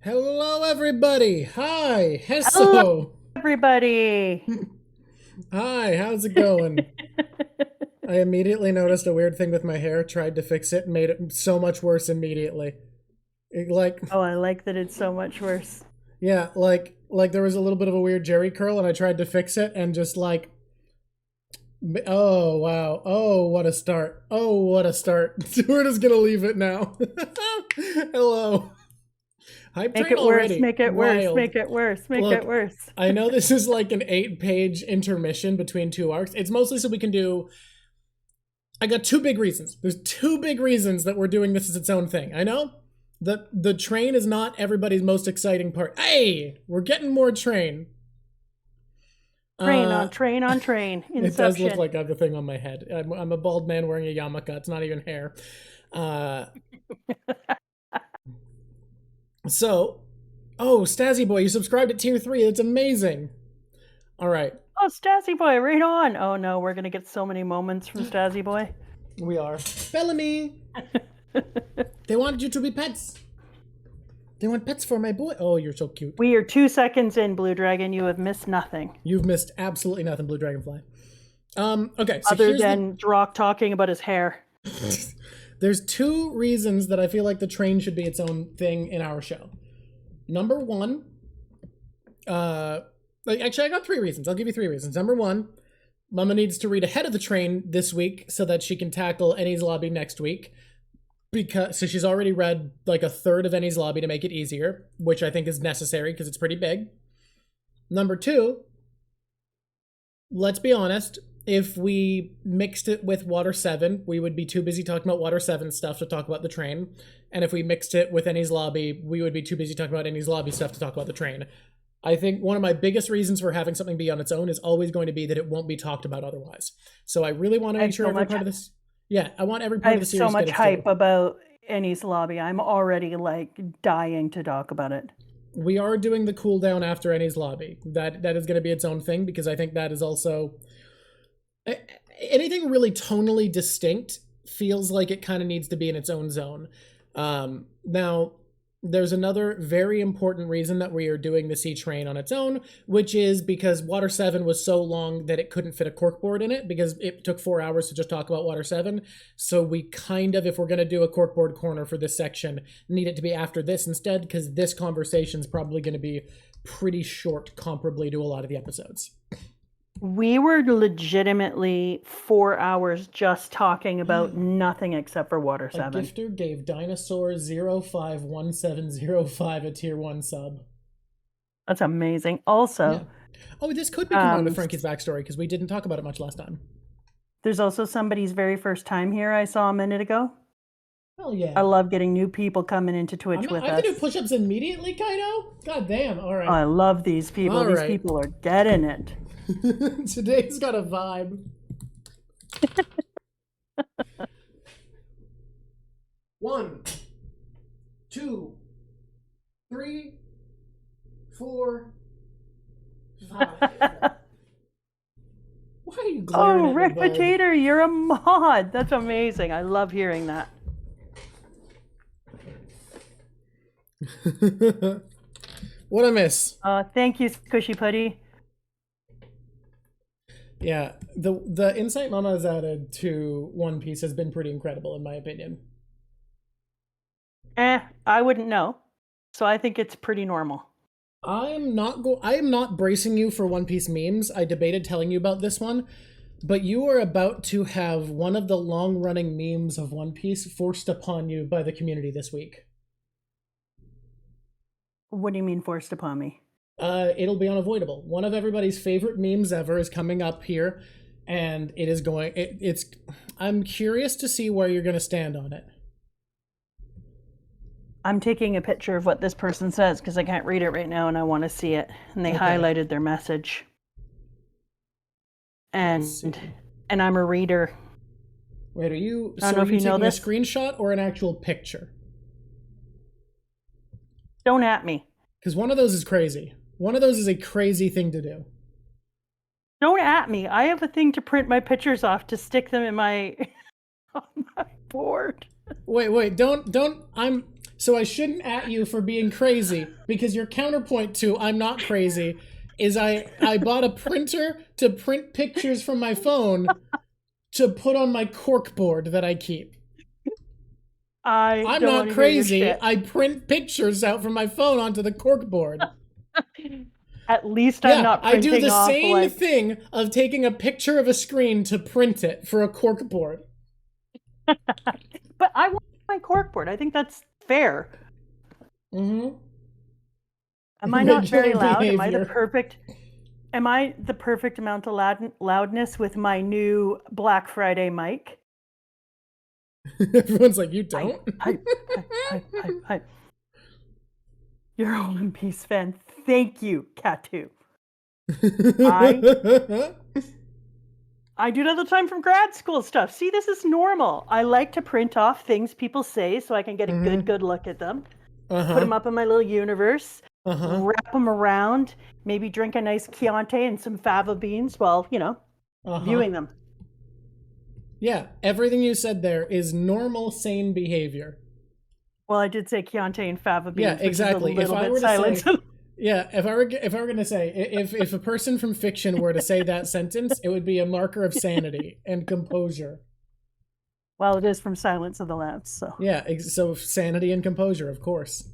Hello, everybody. Hi. Hello, Hello. everybody. Hi. How's it going? I immediately noticed a weird thing with my hair, tried to fix it, and made it so much worse immediately. Like, Oh, I like that it's so much worse. yeah, like there was a little bit of a weird Jerry curl, and I tried to fix it, and just like, oh wow, oh what a start, oh what a start. We're just gonna leave it now. Hello. Hype Make train it worse, already. make it worse, Wild. make it worse, make it Look, worse. I know this is like an 8-page intermission between two arcs. It's mostly so we can do. I got two big reasons. There's two big reasons that we're doing this as its own thing. I know the train is not everybody's most exciting part. Hey, we're getting more train. Train on train on train. It does look Inception. like I have a thing on my head. I'm a bald man wearing a yarmulke. It's not even hair. So, oh, Stazzy Boy, you subscribed at tier 3. That's amazing. All right. Oh, Stazzy Boy, right on. Oh no, we're gonna get so many moments from Stazzy Boy. We are. Bellamy! They wanted you to be pets. They want pets for my boy. Oh, you're so cute. We are 2 seconds in, Blue Dragon. You have missed nothing. You've missed absolutely nothing, Blue Dragonfly. Okay, so Other than Drock talking about his hair. There's two reasons that I feel like the train should be its own thing in our show. Number one, actually, I got 3 reasons. I'll give you 3 reasons. Number one, Mama needs to read ahead of the train this week so that she can tackle Ennie's Lobby next week. So she's already read like a third of Ennie's Lobby to make it easier, which I think is necessary because it's pretty big. Number 2, let's be honest, if we mixed it with Water 7, we would be too busy talking about Water 7 stuff to talk about the train. And if we mixed it with Ennie's Lobby, we would be too busy talking about Ennie's Lobby stuff to talk about the train. I think one of my biggest reasons for having something be on its own is always going to be that it won't be talked about otherwise. So I really want to make sure every part of this... Yeah, I want every part of the series I have so much hype due. about Ennie's Lobby. I'm already like dying to talk about it. We are doing the cooldown after Ennie's Lobby. That is going to be its own thing because I think that is also... Anything really tonally distinct feels like it kind of needs to be in its own zone. Now, there's another very important reason that we are doing the Sea Train on its own, which is because Water 7 was so long that it couldn't fit a corkboard in it because it took 4 hours to just talk about Water 7. So we kind of, if we're going to do a corkboard corner for this section, need it to be after this instead because this conversation is probably going to be pretty short comparably to a lot of the episodes. We were legitimately 4 hours just talking about nothing except for Water 7. A gifter gave Dinosaur051705 a tier 1 sub. That's amazing. Also, yeah. Oh, this could be combined with Franky's backstory because we didn't talk about it much last time. There's also somebody's very first time here I saw a minute ago. Hell yeah. I love getting new people coming into Twitch with us. I can do push-ups immediately, Kaido? God damn, all right. Oh, I love these people. These people are getting it. Today's got a vibe. 1, 2, 3, 4, 5. Why are you glaring at me, Rick bud? Potato, you're a mod. That's amazing. I love hearing that. What I miss? Thank you, Squishy Putty. Yeah, the insight Mama has added to One Piece has been pretty incredible in my opinion. I wouldn't know. So I think it's pretty normal. I am not bracing you for One Piece memes. I debated telling you about this one, but you are about to have one of the long-running memes of One Piece forced upon you by the community this week. What do you mean forced upon me? It'll be unavoidable. One of everybody's favorite memes ever is coming up here, and it is going... I'm curious to see where you're going to stand on it. I'm taking a picture of what this person says because I can't read it right now and I want to see it. And they highlighted their message. And I'm a reader. Wait, are you... I don't know if you know this. A screenshot or an actual picture? Don't at me. Because one of those is crazy. One of those is a crazy thing to do. Don't at me. I have a thing to print my pictures off to stick them in my on my board. Wait, don't So I shouldn't at you for being crazy, because your counterpoint to I'm not crazy is I bought a printer to print pictures from my phone to put on my corkboard that I keep. I I'm don't not want to hear your crazy. shit. I print pictures out from my phone onto the corkboard. At least I'm Yeah, not I do printing the off same like. thing of taking a picture of a screen to print it for a corkboard. But I want my corkboard. I think that's fair. Mm-hmm. Am I not very Regular loud? behavior. Am I the perfect amount of loudness with my new Black Friday mic? Everyone's like, you Hype, don't? hype, hype, hype, hype, hype. You're a One Piece fan. Thank you, Katu. I do it all the time from grad school stuff. See, this is normal. I like to print off things people say so I can get a good look at them. Put them up in my little universe. Wrap them around. Maybe drink a nice Chianti and some fava beans while, viewing them. Yeah, everything you said there is normal, sane behavior. Well, I did say Chianti and fava beans, Yeah, exactly. Which is a little bit silent. Yeah, if I were going to say, if a person from fiction were to say that sentence, it would be a marker of sanity and composure. Well, it is from Silence of the Lambs, so. Yeah, so sanity and composure, of course.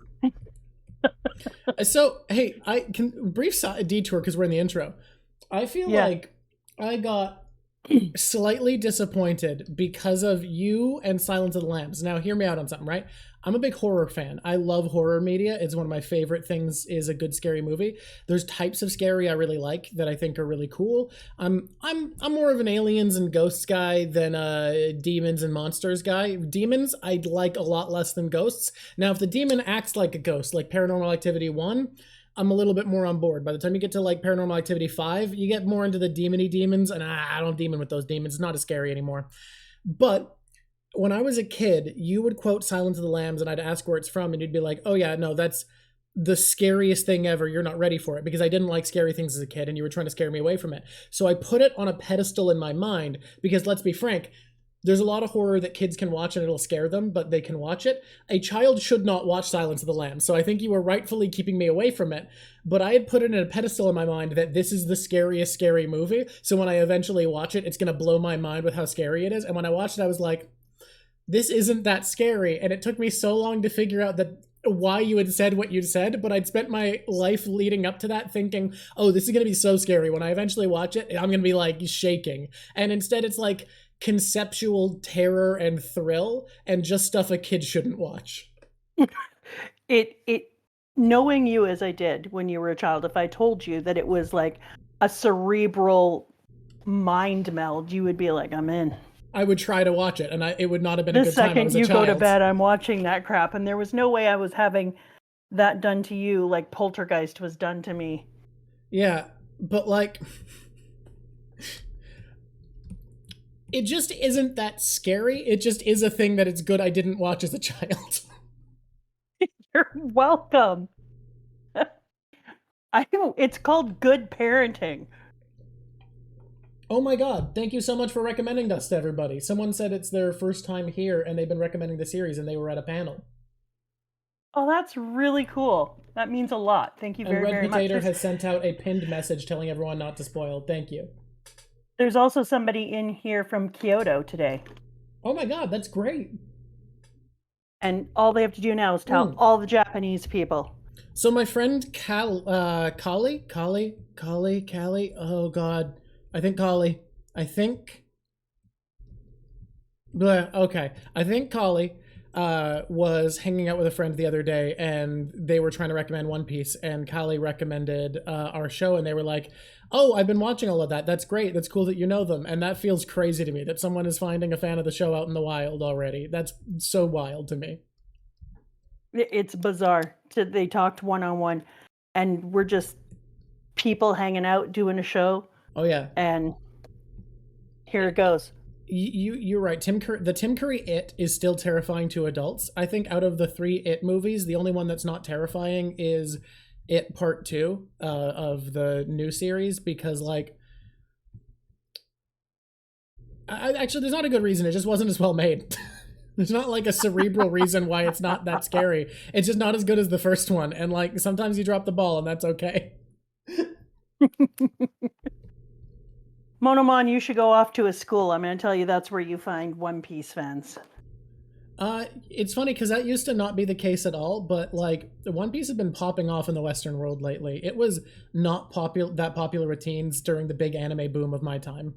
So, hey, I can brief detour because we're in the intro. I feel like I got slightly disappointed because of you and Silence of the Lambs. Now, hear me out on something, right? I'm a big horror fan. I love horror media. It's one of my favorite things is a good scary movie. There's types of scary I really like that I think are really cool. I'm more of an aliens and ghosts guy than a demons and monsters guy. Demons I like a lot less than ghosts. Now, if the demon acts like a ghost, like Paranormal Activity 1, I'm a little bit more on board. By the time you get to like Paranormal Activity 5, you get more into the demony demons, and I don't demon with those demons. It's not as scary anymore. But when I was a kid, you would quote Silence of the Lambs, and I'd ask where it's from, and you'd be like, oh yeah, no, that's the scariest thing ever. You're not ready for it, because I didn't like scary things as a kid, and you were trying to scare me away from it. So I put it on a pedestal in my mind, because let's be frank, there's a lot of horror that kids can watch and it'll scare them, but they can watch it. A child should not watch Silence of the Lambs, so I think you were rightfully keeping me away from it. But I had put it in a pedestal in my mind that this is the scariest scary movie, so when I eventually watch it, it's going to blow my mind with how scary it is. And when I watched it, I was like, this isn't that scary. And it took me so long to figure out that why you had said what you'd said, but I'd spent my life leading up to that thinking, oh, this is going to be so scary. When I eventually watch it, I'm going to be like shaking. And instead it's like conceptual terror and thrill and just stuff a kid shouldn't watch. It knowing you as I did when you were a child, if I told you that it was like a cerebral mind meld, you would be like, I'm in. I would try to watch it, and it would not have been a good time. The second you go to bed, I'm watching that crap, and there was no way I was having that done to you like Poltergeist was done to me. Yeah, but like, it just isn't that scary. It just is a thing that it's good I didn't watch as a child. You're welcome. It's called good parenting. Oh my god, thank you so much for recommending us to everybody. Someone said it's their first time here and they've been recommending the series and they were at a panel. Oh, that's really cool. That means a lot. Thank you very, very much. Red Potato has sent out a pinned message telling everyone not to spoil. Thank you. There's also somebody in here from Kyoto today. Oh my god, that's great. And all they have to do now is tell all the Japanese people. So my friend Callie, oh god. I think Kali. Kali was hanging out with a friend the other day and they were trying to recommend One Piece and Kali recommended our show and they were like, oh, I've been watching all of that. That's great. That's cool that you know them. And that feels crazy to me that someone is finding a fan of the show out in the wild already. That's so wild to me. It's bizarre. They talked one-on-one and we're just people hanging out doing a show. Oh yeah, and here it goes. You're right. The Tim Curry It is still terrifying to adults. I think out of the 3 It movies, the only one that's not terrifying is It Part 2 of the new series because like, actually there's not a good reason. It just wasn't as well made. There's not like a cerebral reason why it's not that scary. It's just not as good as the first one. And like sometimes you drop the ball and that's okay. Monomon, you should go off to a school. I'm going to tell you that's where you find One Piece fans. It's funny because that used to not be the case at all, but like One Piece has been popping off in the Western world lately. It was not that popular with teens during the big anime boom of my time.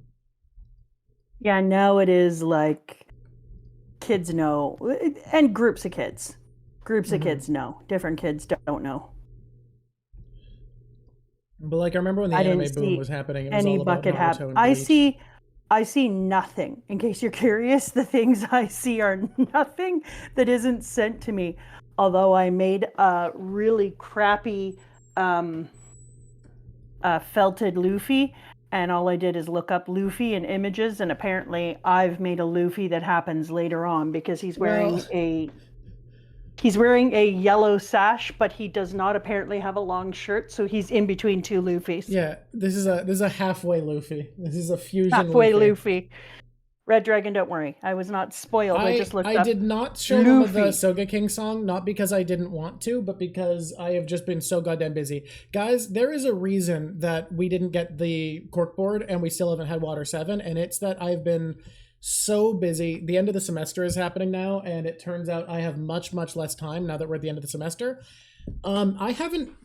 Yeah, now it is like kids know, and groups of kids. Groups of kids know. Different kids don't know. But like I remember when the anime boom was happening, it was all about Naruto and Bleach. I see nothing. In case you're curious, the things I see are nothing that isn't sent to me. Although I made a really crappy felted Luffy, and all I did is look up Luffy in images, and apparently I've made a Luffy that happens later on because he's wearing a yellow sash, but he does not apparently have a long shirt, so he's in between two Luffys. Yeah, this is a halfway Luffy. This is a fusion halfway Luffy. Red Dragon, don't worry. I was not spoiled. I just looked up. I did not show him the Sogeking song, not because I didn't want to, but because I have just been so goddamn busy. Guys, there is a reason that we didn't get the corkboard and we still haven't had Water 7, and it's that I've been so busy. The end of the semester is happening now, and it turns out I have much, much less time now that we're at the end of the semester. I've been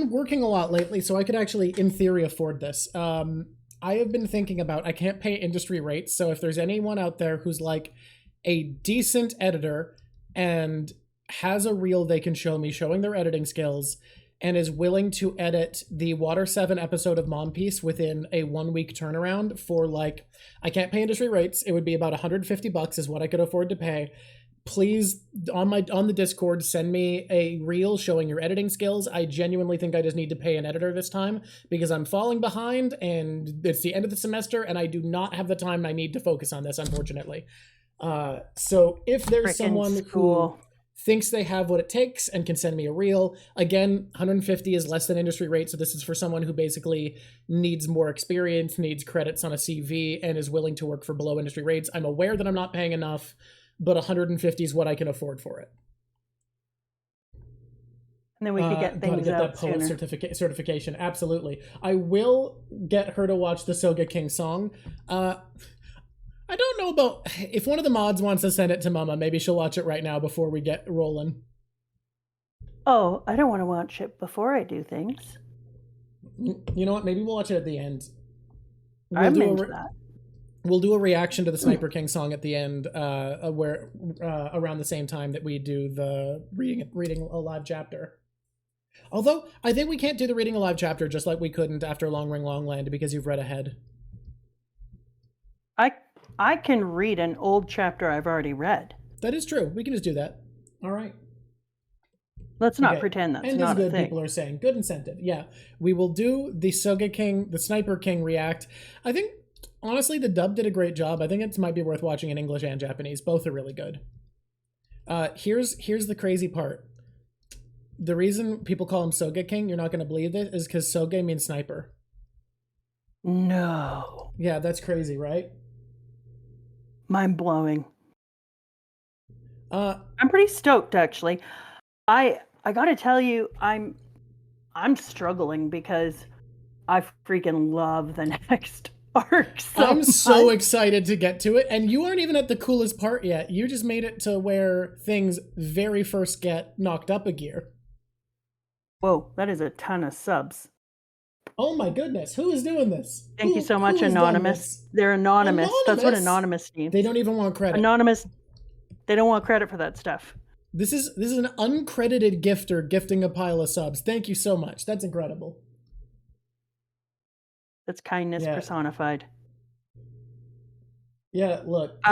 working a lot lately, so I could actually, in theory, afford this. I have been thinking about, I can't pay industry rates, so if there's anyone out there who's like a decent editor and has a reel they can show me showing their editing skills and is willing to edit the Water 7 episode of Mom Piece within a 1 week turnaround for like, I can't pay industry rates, it would be about $150 is what I could afford to pay. Please, on the Discord, send me a reel showing your editing skills. I genuinely think I just need to pay an editor this time because I'm falling behind and it's the end of the semester and I do not have the time I need to focus on this, unfortunately. So if there's someone who thinks they have what it takes and can send me a reel, again, 150 is less than industry rate, so this is for someone who basically needs more experience, needs credits on a CV, and is willing to work for below industry rates. I'm aware that I'm not paying enough, but 150 is what I can afford for it. And then we could get things get out that poet certification. Absolutely. I will get her to watch the Sogeking song. I don't know about if one of the mods wants to send it to Mama, maybe she'll watch it right now before we get rolling. Oh, I don't want to watch it before I do things. You know what? Maybe we'll watch it at the end. I'm into that. We'll do a reaction to the Sniper King song at the end, where around the same time that we do the reading a live chapter. Although I think we can't do the reading a live chapter just like we couldn't after Long Ring Long Land because you've read ahead. I can read an old chapter I've already read. That is true. We can just do that. All right. Let's not pretend that's not a thing. And good people are saying. Good incentive. Yeah. We will do the Sogeking, the Sniper King react. I think, honestly, the dub did a great job. I think it might be worth watching in English and Japanese. Both are really good. Here's the crazy part. The reason people call him Sogeking, you're not going to believe it, is because Soge means sniper. No. Yeah, that's crazy, right? Mind blowing. I'm pretty stoked, actually. I gotta tell you, I'm struggling because I freaking love the next arc I'm so excited to get to it, and you aren't even at the coolest part yet. You just made it to where things very first get knocked up a gear. Whoa, that is a ton of subs. Oh my goodness, who is doing this? Thank you so much, Anonymous. They're anonymous. That's what Anonymous means. They don't even want credit. Anonymous, they don't want credit for that stuff. This is an uncredited gifter gifting a pile of subs. Thank you so much. That's incredible. That's kindness personified. Yeah, look.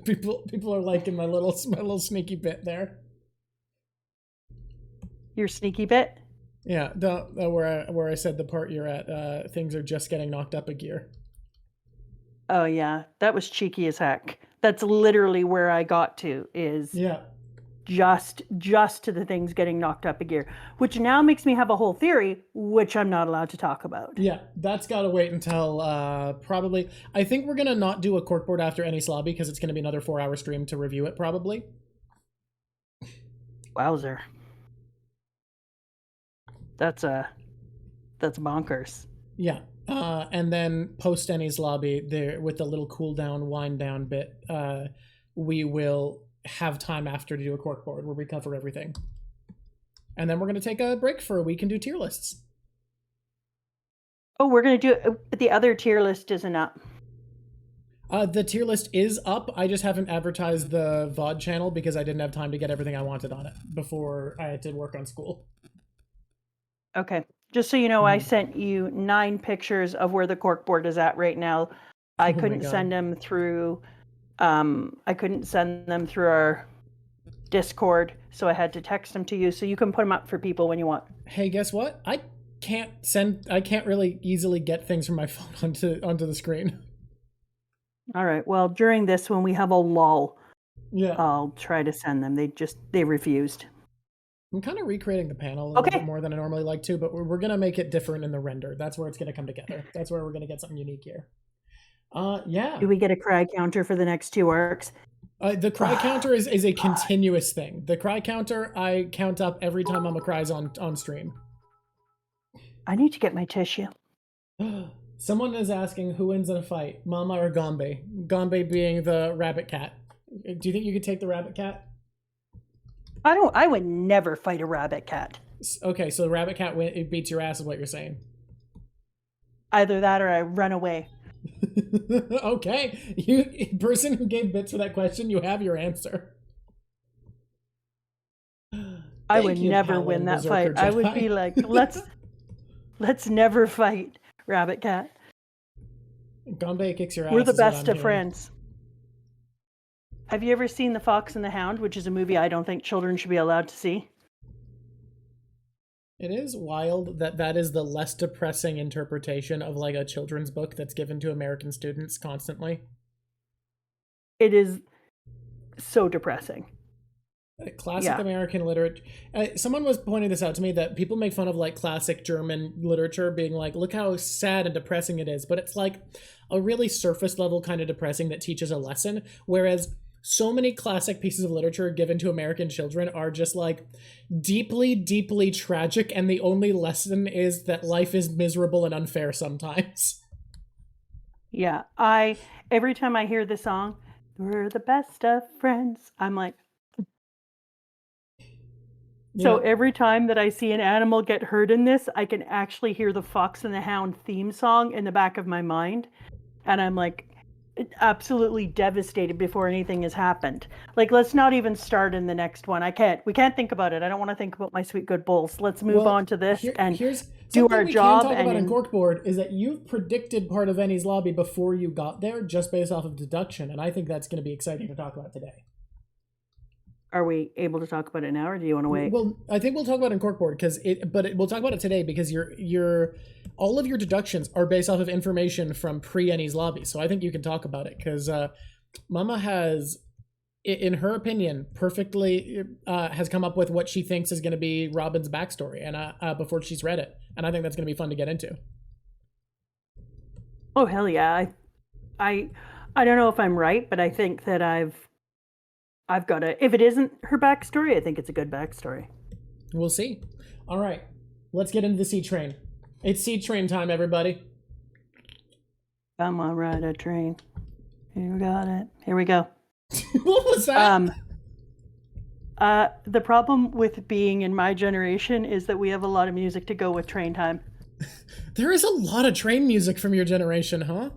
people are liking my little sneaky bit there. Your sneaky bit? Yeah, where I said the part you're at, things are just getting knocked up a gear. Oh yeah, that was cheeky as heck. That's literally where I got to, is just to the things getting knocked up a gear, which now makes me have a whole theory, which I'm not allowed to talk about. Yeah, that's got to wait until probably. I think we're gonna not do a corkboard after Enies Lobby because it's gonna be another 4-hour stream to review it probably. Wowzer. That's bonkers. Yeah. And then post Enies Lobby there with the little cool down, wind down bit, we will have time after to do a corkboard where we cover everything. And then we're going to take a break for a week and do tier lists. Oh, we're going to do it, but the other tier list isn't up. The tier list is up. I just haven't advertised the VOD channel because I didn't have time to get everything I wanted on it before I had to work on school. Okay. Just so you know, I sent you 9 pictures of where the corkboard is at right now. I couldn't send them through our Discord, so I had to text them to you, so you can put them up for people when you want. Hey, guess what? I can't really easily get things from my phone onto the screen. All right. Well, during this, when we have a lull, yeah, I'll try to send them. They refused. I'm kind of recreating the panel a little bit more than I normally like to, but we're going to make it different in the render. That's where it's going to come together. That's where we're going to get something unique here. Yeah. Do we get a cry counter for the next 2 arcs? The cry counter is a continuous thing. The cry counter, I count up every time Mama cries on stream. I need to get my tissue. Someone is asking who wins in a fight, Mama or Gombe? Gombe being the rabbit cat. Do you think you could take the rabbit cat? I would never fight a rabbit cat. Okay, so the rabbit cat it beats your ass is what you're saying. Either that or I run away. Okay, you person who gave bits for that question, you have your answer. I would never win that fight. I would be like, let's never fight, rabbit cat. Gombe kicks your ass. We're the best of friends. Have you ever seen The Fox and the Hound, which is a movie I don't think children should be allowed to see? It is wild that is the less depressing interpretation of like a children's book that's given to American students constantly. It is so depressing. Classic American literature. Someone was pointing this out to me that people make fun of like classic German literature being like, look how sad and depressing it is. But it's like a really surface level kind of depressing that teaches a lesson. Whereas so many classic pieces of literature given to American children are just like deeply, deeply tragic. And the only lesson is that life is miserable and unfair sometimes. Yeah. Every time I hear the song, we're the best of friends, I'm like, so every time that I see an animal get hurt in this, I can actually hear the Fox and the Hound theme song in the back of my mind. And I'm like absolutely devastated before anything has happened. Like, let's not even start in the next one. We can't think about it. I don't want to think about my sweet good bulls. Let's move on to this and do our job. Something we can talk about in Corkboard is that you've predicted part of Enies Lobby before you got there just based off of deduction. And I think that's going to be exciting to talk about today. Are we able to talk about it now, or do you want to wait? Well, I think we'll talk about it in Corkboard we'll talk about it today because all of your deductions are based off of information from pre-Enies Lobby. So I think you can talk about it because Mama has, in her opinion, perfectly has come up with what she thinks is going to be Robin's backstory, and before she's read it, and I think that's going to be fun to get into. Oh hell yeah! I don't know if I'm right, but I think that I've got it. If it isn't her backstory, I think it's a good backstory. We'll see. All right, let's get into the Sea Train. It's Sea Train time, everybody. Come on, ride a train. You got it. Here we go. What was that? The problem with being in my generation is that we have a lot of music to go with train time. There is a lot of train music from your generation, huh?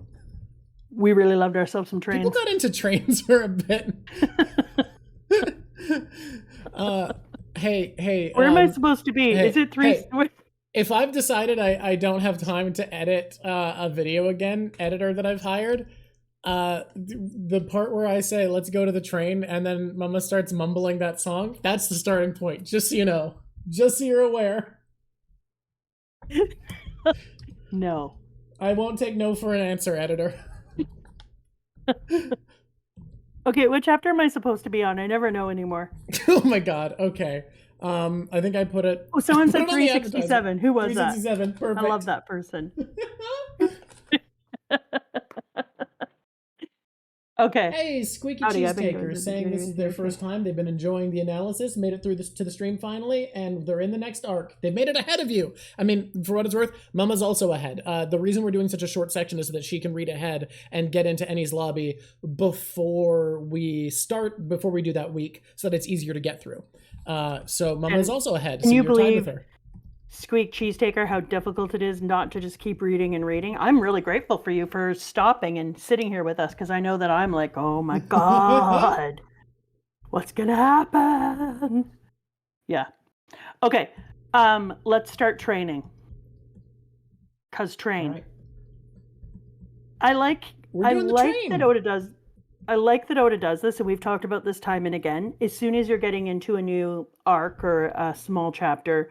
We really loved ourselves some trains. People got into trains for a bit. Hey. Where am I supposed to be? Is it 3? If I've decided I don't have time to edit a video again, editor that I've hired, the part where I say, let's go to the train, and then Mama starts mumbling that song, that's the starting point. Just so you know. Just so you're aware. No. I won't take no for an answer, editor. Okay, what chapter am I supposed to be on? I never know anymore. Oh my god. Okay. I think I put it. Oh, someone I put said it on the advertisement. 367. Who was that? 367. Perfect. I love that person. Okay. Hey, Squeaky Howdy, Cheese I've been going Taker to the saying this is their first time. They've been enjoying the analysis, made it through this to the stream finally, and they're in the next arc. They've made it ahead of you. I mean, for what it's worth, Mama's also ahead. The reason we're doing such a short section is so that she can read ahead and get into Ennie's lobby before we do that week, so that it's easier to get through. So Mama's also ahead. Can so you you're tied with believe her. Squeak Cheese Taker, how difficult it is not to just keep reading and reading? I'm really grateful for you for stopping and sitting here with us, because I know that I'm like, oh my god, what's gonna happen? Yeah. Okay. Let's start training. Cause train. Right. I like train. that Oda does. I like that Oda does this, and we've talked about this time and again. As soon as you're getting into a new arc or a small chapter,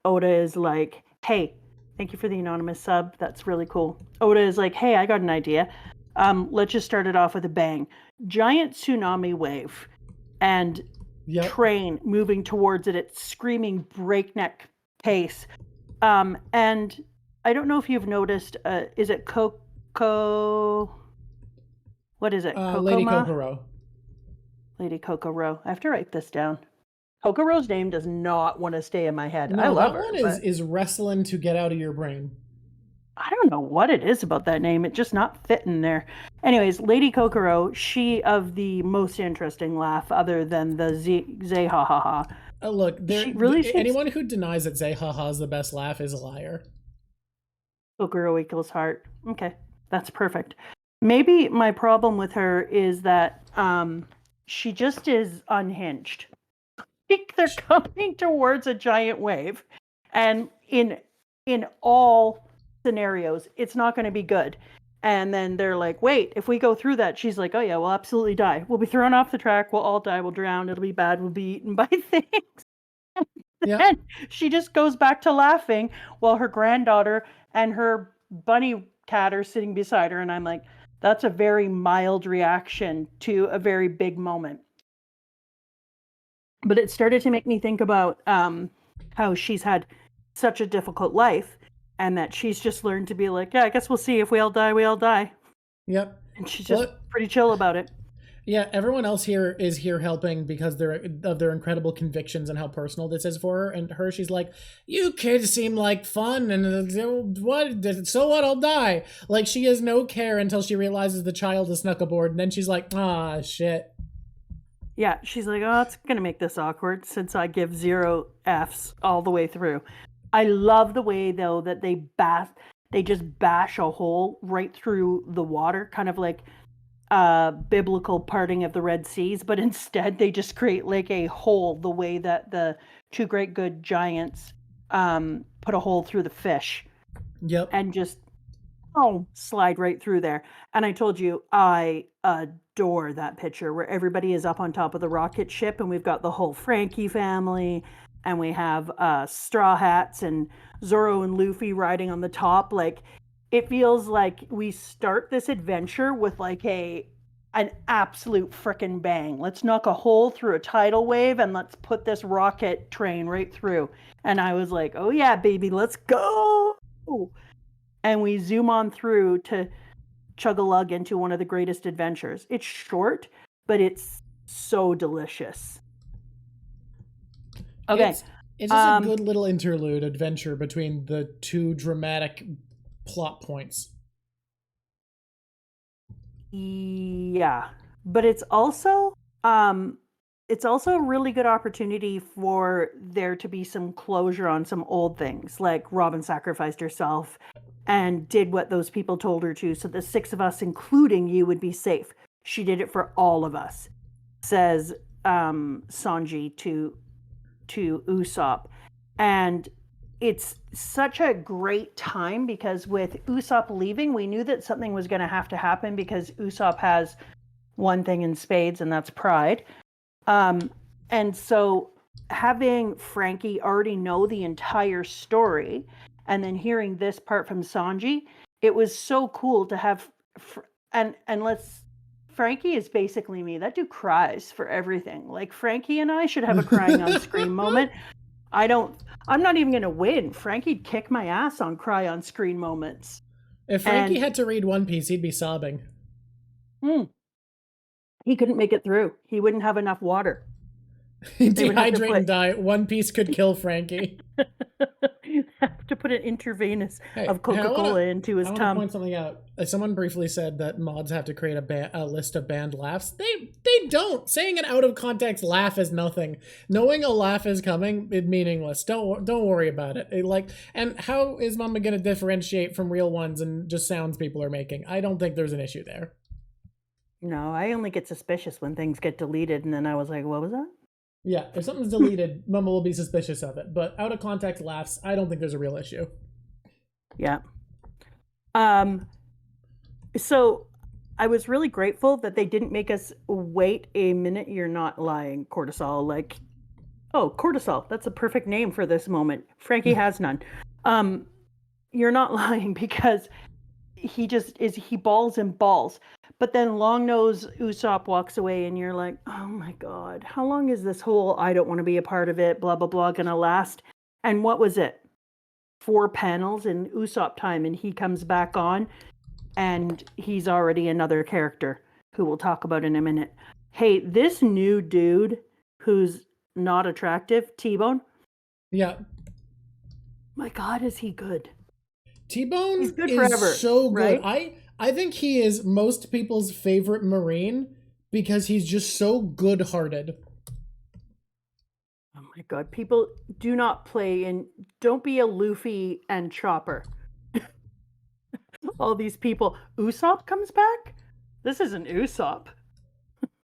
Oda is like, hey, thank you for the anonymous sub. That's really cool. Oda is like, hey, I got an idea. Let's just start it off with a bang. Giant tsunami wave and train moving towards it at screaming breakneck pace. And I don't know if you've noticed, is it Coco? What is it? Lady Kokoro. Lady Kokoro. I have to write this down. Kokoro's name does not want to stay in my head. No, I love that her. One is wrestling to get out of your brain. I don't know what it is about that name. It's just not fitting there. Anyways, Lady Kokoro, she of the most interesting laugh other than the Zay ha ha ha. Look, anyone who denies that Zay ha ha is the best laugh is a liar. Kokoro equals heart. Okay, that's perfect. Maybe my problem with her is that she just is unhinged. They're coming towards a giant wave, and in all scenarios, it's not going to be good. And then they're like, wait, if we go through that, she's like, oh yeah, we'll absolutely die. We'll be thrown off the track. We'll all die. We'll drown. It'll be bad. We'll be eaten by things. Yeah. And she just goes back to laughing while her granddaughter and her bunny cat are sitting beside her. And I'm like, that's a very mild reaction to a very big moment. But it started to make me think about how she's had such a difficult life, and that she's just learned to be like, yeah, I guess we'll see. If we all die, we all die. Yep. And she's just pretty chill about it. Yeah, everyone else here is here helping because of their incredible convictions and how personal this is for her. And her, she's like, you kids seem like fun, and what? So what? I'll die. Like, she has no care until she realizes the child is snuck aboard, and then she's like, ah, shit. Yeah, she's like, oh, it's going to make this awkward since I give 0 Fs all the way through. I love the way, though, that they just bash a hole right through the water, kind of like biblical parting of the Red Seas, but instead they just create like a hole the way that the two great good giants put a hole through the fish. Yep. And just slide right through there. And I told you, I adore that picture where everybody is up on top of the rocket ship, and we've got the whole Franky family, and we have Straw Hats and Zoro and Luffy riding on the top. Like, it feels like we start this adventure with like an absolute frickin' bang. Let's knock a hole through a tidal wave and let's put this rocket train right through. And I was like, oh yeah, baby, let's go. And we zoom on through to chug-a-lug into one of the greatest adventures. It's short, but it's so delicious. Okay. It's just a good little interlude adventure between the two dramatic plot points. Yeah. But it's also a really good opportunity for there to be some closure on some old things, like Robin sacrificed herself and did what those people told her to, so the 6 of us, including you, would be safe. She did it for all of us, says Sanji to Usopp. And it's such a great time because with Usopp leaving, we knew that something was going to happen because Usopp has one thing in spades, and that's pride. And so having Franky already know the entire story and then hearing this part from Sanji, it was so cool to have, and let's Franky is basically me. That dude cries for everything. Like Franky and I should have a crying on screen moment. I'm not even gonna win. Franky'd kick my ass on cry on screen moments. If Franky had to read One Piece, he'd be sobbing. He couldn't make it through. He wouldn't have enough water. He'd dehydrate and die. One Piece could kill Franky. Have to put an intravenous of Coca-Cola into his tongue. I want to point something out. Someone briefly said that mods have to create a list of banned laughs. They don't. Saying an out of context laugh is nothing. Knowing a laugh is coming is meaningless. Don't worry about it. And how is Mama gonna differentiate from real ones and just sounds people are making? I don't think there's an issue there. No, I only get suspicious when things get deleted, and then I was like, what was that? Yeah, if something's deleted, Mama will be suspicious of it. But out of context laughs, I don't think there's a real issue. Yeah. So I was really grateful that they didn't make us wait a minute. You're not lying, cortisol. Like, oh, cortisol. That's a perfect name for this moment. Franky has none. You're not lying because he just is. He balls and balls. But then long nose Usopp walks away and you're like, oh my God, how long is this whole I don't want to be a part of it, blah, blah, blah, gonna last? And what was it? 4 panels in Usopp time, and he comes back on and he's already another character who we'll talk about in a minute. Hey, this new dude who's not attractive, T-Bone. Yeah. My God, is he good? T-Bone is forever, so good. Right? I think he is most people's favorite Marine because he's just so good-hearted. Oh my God. People do not play in... Don't be a Luffy and Chopper. All these people. Usopp comes back? This isn't Usopp.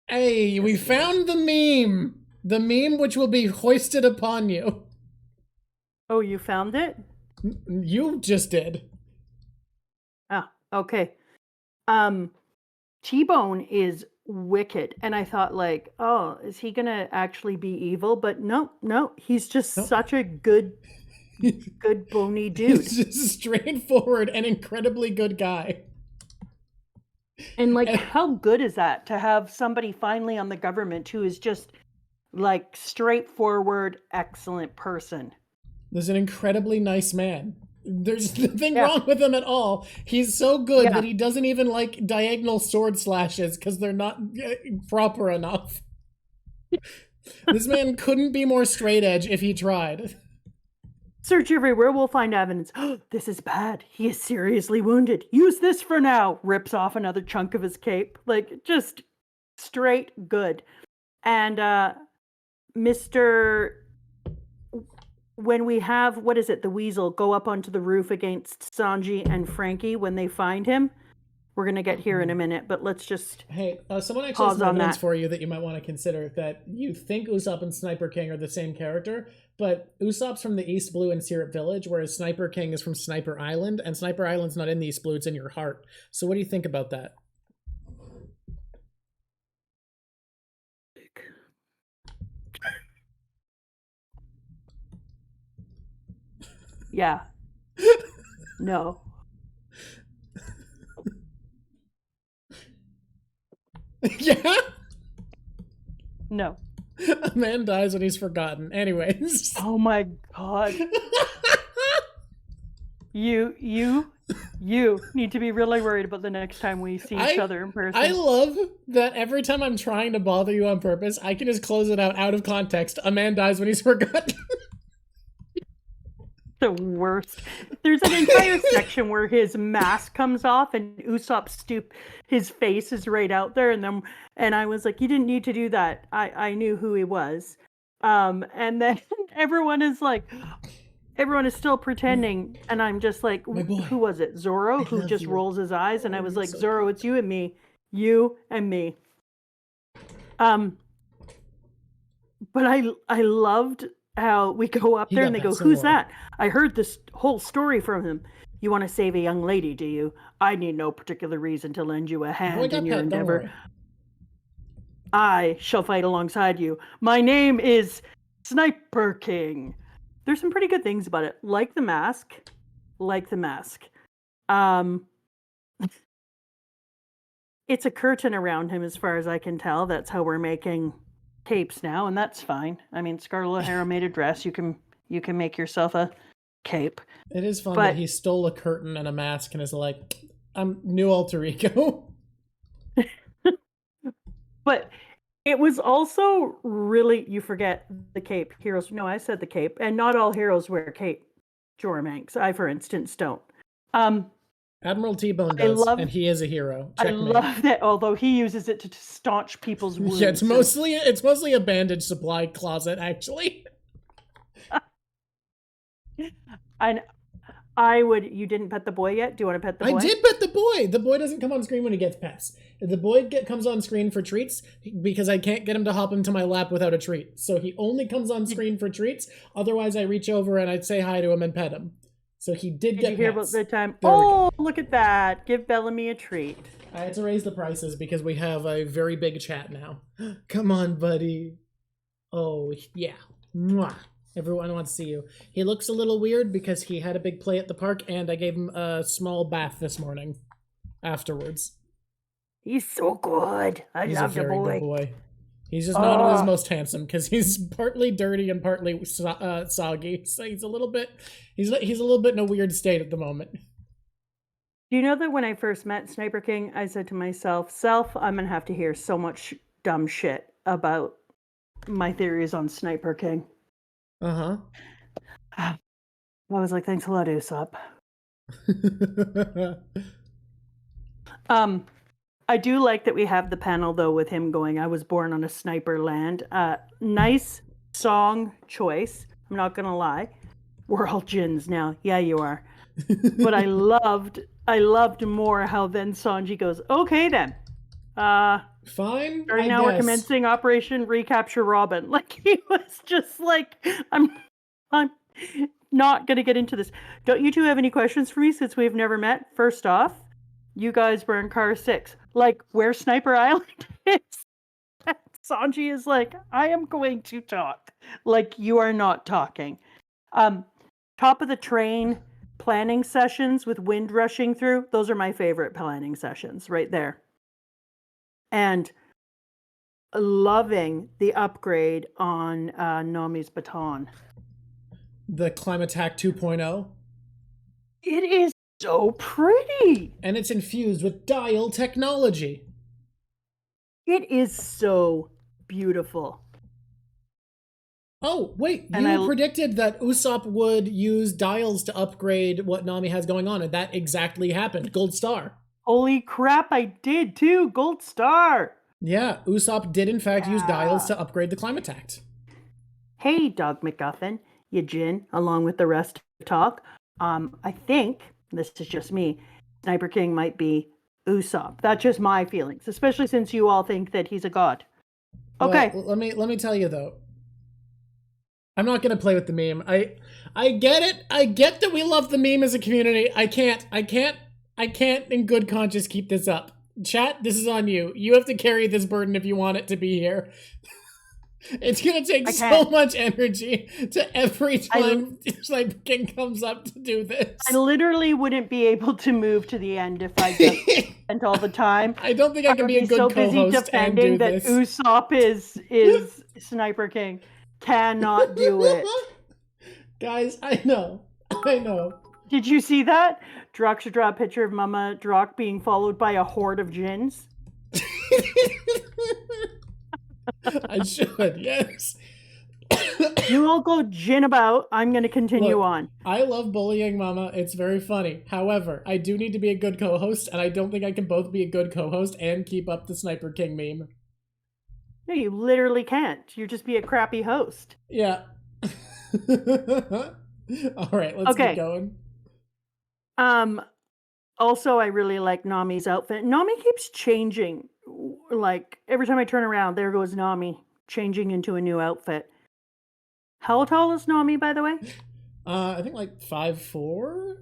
Hey, we found the meme. The meme which will be hoisted upon you. Oh, you found it? You just did. Ah, okay. T-Bone is wicked, and I thought like, oh, is he gonna actually be evil? But no, he's just such a good bony dude. He's just a straightforward and incredibly good guy. And like, how good is that to have somebody finally on the government who is just like straightforward, excellent person? There's an incredibly nice man. There's nothing wrong with him at all. He's so good that he doesn't even like diagonal sword slashes because they're not proper enough. This man couldn't be more straight edge if he tried. Search everywhere, we'll find evidence. Oh, this is bad. He is seriously wounded. Use this for now. Rips off another chunk of his cape. Like, just straight good. And Mr... When we have, what is it, the Weasel go up onto the roof against Sanji and Franky when they find him, we're going to get here in a minute, but let's just someone actually has some evidence for you that you might want to consider, that you think Usopp and Sniper King are the same character, but Usopp's from the East Blue and Syrup Village, whereas Sniper King is from Sniper Island, and Sniper Island's not in the East Blue, it's in your heart. So what do you think about that? Yeah. No. Yeah? No. A man dies when he's forgotten. Anyways. Oh my God. You need to be really worried about the next time we see each other in person. I love that every time I'm trying to bother you on purpose, I can just close it out of context. A man dies when he's forgotten. The worst. There's an entire section where his mask comes off and Usopp his face is right out there, and I was like, you didn't need to do that. I knew who he was. And then everyone is still pretending, and I'm just like, who was it? Zoro, who just rolls his eyes, and I was like, Zoro, it's you and me. You and me. But I loved how we go up there and they go, who's that? I heard this whole story from him. You want to save a young lady, do you? I need no particular reason to lend you a hand in your endeavor. I shall fight alongside you. My name is Sniper King. There's some pretty good things about it. Like the mask. it's a curtain around him as far as I can tell. That's how we're making capes now, and that's fine. I mean, Scarlett O'Hara made a dress. You can make yourself a cape. It is fun that he stole a curtain and a mask and is like, I'm new alter ego. But it was also really, you forget the cape. Heroes, no, I said the cape. And not all heroes wear cape. Jormanx, I, for instance, don't. Admiral T-Bone does, and he is a hero. Checkmate. I love that, although he uses it to staunch people's wounds. Yeah, it's mostly a bandage supply closet, actually. And you didn't pet the boy yet? Do you want to pet the boy? I did pet the boy! The boy doesn't come on screen when he gets pets. The boy comes on screen for treats because I can't get him to hop into my lap without a treat. So he only comes on screen for treats. Otherwise, I reach over and I'd say hi to him and pet him. So he did get pets. Did you hear about the time? Oh, look at that. Give Bellamy a treat. I had to raise the prices because we have a very big chat now. Come on, buddy. Oh, yeah. Mwah. Everyone wants to see you. He looks a little weird because he had a big play at the park, and I gave him a small bath this morning afterwards. He's so good. He's love the boy. Good boy. He's just not his most handsome because he's partly dirty and partly soggy. So he's a little bit in a weird state at the moment. Do you know that when I first met Sniper King, I said to myself, I'm gonna have to hear so much dumb shit about my theories on Sniper King. Uh-huh. I was like, thanks a lot, Usopp. I do like that we have the panel, though, with him going, I was born on a sniper land. Nice song choice. I'm not going to lie. We're all Jins now. Yeah, you are. But I loved more how then Sanji goes, okay, then. Fine. Right now we're commencing Operation Recapture Robin. Like, he was just like, I'm not going to get into this. Don't you two have any questions for me since we've never met? First off, you guys were in car 6. Like, where Sniper Island is? Sanji is like, I am going to talk. Like, you are not talking. Top of the train planning sessions with wind rushing through. Those are my favorite planning sessions right there. And loving the upgrade on Nami's baton. The Climatak 2.0. It is so pretty. And it's infused with dial technology. It is so beautiful. Oh, wait. You predicted that Usopp would use dials to upgrade what Nami has going on, and that exactly happened. Gold star. Holy crap, I did too. Gold star. Yeah, Usopp did in fact use dials to upgrade the Climatak. Hey, Dog McGuffin, you Jin, along with the rest of talk. I think, this is just me, Sniper King might be Usopp. That's just my feelings, especially since you all think that he's a god. Okay. Well, let me tell you though. I'm not gonna play with the meme. I get it. I get that we love the meme as a community. I can't in good conscience keep this up. Chat, this is on you. You have to carry this burden if you want it to be here. It's gonna take so much energy to every time Sniper King comes up to do this. I literally wouldn't be able to move to the end if I just spent all the time. I don't think I can be a good co-host and do this. So busy defending that Usopp is Sniper King. Cannot do it. Guys, I know. Did you see that? Drock should draw a picture of Mama Drock being followed by a horde of Jins. I should, yes. You all go Jin about. I'm going to continue on. I love bullying Mama. It's very funny. However, I do need to be a good co-host, and I don't think I can both be a good co-host and keep up the Sniper King meme. No, you literally can't. You'll just be a crappy host. Yeah. All right, let's get going. Also, I really like Nami's outfit. Nami keeps changing. Like, every time I turn around, there goes Nami, changing into a new outfit. How tall is Nami, by the way? I think like 5'4".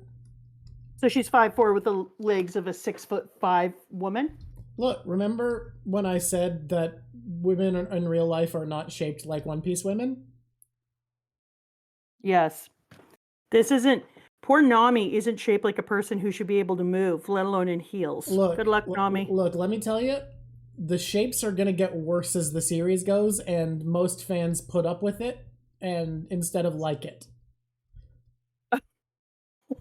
So she's 5'4" with the legs of a 6'5" woman? Look, remember when I said that women in real life are not shaped like One Piece women? Yes. This isn't Poor Nami isn't shaped like a person who should be able to move, let alone in heels. Good luck, Nami. Look, let me tell you, the shapes are going to get worse as the series goes, and most fans put up with it and instead of like it.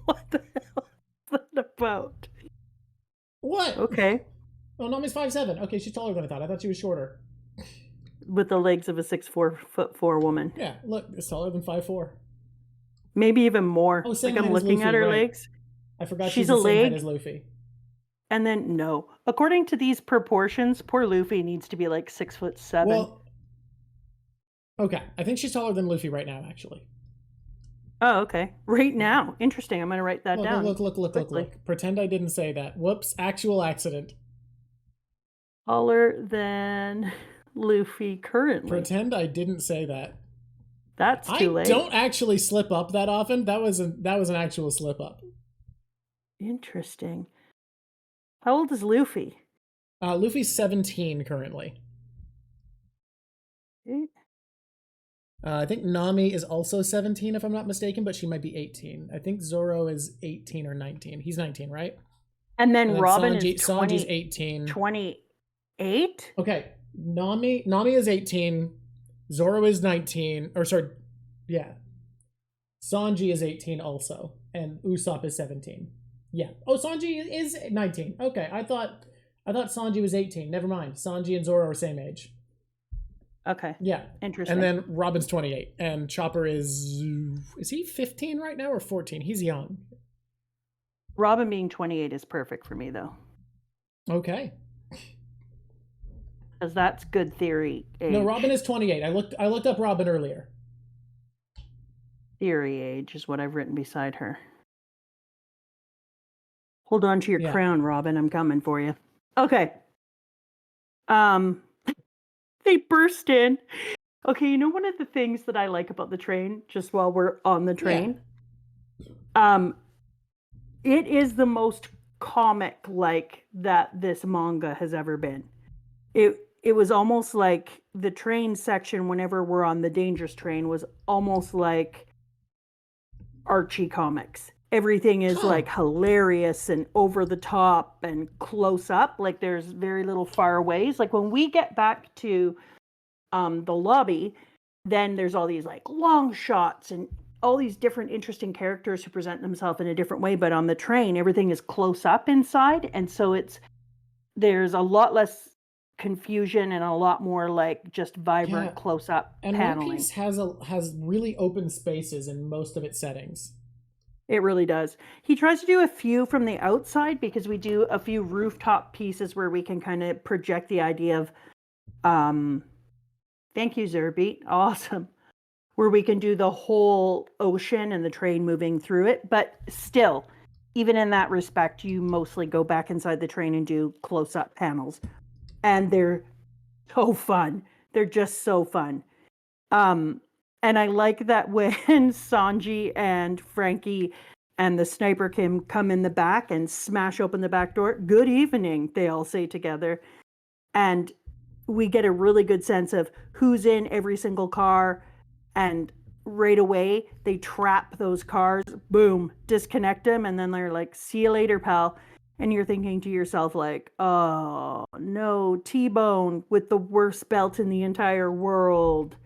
What the hell is that about? What? Okay. Oh, Nami's 5'7". Okay, she's taller than I thought. I thought she was shorter. With the legs of a 6'4" woman. Yeah, look, it's taller than 5'4". Maybe even more. Oh, same like I'm height as looking Luffy, at her right. legs. I forgot she's the same height as Luffy. And then no. According to these proportions, poor Luffy needs to be like 6'7". Well, okay. I think she's taller than Luffy right now, actually. Oh, okay. Right now. Interesting. I'm going to write that down. Look. Pretend I didn't say that. Whoops. Actual accident. Taller than Luffy currently. Pretend I didn't say that. That's too late. I don't actually slip up that often. That was an actual slip up. Interesting. How old is Luffy? Luffy's 17 currently. Okay. I think Nami is also 17, if I'm not mistaken, but she might be 18. I think Zoro is 18 or 19. He's 19, right? And then Robin is Sanji's 18. 28? Okay. Nami is 18. Zoro is 19. Or sorry, yeah. Sanji is 18 also. And Usopp is 17. Yeah. Oh, Sanji is 19. Okay. I thought Sanji was 18. Never mind. Sanji and Zoro are same age. Okay. Yeah. Interesting. And then Robin's 28. And Chopper is he 15 right now or 14? He's young. Robin being 28 is perfect for me, though. Okay. Because that's good theory age. No, Robin is 28. I looked up Robin earlier. Theory age is what I've written beside her. Hold on to your crown, Robin. I'm coming for you. Okay. They burst in. Okay, you know one of the things that I like about the train, just while we're on the train? Yeah. It is the most comic-like that this manga has ever been. It was almost like the train section, whenever we're on the dangerous train, was almost like Archie comics. Everything is like hilarious and over the top and close up. Like there's very little far aways. Like when we get back to the lobby, then there's all these like long shots and all these different interesting characters who present themselves in a different way. But on the train, everything is close up inside. And so there's a lot less confusion and a lot more like just vibrant close up paneling. One Piece has really open spaces in most of its settings. It really does. He tries to do a few from the outside because we do a few rooftop pieces where we can kind of project the idea of, thank you, Zerbeat. Awesome. Where we can do the whole ocean and the train moving through it. But still, even in that respect, you mostly go back inside the train and do close-up panels. And they're so fun. They're just so fun. And I like that when Sanji and Franky and the Sniper Kim come in the back and smash open the back door. Good evening, they all say together. And we get a really good sense of who's in every single car. And right away, they trap those cars. Boom, disconnect them. And then they're like, see you later, pal. And you're thinking to yourself like, oh, no, T-Bone with the worst belt in the entire world.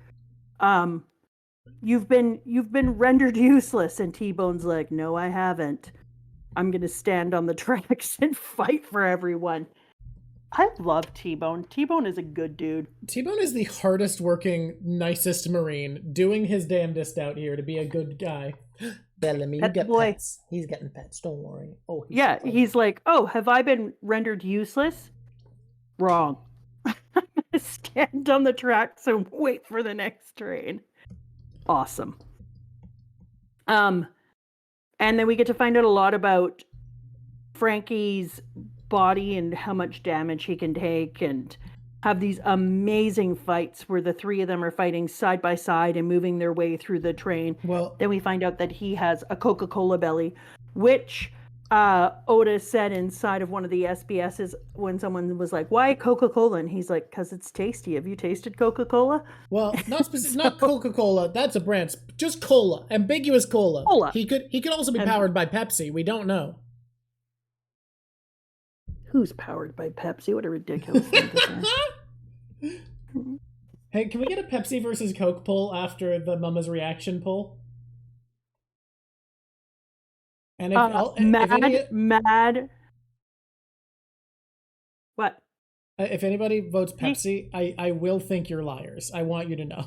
You've been rendered useless. And T-Bone's like, no, I haven't. I'm going to stand on the tracks and fight for everyone. I love T-Bone. T-Bone is a good dude. T-Bone is the hardest working, nicest Marine, doing his damnedest out here to be a good guy. Bellamy, you get pets. He's getting pets, don't worry. Oh, he's like, oh, have I been rendered useless? Wrong. I'm going to stand on the tracks and wait for the next train. Awesome. And then we get to find out a lot about Franky's body and how much damage he can take, and have these amazing fights where the three of them are fighting side by side and moving their way through the train. Well, then we find out that he has a Coca-Cola belly, which Oda said inside of one of the SBSs when someone was like, "Why Coca-Cola?" and he's like, "Cause it's tasty. Have you tasted Coca-Cola?" Well, not specific, not Coca-Cola. That's a brand. Just cola, ambiguous cola. Cola. He could also be powered by Pepsi. We don't know. Who's powered by Pepsi? What a ridiculous thing to say. Hey, can we get a Pepsi versus Coke poll after the Mama's reaction poll? And mad. What? If anybody votes Pepsi, I will think you're liars. I want you to know.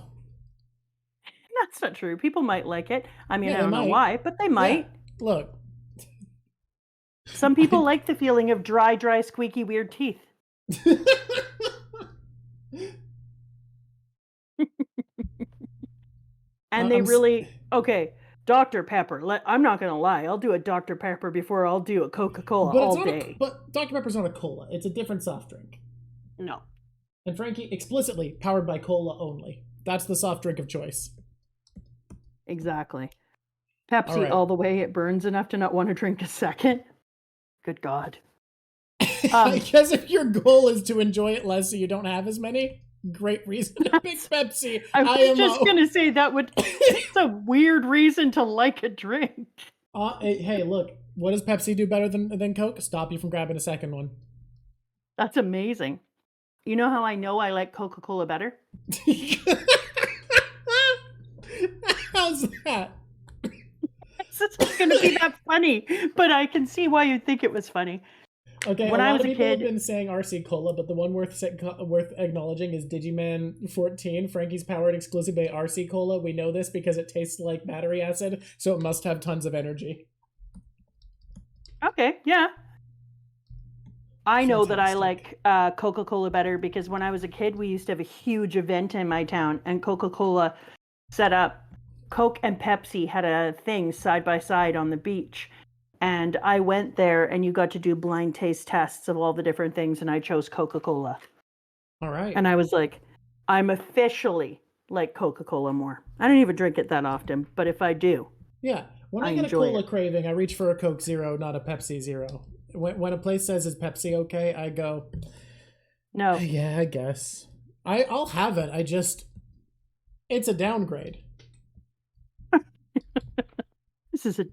That's not true. People might like it. I mean, I don't know why, but they might. Yeah. Look. Some people like the feeling of dry, squeaky, weird teeth. And they really... Okay, Dr. Pepper. I'm not going to lie. I'll do a Dr. Pepper before I'll do a Coca-Cola all day. But Dr. Pepper's not a cola. It's a different soft drink. No. And Frankie, explicitly powered by cola only. That's the soft drink of choice. Exactly. Pepsi all the way. It burns enough to not want to drink a second. Good God. I guess if your goal is to enjoy it less so you don't have as many, great reason to pick Pepsi. I was just going to say it's a weird reason to like a drink. Hey, look, what does Pepsi do better than Coke? Stop you from grabbing a second one. That's amazing. You know how I know I like Coca-Cola better? How's that? It's not going to be that funny, but I can see why you'd think it was funny. Okay, when a lot of people have been saying RC Cola, but the one worth acknowledging is Digimon 14. Frankie's powered exclusively by RC Cola. We know this because it tastes like battery acid, so it must have tons of energy. Okay, yeah. I know that I like Coca-Cola better because when I was a kid, we used to have a huge event in my town, and Coca-Cola set up. Coke and Pepsi had a thing side by side on the beach. And I went there and you got to do blind taste tests of all the different things. And I chose Coca-Cola. All right. And I was like, I'm officially like Coca-Cola more. I don't even drink it that often, but if I do. Yeah. When I get a cola craving, I reach for a Coke Zero, not a Pepsi Zero. When a place says, is Pepsi okay? I go, no. Yeah, I guess. I'll have it. It's a downgrade. This is an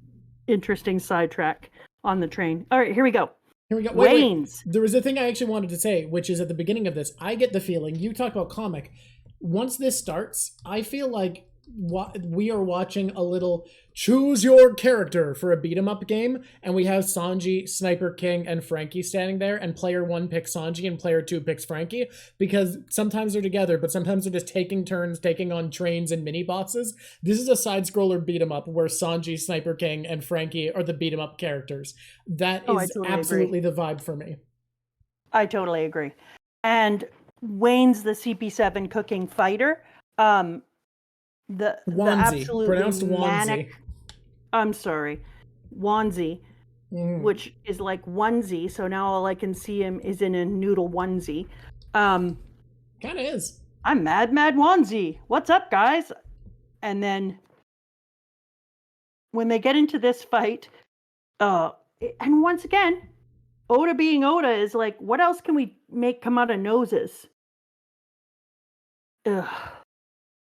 interesting sidetrack on the train. All right, here we go. Wait. There was a thing I actually wanted to say, which is at the beginning of this, I get the feeling, you talk about comic, once this starts, I feel like we are watching a little choose your character for a beat 'em up game, and we have Sanji, Sniper King, and Franky standing there, and player 1 picks Sanji and player 2 picks Franky, because sometimes they're together, but sometimes they're just taking turns taking on trains and mini bosses. This is a side-scroller beat 'em up where Sanji, Sniper King, and Franky are the beat 'em up characters. That is totally absolutely the vibe for me. I totally agree. And Wayne's the CP7 cooking fighter. The absolutely pronounced manic, I'm sorry, onesie, which is like onesie. So now all I can see him is in a noodle onesie. Kind of is. I'm mad onesie. What's up, guys? And then when they get into this fight, and once again, Oda being Oda is like, what else can we make come out of noses? Ugh.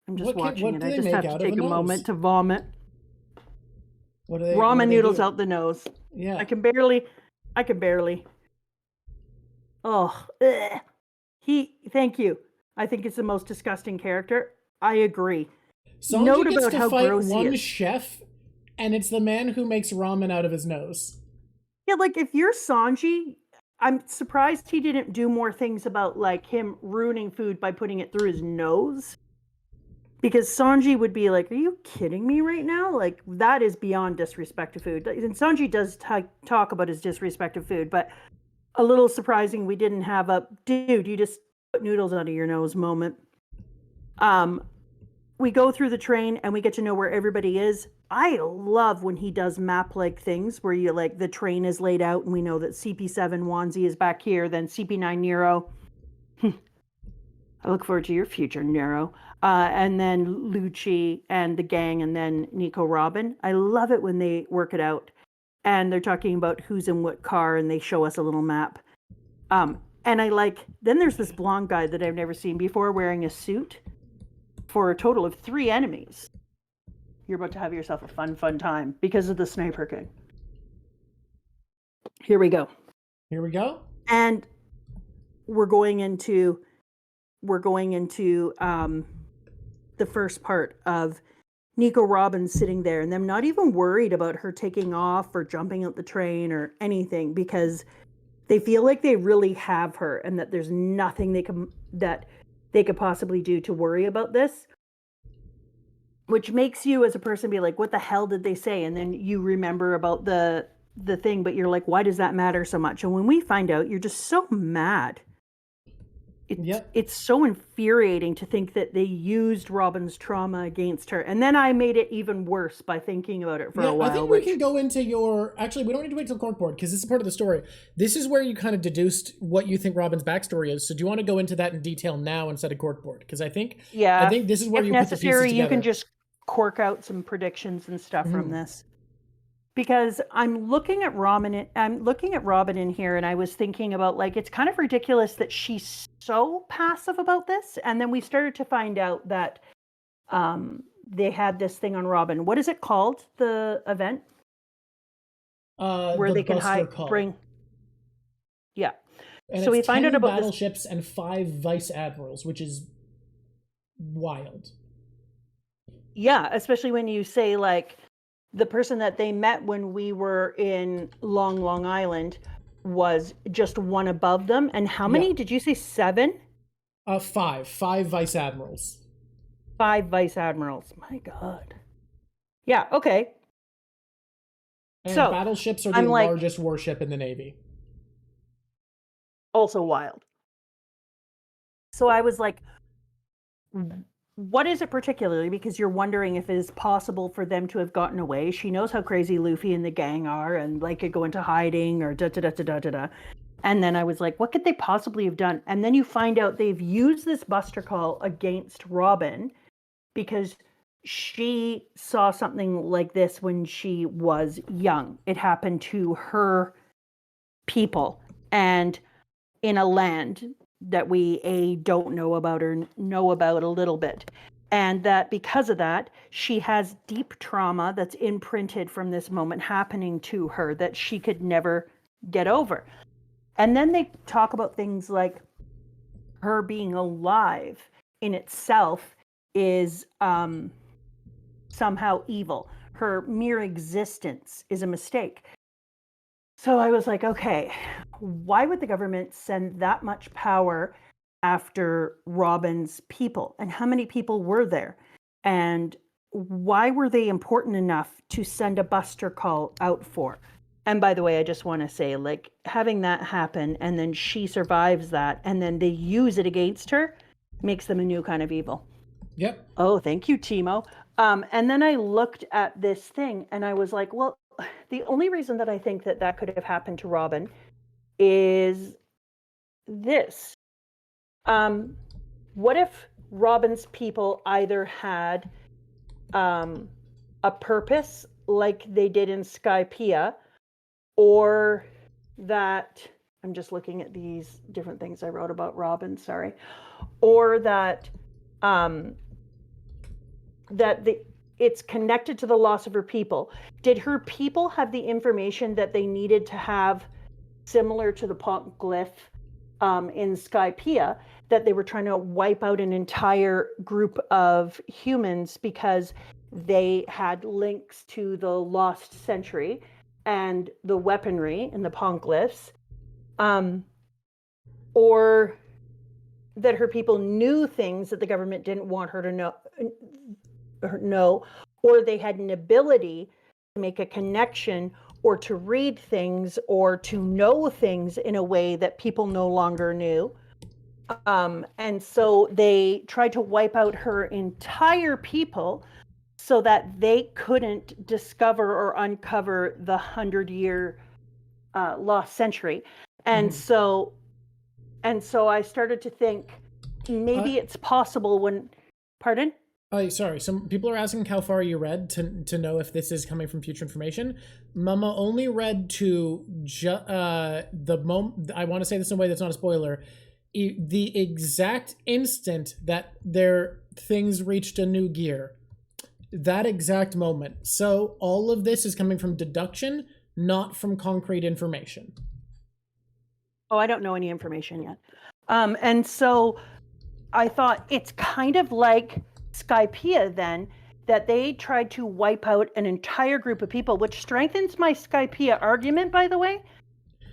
I'm just watching it. I just have to take a moment to vomit. Ramen noodles out the nose. Yeah. I can barely. Oh. Ugh. Thank you. I think it's the most disgusting character. I agree. Sanji gets to fight one chef, and it's the man who makes ramen out of his nose. Yeah, like if you're Sanji, I'm surprised he didn't do more things about like him ruining food by putting it through his nose. Because Sanji would be like, are you kidding me right now? Like, that is beyond disrespect to food. And Sanji does talk about his disrespect to food, but a little surprising we didn't have a, dude, you just put noodles out of your nose moment. We go through the train and we get to know where everybody is. I love when he does map-like things where you like, the train is laid out and we know that CP7 Wanzi is back here, then CP9 Nero. I look forward to your future, Nero. And then Lucci and the gang, and then Nico Robin. I love it when they work it out. and they're talking about who's in what car, and they show us a little map. And then there's this blonde guy that I've never seen before wearing a suit for a total of 3 enemies. You're about to have yourself a fun time because of the Sniper King. Here we go. And we're going into the first part of Nico Robin sitting there and them not even worried about her taking off or jumping out the train or anything, because they feel like they really have her and that there's nothing they could possibly do to worry about this, which makes you as a person be like, what the hell did they say? And then you remember about the thing, but you're like, why does that matter so much? And when we find out, you're just so mad. It's so infuriating to think that they used Robin's trauma against her. And then I made it even worse by thinking about it for a while. I think we can go into actually, we don't need to wait till corkboard because this is part of the story. This is where you kind of deduced what you think Robin's backstory is. So do you want to go into that in detail now instead of corkboard? Because I think this is where you put the pieces together. You can just cork out some predictions and stuff from this. Because I'm looking at Robin in here, and I was thinking about, like, it's kind of ridiculous that she's so passive about this. And then we started to find out that they had this thing on Robin. What is it called? The event where they can bring. Yeah. And so we find out about battleships and 5 vice admirals, which is wild. Yeah, especially when you say, like, the person that they met when we were in Long Island was just one above them. And how many did you say? 7? 5 vice admirals. 5 vice admirals. My God. Yeah. Okay. And so battleships are the largest warship in the Navy. Also wild. So I was like, what is it particularly? Because you're wondering if it is possible for them to have gotten away. She knows how crazy Luffy and the gang are, and like could go into hiding or da. And then I was like, what could they possibly have done? And then you find out they've used this Buster Call against Robin because she saw something like this when she was young. It happened to her people and in a land that we don't know about or know about a little bit. And that because of that, she has deep trauma that's imprinted from this moment happening to her that she could never get over. And then they talk about things like her being alive in itself is somehow evil. Her mere existence is a mistake. So I was like, okay, why would the government send that much power after Robin's people? And how many people were there? And why were they important enough to send a Buster Call out for? And by the way, I just want to say, like, having that happen and then she survives that and then they use it against her makes them a new kind of evil. Yep. Oh, thank you, Timo. And then I looked at this thing and I was like, well, the only reason that I think that could have happened to Robin is this. What if Robin's people either had a purpose like they did in Skypiea, or that, I'm just looking at these different things I wrote about Robin, sorry, or that it's connected to the loss of her people. Did her people have the information that they needed to have, similar to the Poneglyph in Skypiea, that they were trying to wipe out an entire group of humans because they had links to the lost century and the weaponry in the Poneglyphs, or that her people knew things that the government didn't want her to know, or they had an ability to make a connection or to read things or to know things in a way that people no longer knew. And so they tried to wipe out her entire people so that they couldn't discover or uncover the 100-year lost century. And so I started to think maybe it's possible when, pardon? Oh, sorry. Some people are asking how far you read to know if this is coming from future information. Mama only read to the moment. I want to say this in a way that's not a spoiler. The exact instant that their things reached a new gear, that exact moment. So all of this is coming from deduction, not from concrete information. Oh, I don't know any information yet. And so I thought it's kind of like Skypiea then, that they tried to wipe out an entire group of people, which strengthens my Skypiea argument, by the way.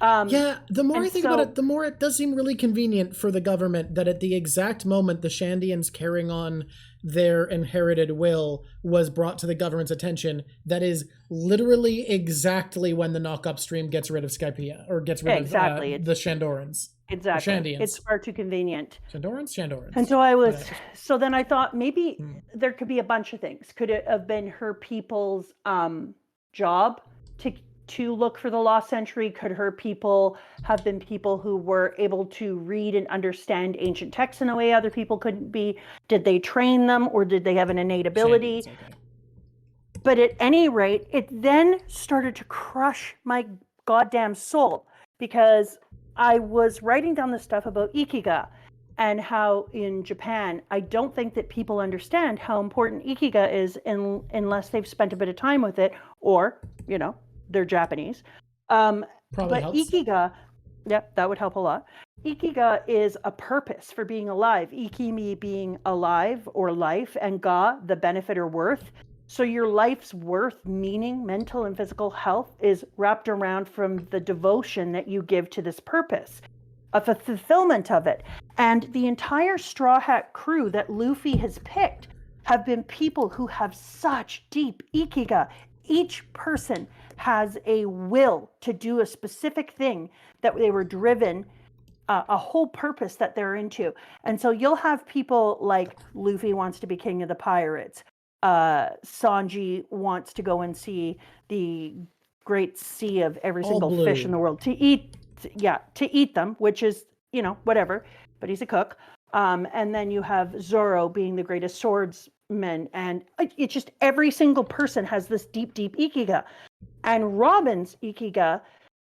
Yeah, the more I think about it, the more it does seem really convenient for the government that at the exact moment the Shandians carrying on their inherited will was brought to the government's attention, that is literally exactly when the knock upstream gets rid of Skypiea, or gets rid of the Shandorans. Exactly. It's far too convenient. Shandorans? And so so then I thought maybe there could be a bunch of things. Could it have been her people's job to look for the lost century? Could her people have been people who were able to read and understand ancient texts in a way other people couldn't be? Did they train them, or did they have an innate ability? Okay. But at any rate, it then started to crush my goddamn soul, because I was writing down the stuff about Ikiga and how in Japan, I don't think that people understand how important Ikiga is unless they've spent a bit of time with it, or, you know, they're Japanese. But helps. Ikiga, that would help a lot. Ikiga is a purpose for being alive. Ikimi being alive or life, and ga, the benefit or worth. So your life's worth, meaning, mental and physical health is wrapped around from the devotion that you give to this purpose, of the fulfillment of it. And the entire Straw Hat crew that Luffy has picked have been people who have such deep Ikiga. Each person has a will to do a specific thing that they were driven, a whole purpose that they're into. And so you'll have people like Luffy wants to be king of the pirates. Sanji wants to go and see the great sea of every single fish in the world to eat them, which is, you know, whatever, but he's a cook. And then you have Zoro being the greatest swordsman, and it's just every single person has this deep, deep Ikiga. And Robin's Ikiga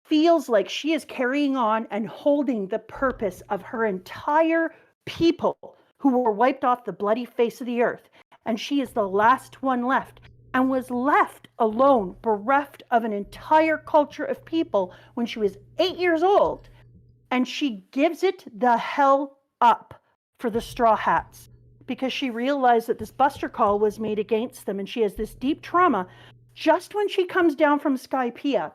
feels like she is carrying on and holding the purpose of her entire people who were wiped off the bloody face of the earth. And she is the last one left, and was left alone, bereft of an entire culture of people when she was 8 years old. And she gives it the hell up for the Straw Hats, because she realized that this buster call was made against them, and she has this deep trauma just when she comes down from Skypiea.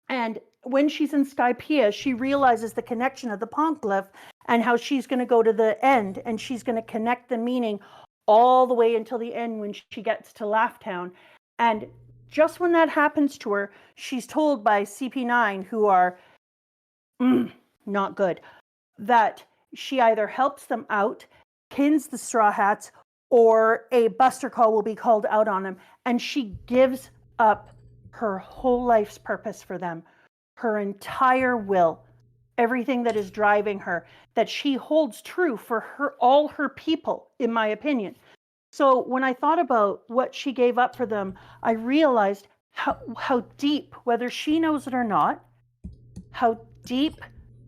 And when she's in Skypiea, she realizes the connection of the Poneglyph and how she's going to go to the end, and she's going to connect the meaning all the way until the end when she gets to Laugh Town. And just when that happens to her, she's told by CP9, who are not good, that she either helps them out, pins the Straw Hats, or a buster call will be called out on them. And she gives up her whole life's purpose for them, her entire will, everything that is driving her, that she holds true for all her people, in my opinion. So when I thought about what she gave up for them, I realized how deep, whether she knows it or not, how deep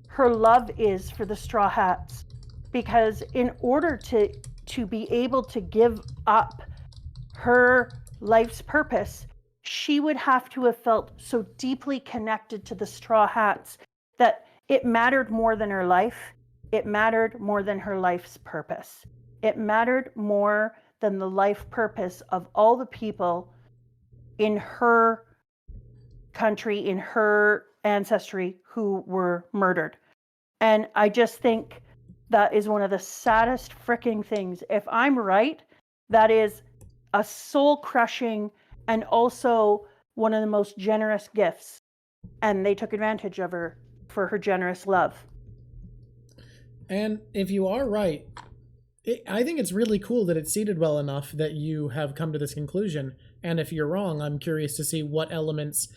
her love is for the Straw Hats. Because in order to be able to give up her life's purpose, she would have to have felt so deeply connected to the Straw Hats that it mattered more than her life. It mattered more than her life's purpose. It mattered more than the life purpose of all the people in her country, in her ancestry, who were murdered. And I just think that is one of the saddest freaking things. If I'm right, that is a soul-crushing and also one of the most generous gifts. And they took advantage of her for her generous love. And if you are right, I think it's really cool that it's seeded well enough that you have come to this conclusion. And if you're wrong, I'm curious to see what elements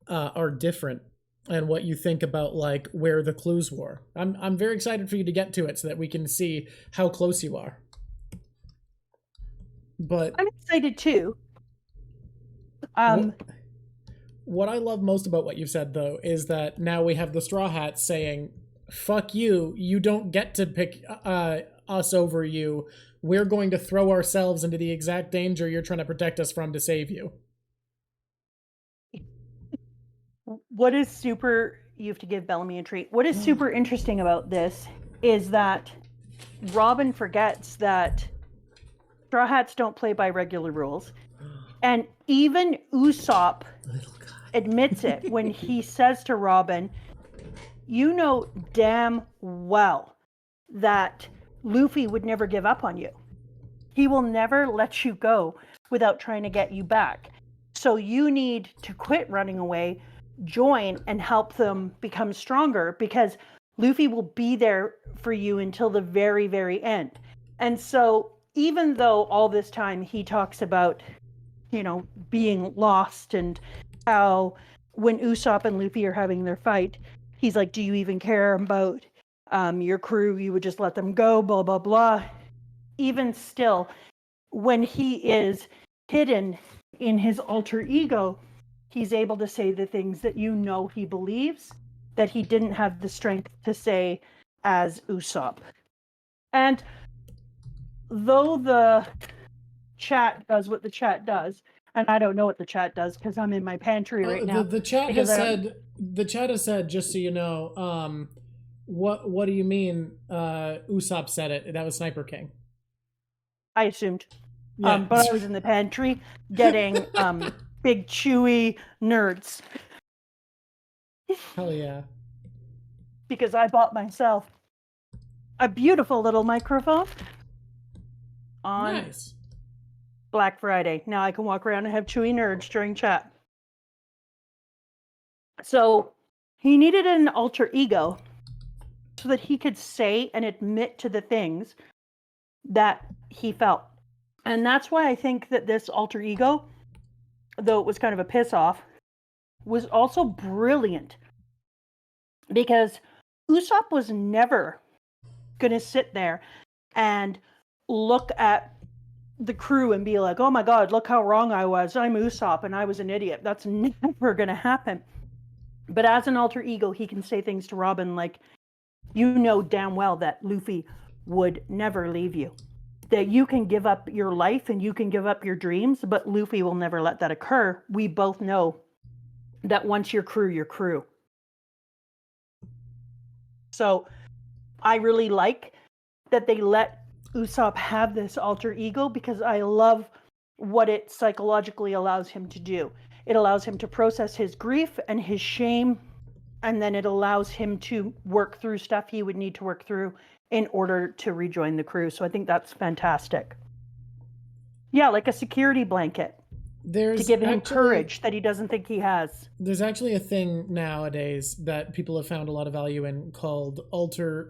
are different and what you think about like where the clues were. I'm very excited for you to get to it so that we can see how close you are. But I'm excited too. what, what I love most about what you said, though, is that now we have the Straw Hats saying, fuck you, you don't get to pick us over you. We're going to throw ourselves into the exact danger you're trying to protect us from to save you. What is super, you have to give Bellamy a treat. What is super interesting about this is that Robin forgets that Straw Hats don't play by regular rules. And even Usopp admits it when he says to Robin, you know damn well that Luffy would never give up on you. He will never let you go without trying to get you back. So you need to quit running away, join, and help them become stronger, because Luffy will be there for you until the very, very end. And so even though all this time he talks about, you know, being lost and how when Usopp and Luffy are having their fight, he's like, do you even care about your crew? You would just let them go, blah, blah, blah. Even still, when he is hidden in his alter ego, he's able to say the things that you know he believes that he didn't have the strength to say as Usopp. And though the chat does what the chat does, and I don't know what the chat does because I'm in my pantry right now. The chat has said, just so you know, what do you mean Usopp said it? That was Sniper King. I assumed. Yeah. But I was in the pantry getting big chewy nerds. Hell yeah. Because I bought myself a beautiful little microphone on Black Friday. Now I can walk around and have chewy nerds during chat. So he needed an alter ego so that he could say and admit to the things that he felt. And that's why I think that this alter ego, though it was kind of a piss off, was also brilliant. Because Usopp was never going to sit there and look at the crew and be like, oh my God, look how wrong I was. I'm Usopp and I was an idiot. That's never going to happen. But as an alter ego, he can say things to Robin like, you know damn well that Luffy would never leave you. That you can give up your life and you can give up your dreams, but Luffy will never let that occur. We both know that once you're crew, you're crew. So I really like that they let Usopp have this alter ego, because I love what it psychologically allows him to do. It allows him to process his grief and his shame, and then it allows him to work through stuff he would need to work through in order to rejoin the crew. So I think that's fantastic. Yeah, like a security blanket. To give him courage that he doesn't think he has. There's actually a thing nowadays that people have found a lot of value in called alter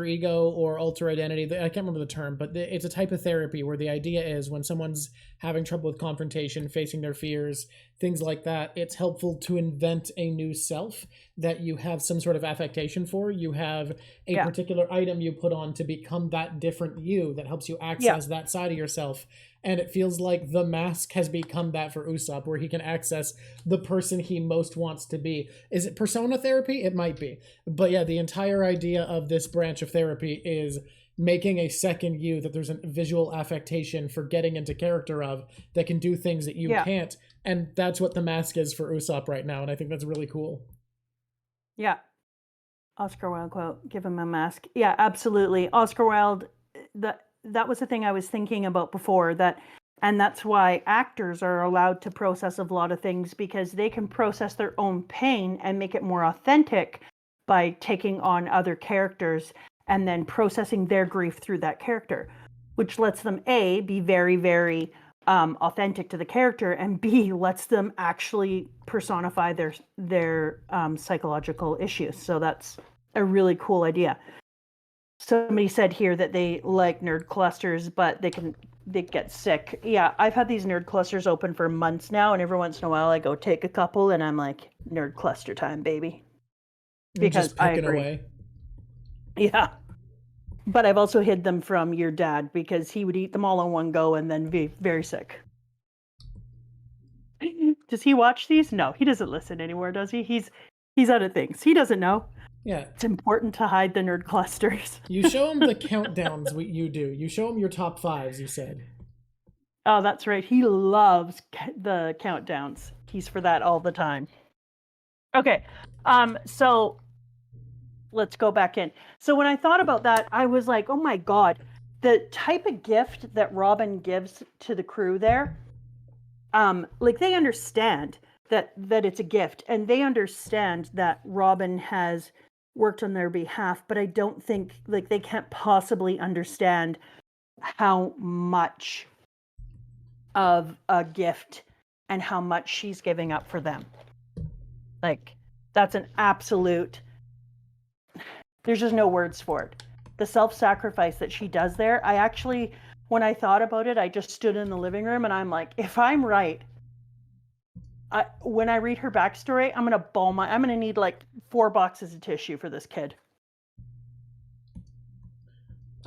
ego or alter identity. I can't remember the term, but it's a type of therapy where the idea is when someone's having trouble with confrontation, facing their fears, things like that, it's helpful to invent a new self that you have some sort of affectation for. You have a particular item you put on to become that different you that helps you access that side of yourself. And it feels like the mask has become that for Usopp, where he can access the person he most wants to be. Is it persona therapy? It might be. But yeah, the entire idea of this branch of therapy is making a second you that there's a visual affectation for getting into character of that can do things that you can't. And that's what the mask is for Usopp right now. And I think that's really cool. Yeah. Oscar Wilde quote, give him a mask. Yeah, absolutely. Oscar Wilde, that was the thing I was thinking about before, and that's why actors are allowed to process a lot of things, because they can process their own pain and make it more authentic by taking on other characters and then processing their grief through that character, which lets them A, be very, very authentic to the character, and B, lets them actually personify their psychological issues. So that's a really cool idea. Somebody said here that they like nerd clusters, but they get sick. Yeah, I've had these nerd clusters open for months now, and every once in a while I go take a couple, and I'm like, nerd cluster time, baby. Because I agree. Yeah. But I've also hid them from your dad because he would eat them all in one go and then be very sick. Does he watch these? No, he doesn't listen anymore, does he? He's out of things. He doesn't know. Yeah. It's important to hide the nerd clusters. You show him the countdowns you do. You show him your top 5s, you said. Oh, that's right. He loves the countdowns. He's for that all the time. Okay. So let's go back in. So when I thought about that, I was like, oh my God, the type of gift that Robin gives to the crew there, like they understand that it's a gift and they understand that Robin has worked on their behalf, but I don't think like they can't possibly understand how much of a gift and how much she's giving up for them. Like that's an absolute, there's just no words for it. The self-sacrifice that she does there, I actually, when I thought about it, I just stood in the living room and I'm like, if I'm right, when I read her backstory, I'm gonna need like 4 boxes of tissue for this kid.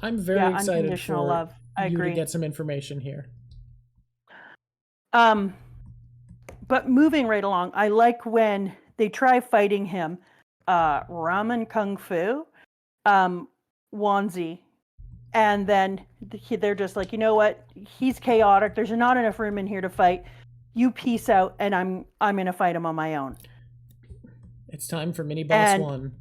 I'm very excited for love. I agree. To get some information here. But moving right along, I like when they try fighting him, Ramen Kung Fu, Wanzi, and then they're just like, you know what? He's chaotic. There's not enough room in here to fight. You peace out, and I'm gonna fight him on my own. It's time for Mini Boss 1.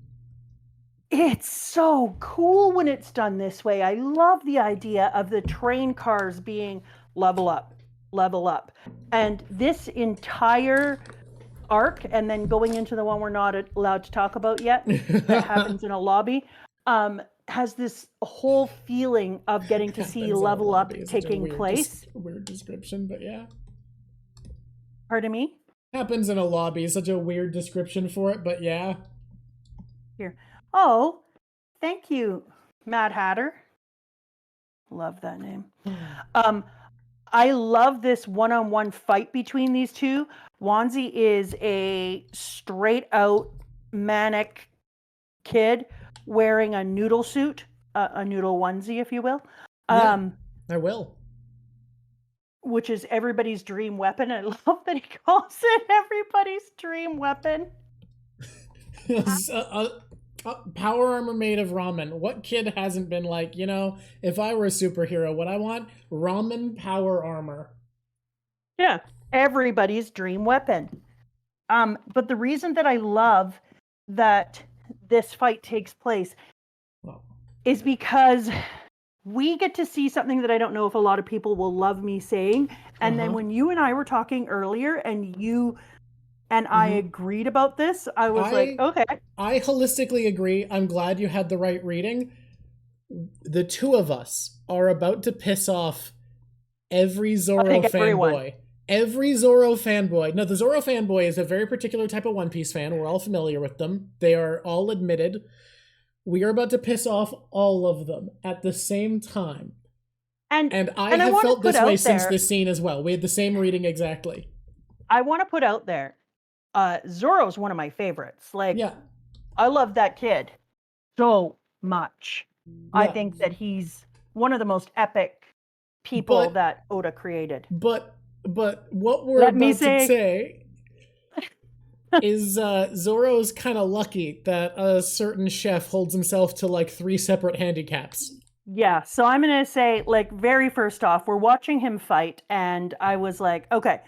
It's so cool when it's done this way. I love the idea of the train cars being level up. And this entire arc, and then going into the one we're not allowed to talk about yet, that happens in a lobby, has this whole feeling of getting to see level up taking place. Weird description, but yeah. Pardon me? Happens in a lobby. Such a weird description for it, but yeah. Here. Oh, thank you, Mad Hatter. Love that name. I love this one-on-one fight between these two. Wanzi is a straight-out manic kid wearing a noodle suit, a noodle onesie, if you will. Yeah, I will. Which is everybody's dream weapon. I love that he calls it everybody's dream weapon. Power armor made of ramen. What kid hasn't been like, you know, if I were a superhero, what I want? Ramen power armor. Yeah, everybody's dream weapon. But the reason that I love that this fight takes place is because we get to see something that I don't know if a lot of people will love me saying. And then when you and I were talking earlier and you and I agreed about this, I was like, okay. I holistically agree. I'm glad you had the right reading. The two of us are about to piss off every Zoro fanboy. Every Zoro fanboy. Now, the Zoro fanboy is a very particular type of One Piece fan. We're all familiar with them. They are all admitted. We are about to piss off all of them at the same time. And I have felt this way since this scene as well. We had the same reading exactly. I want to put out there, Zoro's one of my favorites. Like, yeah. I love that kid so much. Yeah. I think that he's one of the most epic people that Oda created. But what we're about to say is Zoro's kind of lucky that a certain chef holds himself to like 3 separate handicaps. Yeah, so I'm going to say, like, very first off, we're watching him fight, and I was like, okay,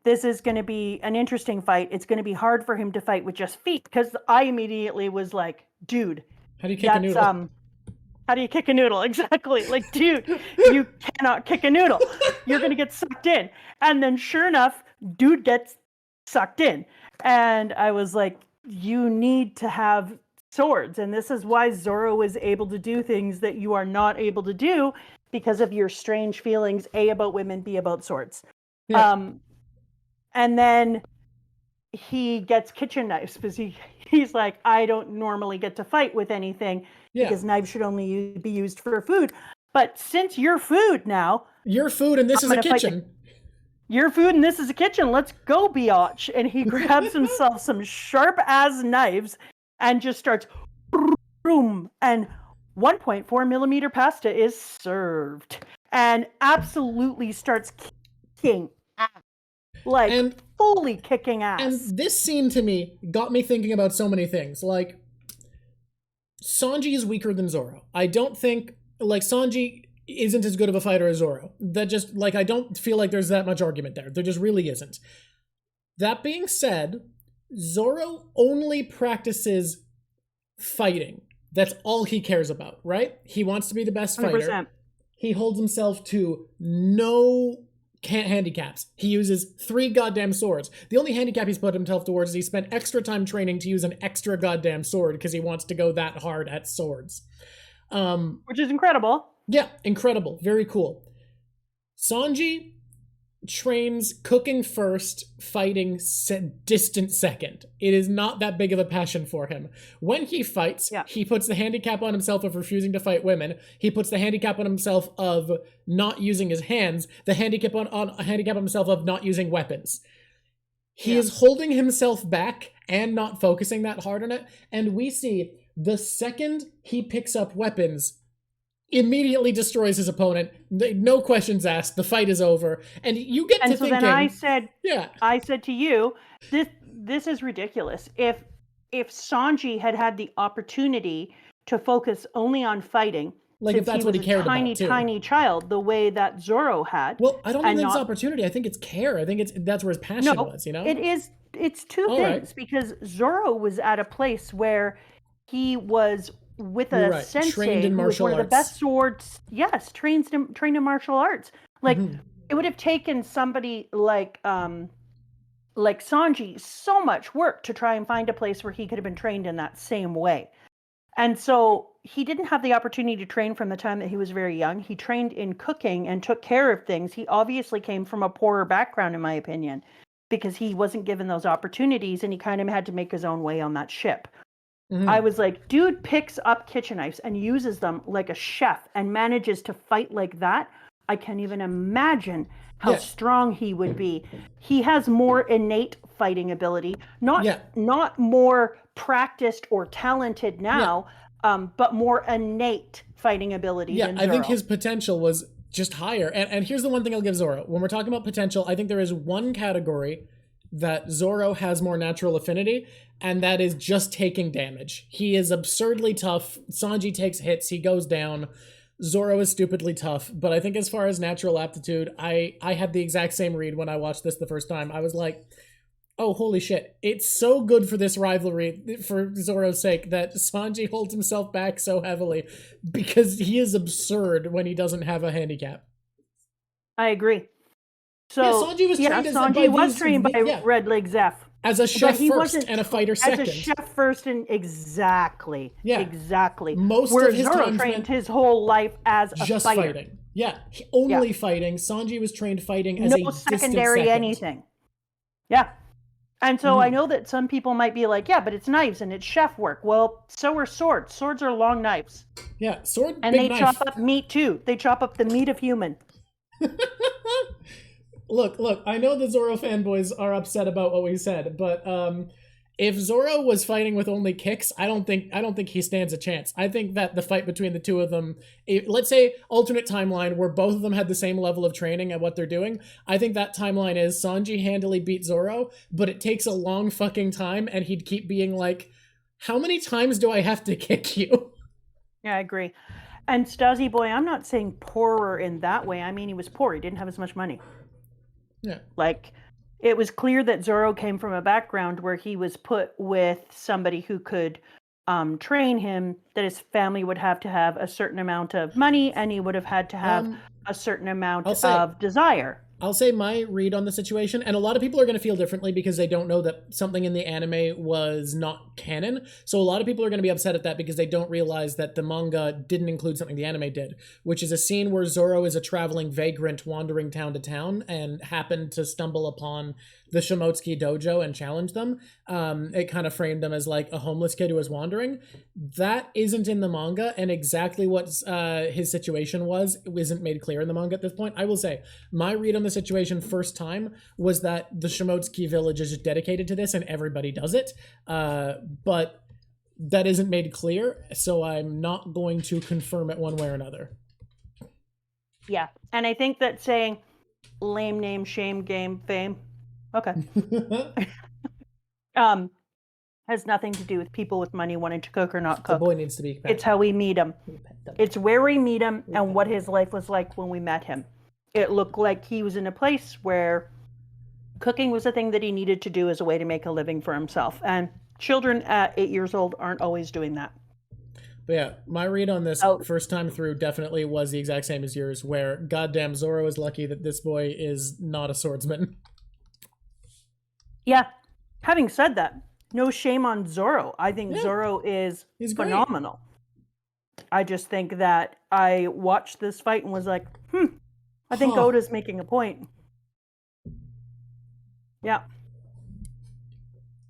this is going to be an interesting fight. It's going to be hard for him to fight with just feet, because I immediately was like, dude. How do you kick a noodle? How do you kick a noodle? Exactly. Like, dude, you cannot kick a noodle. You're going to get sucked in. And then sure enough, dude gets sucked in. And I was like, you need to have swords. And this is why Zoro is able to do things that you are not able to do because of your strange feelings, A, about women, B, about swords. Yeah. And then he gets kitchen knives because he's like, I don't normally get to fight with anything because knives should only be used for food. But since you're food now. You're food and this is a kitchen. Your food and this is a kitchen. Let's go, biatch. And he grabs himself some sharp ass knives and just starts boom. And 1.4 millimeter pasta is served and absolutely starts kicking ass. Like, and, fully kicking ass. And this scene to me got me thinking about so many things. Like, Sanji is weaker than Zoro. I don't think, like, Sanji isn't as good of a fighter as Zoro. That just, like, I don't feel like there's that much argument there. There just really isn't. That being said, Zoro only practices fighting. That's all he cares about, right? He wants to be the best fighter. 100%. He holds himself to no handicaps. He uses 3 goddamn swords. The only handicap he's put himself towards is he spent extra time training to use an extra goddamn sword because he wants to go that hard at swords. Which is incredible. Yeah, incredible. Very cool. Sanji trains cooking first, fighting distant second. It is not that big of a passion for him. When he fights, he puts the handicap on himself of refusing to fight women. He puts the handicap on himself of not using his hands. The handicap on himself of not using weapons. He is holding himself back and not focusing that hard on it. And we see the second he picks up weapons, immediately destroys his opponent. No questions asked. The fight is over. And you get to thinking... And so then I said to you, this is ridiculous. If Sanji had the opportunity to focus only on fighting, like if that's what he cared about too. Tiny child, the way that Zoro had. Well, I don't think it's opportunity. I think it's care. I think that's where his passion was, you know? It's two things, because Zoro was at a place where he was with a sensei trained in martial arts. The best swords, trained in martial arts. Like it would have taken somebody like Sanji so much work to try and find a place where he could have been trained in that same way. And so he didn't have the opportunity to train from the time that he was very young. He trained in cooking and took care of things. He obviously came from a poorer background, in my opinion, because he wasn't given those opportunities and he kind of had to make his own way on that ship. I was like, dude picks up kitchen knives and uses them like a chef and manages to fight like that. I can't even imagine how strong he would be. He has more innate fighting ability, not more practiced or talented now, but more innate fighting ability than Zoro. I think his potential was just higher. And here's the one thing I'll give Zoro. When we're talking about potential, I think there is one category that Zoro has more natural affinity, and that is just taking damage. He is absurdly tough. Sanji takes hits, he goes down. Zoro is stupidly tough, but I think as far as natural aptitude, I had the exact same read when I watched this the first time. I was like, oh, holy shit. It's so good for this rivalry, for Zoro's sake, that Sanji holds himself back so heavily, because he is absurd when he doesn't have a handicap. I agree. So Sanji was trained by Red Leg Zeph. As a chef first and a fighter second. As a chef first and exactly. Most Where of his Zoro time trained his whole life as a just fighter. Fighting. Yeah, only fighting. Sanji was trained fighting as a distant secondary second. Anything. Yeah. And so I know that some people might be like, but it's knives and it's chef work. Well, so are swords. Swords are long knives. Yeah, and they chop up meat too. They chop up the meat of human. Look, I know the Zoro fanboys are upset about what we said, but if Zoro was fighting with only kicks, I don't think he stands a chance. I think that the fight between the two of them, let's say alternate timeline where both of them had the same level of training at what they're doing, I think that timeline is Sanji handily beat Zoro, but it takes a long fucking time and he'd keep being like, how many times do I have to kick you? Yeah, I agree. And Stasi Boy, I'm not saying poorer in that way. I mean, he was poor. He didn't have as much money. Yeah. Like, it was clear that Zoro came from a background where he was put with somebody who could train him, that his family would have to have a certain amount of money and he would have had to have a certain amount of desire. I'll say my read on the situation, and a lot of people are going to feel differently because they don't know that something in the anime was not canon. So a lot of people are going to be upset at that because they don't realize that the manga didn't include something the anime did, which is a scene where Zoro is a traveling vagrant wandering town to town and happened to stumble upon the Shimotsuki dojo and challenge them. It kind of framed them as like a homeless kid who was wandering. That isn't in the manga, and exactly what his situation was isn't made clear in the manga at this point. I will say, my read on the situation first time was that the Shimotsuki village is just dedicated to this and everybody does it. But that isn't made clear, so I'm not going to confirm it one way or another. Yeah, and I think that saying lame name, shame game, fame, okay, has nothing to do with people with money wanting to cook or not cook. The boy needs to be. It's how we meet him. It's where we meet him and what his life was like when we met him. It looked like he was in a place where cooking was a thing that he needed to do as a way to make a living for himself. And children at 8 years old aren't always doing that. But yeah, my read on this first time through definitely was the exact same as yours, where goddamn Zoro is lucky that this boy is not a swordsman. Yeah. Having said that, no shame on Zoro. I think Zoro is phenomenal. Great. I just think that I watched this fight and was like, I think Oda's making a point. Yeah.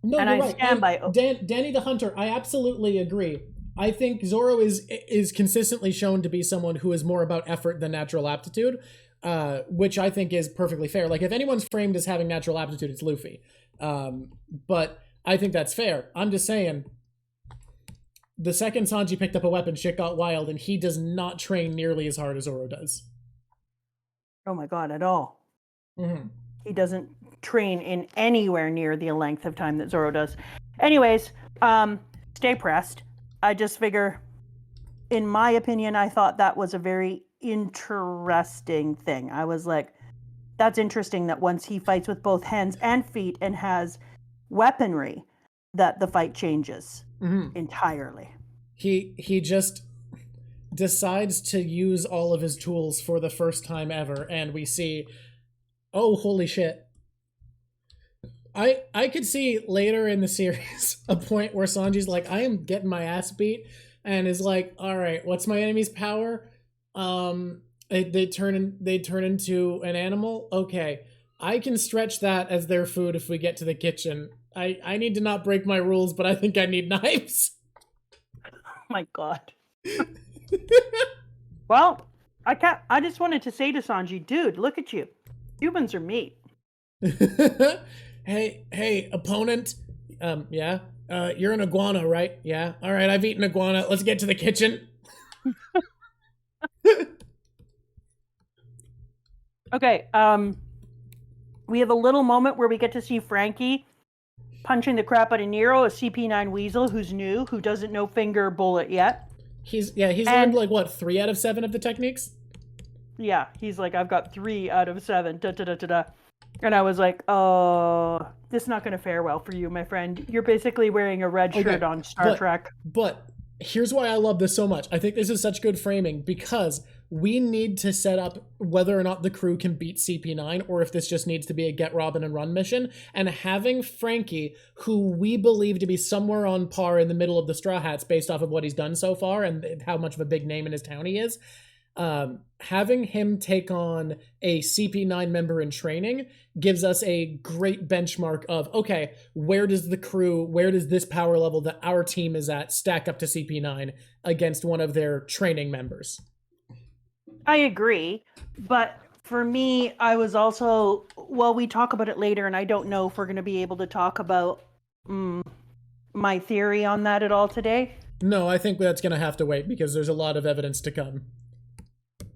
No, and you're right. Stand by Danny the Hunter. I absolutely agree. I think Zoro is consistently shown to be someone who is more about effort than natural aptitude, which I think is perfectly fair. Like, if anyone's framed as having natural aptitude, it's Luffy. But I think that's fair. I'm just saying, the second Sanji picked up a weapon, shit got wild, and he does not train nearly as hard as Zoro does. Oh my god, at all. Mm-hmm. He doesn't train in anywhere near the length of time that Zoro does. Anyways, stay pressed. I just figure, in my opinion, I thought that was a very interesting thing. I was like, that's interesting that once he fights with both hands and feet and has weaponry, that the fight changes entirely. He just decides to use all of his tools for the first time ever, and we see, oh, holy shit. I could see later in the series a point where Sanji's like, I am getting my ass beat, and is like, all right, what's my enemy's power? They turn into an animal. Okay, I can stretch that as their food if we get to the kitchen. I need to not break my rules, but I think I need knives. Oh my god. Well, I just wanted to say to Sanji, dude, look at you. Humans are meat. Hey, opponent. Yeah. You're an iguana, right? Yeah. All right, I've eaten iguana. Let's get to the kitchen. Okay, we have a little moment where we get to see Franky punching the crap out of Nero, a CP9 weasel who's new, who doesn't know finger bullet yet. He's learned like what, 3 out of 7 of the techniques? Yeah, he's like, I've got 3 out of 7. And I was like, oh, this is not going to fare well for you, my friend. You're basically wearing a red shirt on Star Trek. But here's why I love this so much. I think this is such good framing, because we need to set up whether or not the crew can beat CP9, or if this just needs to be a get Robin and run mission. And having Franky, who we believe to be somewhere on par in the middle of the Straw Hats based off of what he's done so far and how much of a big name in his town he is, having him take on a CP9 member in training gives us a great benchmark of, okay, where does this power level that our team is at stack up to CP9 against one of their training members? I agree, but for me, I was also, well, we talk about it later, and I don't know if we're going to be able to talk about my theory on that at all today. No, I think that's going to have to wait, because there's a lot of evidence to come.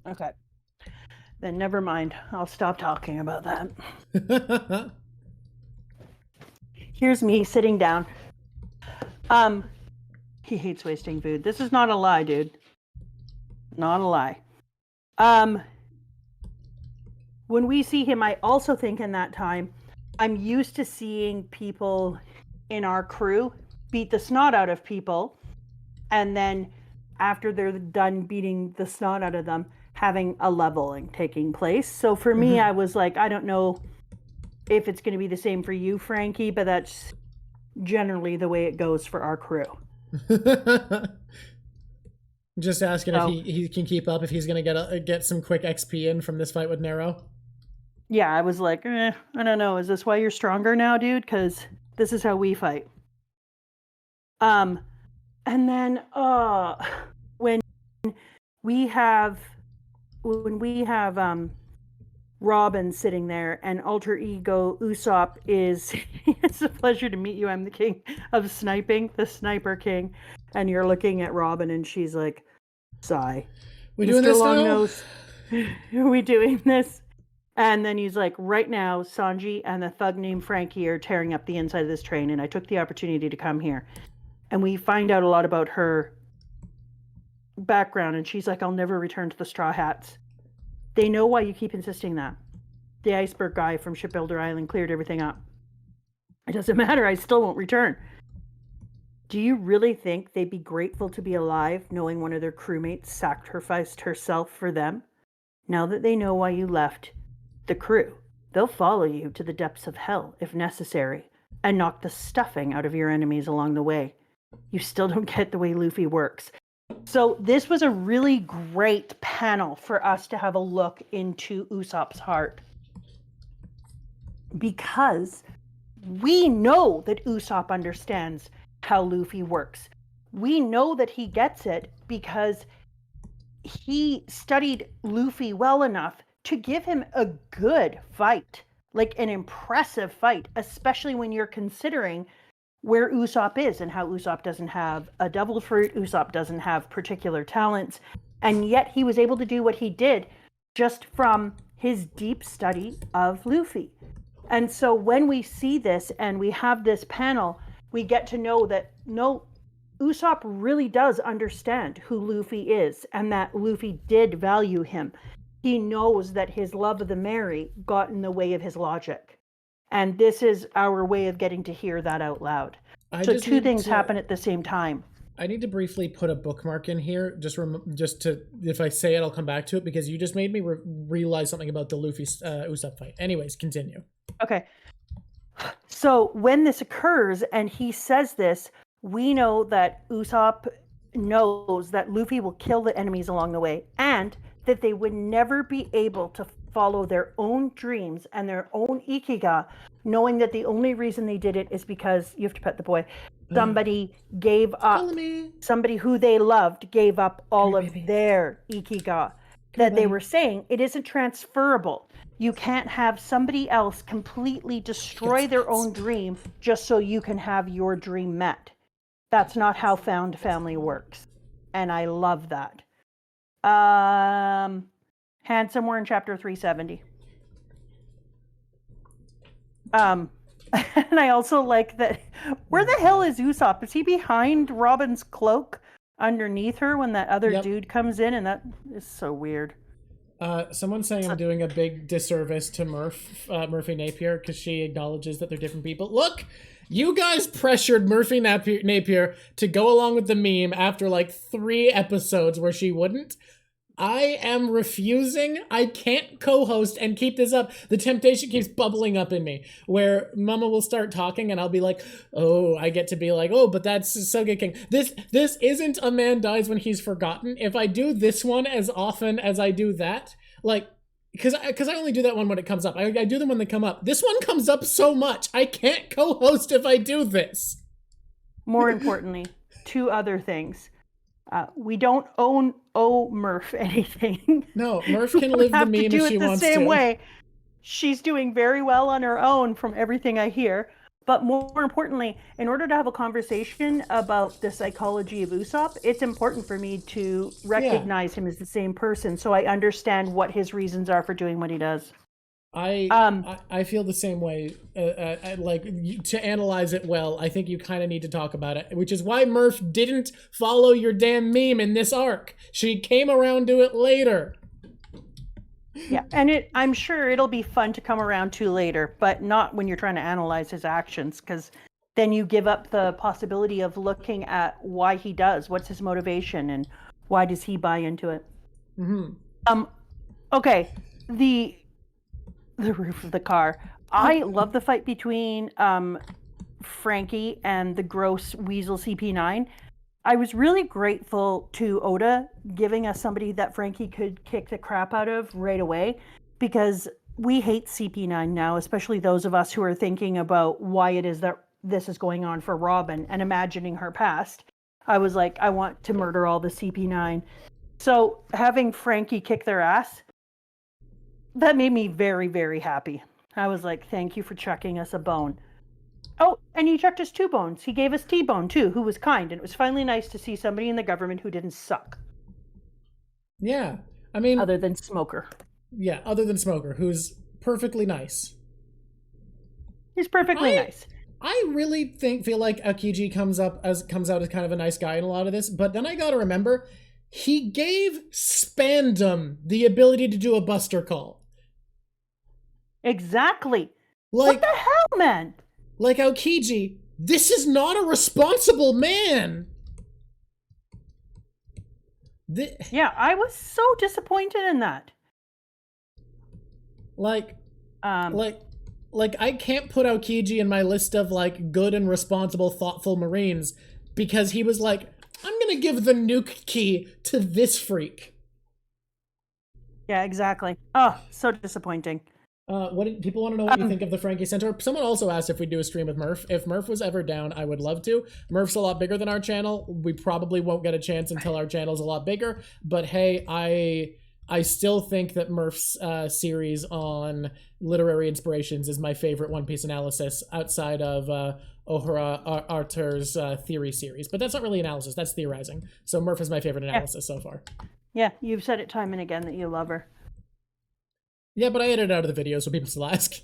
Okay. Then never mind. I'll stop talking about that. Here's me sitting down. He hates wasting food. This is not a lie, dude. Not a lie. When we see him, I also think in that time, I'm used to seeing people in our crew beat the snot out of people, and then after they're done beating the snot out of them, having a leveling taking place. So for me, I was like, I don't know if it's going to be the same for you, Franky, but that's generally the way it goes for our crew. Just asking if he can keep up, if he's going to get some quick XP in from this fight with Nero. Yeah, I was like, I don't know. Is this why you're stronger now, dude? Because this is how we fight. And then when we have Robin sitting there, and alter ego Usopp is, it's a pleasure to meet you. I'm the king of sniping, the sniper king. And you're looking at Robin, and she's like, sigh. We doing Mr. this Longnose, are we doing this? And then he's like, right now, Sanji and the thug named Franky are tearing up the inside of this train, and I took the opportunity to come here. And we find out a lot about her background, and she's like, I'll never return to the Straw Hats. They know why you keep insisting that. The iceberg guy from Shipbuilder Island cleared everything up. It doesn't matter, I still won't return. Do you really think they'd be grateful to be alive knowing one of their crewmates sacrificed herself for them? Now that they know why you left the crew, they'll follow you to the depths of hell if necessary and knock the stuffing out of your enemies along the way. You still don't get the way Luffy works. So this was a really great panel for us to have a look into Usopp's heart. Because we know that Usopp understands how Luffy works. We know that he gets it because he studied Luffy well enough to give him a good fight, like an impressive fight, especially when you're considering where Usopp is and how Usopp doesn't have a devil fruit, Usopp doesn't have particular talents, and yet he was able to do what he did just from his deep study of Luffy. And so when we see this and we have this panel, we get to know that no, Usopp really does understand who Luffy is and that Luffy did value him. He knows that his love of the Mary got in the way of his logic. And this is our way of getting to hear that out loud. So two things happen at the same time. I need to briefly put a bookmark in here, just to, if I say it, I'll come back to it, because you just made me realize something about the Luffy Usopp fight. Anyways, continue. Okay. So when this occurs and he says this, we know that Usopp knows that Luffy will kill the enemies along the way and that they would never be able to follow their own dreams and their own ikigai, knowing that the only reason they did it is because, you have to pet the boy, somebody gave up, somebody who they loved gave up all of their ikigai. That they were saying it isn't transferable. You can't have somebody else completely destroy their own dream just so you can have your dream met. That's not how found family works. And I love that. Handsome, we're in chapter 370. And I also like that. Where the hell is Usopp? Is he behind Robin's cloak underneath her when that other dude comes in? And that is so weird. Someone's saying I'm doing a big disservice to Murphy Napier because she acknowledges that they're different people. Look, you guys pressured Murphy Napier to go along with the meme after like 3 episodes where she wouldn't. I am refusing. I can't co-host and keep this up. The temptation keeps bubbling up in me where Mama will start talking and I'll be like, oh, I get to be like, oh, but that's Soge King. This isn't A Man Dies When He's Forgotten. If I do this one as often as I do that, like, because I only do that one when it comes up. I do them when they come up. This one comes up so much. I can't co-host if I do this. More importantly, 2 other things. We don't owe Murph anything. No, Murph can live the meme if she wants to. Same way. She's doing very well on her own from everything I hear. But more importantly, in order to have a conversation about the psychology of Usopp, it's important for me to recognize him as the same person so I understand what his reasons are for doing what he does. I feel the same way. Like, to analyze it well, I think you kind of need to talk about it, which is why Murph didn't follow your damn meme in this arc. She came around to it later. Yeah, and I'm sure it'll be fun to come around to later, but not when you're trying to analyze his actions, because then you give up the possibility of looking at why he does, what's his motivation, and why does he buy into it. Mm-hmm. Okay, the roof of the car. I love the fight between Franky and the gross weasel CP9. I was really grateful to Oda giving us somebody that Franky could kick the crap out of right away, because we hate CP9 now, especially those of us who are thinking about why it is that this is going on for Robin and imagining her past. I was like, I want to murder all the CP9. So having Franky kick their ass, that made me very, very happy. I was like, thank you for chucking us a bone. Oh, and he chucked us 2 bones. He gave us T-Bone, too, who was kind. And it was finally nice to see somebody in the government who didn't suck. Yeah. I mean... Other than Smoker. Yeah, other than Smoker, who's perfectly nice. He's perfectly nice. I really feel like Aokiji comes out as kind of a nice guy in a lot of this, but then I gotta remember, he gave Spandam the ability to do a buster call. Exactly. Like, what the hell, man? Like, Aokiji, this is not a responsible man. Yeah, I was so disappointed in that. Like, I can't put Aokiji in my list of, like, good and responsible, thoughtful Marines because he was like, I'm gonna give the nuke key to this freak. Yeah, exactly. Oh, so disappointing. People want to know what you think of the Franky Center? Someone also asked if we do a stream with Murph. If Murph was ever down, I would love to. Murph's a lot bigger than our channel. We probably won't get a chance until our channel's a lot bigger. But hey, I still think that Murph's series on literary inspirations is my favorite One Piece analysis outside of Ohara Arthur's theory series. But that's not really analysis, that's theorizing. So Murph is my favorite analysis so far. Yeah, you've said it time and again that you love her. Yeah, but I edited out of the video so people still ask.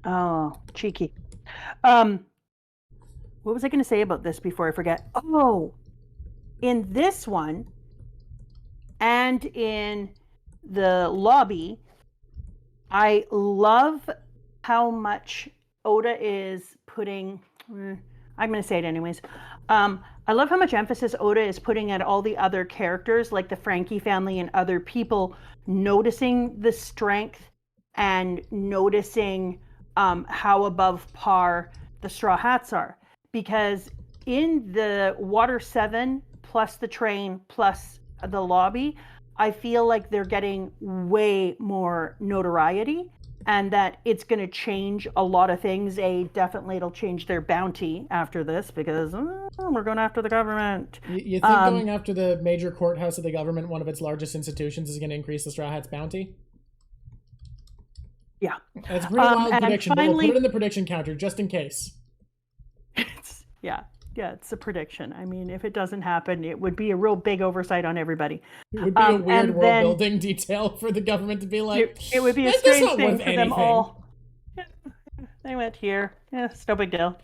Oh, cheeky. What was I going to say about this before I forget? Oh, in this one and in the lobby, I love how much Oda is putting... I'm going to say it anyways. I love how much emphasis Oda is putting at all the other characters, like the Franky family and other people, noticing the strength and noticing how above par the Straw Hats are. Because in the Water 7 plus the train plus the lobby, I feel like they're getting way more notoriety and that it's going to change a lot of things. Definitely it'll change their bounty after this because we're going after the government. You think going after the major courthouse of the government, one of its largest institutions, is going to increase the Straw Hats' bounty? Yeah. It's a pretty wild prediction, but we'll put it in the prediction counter just in case. Yeah, it's a prediction. I mean, if it doesn't happen, it would be a real big oversight on everybody. It would be a weird world building detail for the government to be like, it would be a strange thing for them all. Yeah, they went here. Yeah, it's no big deal.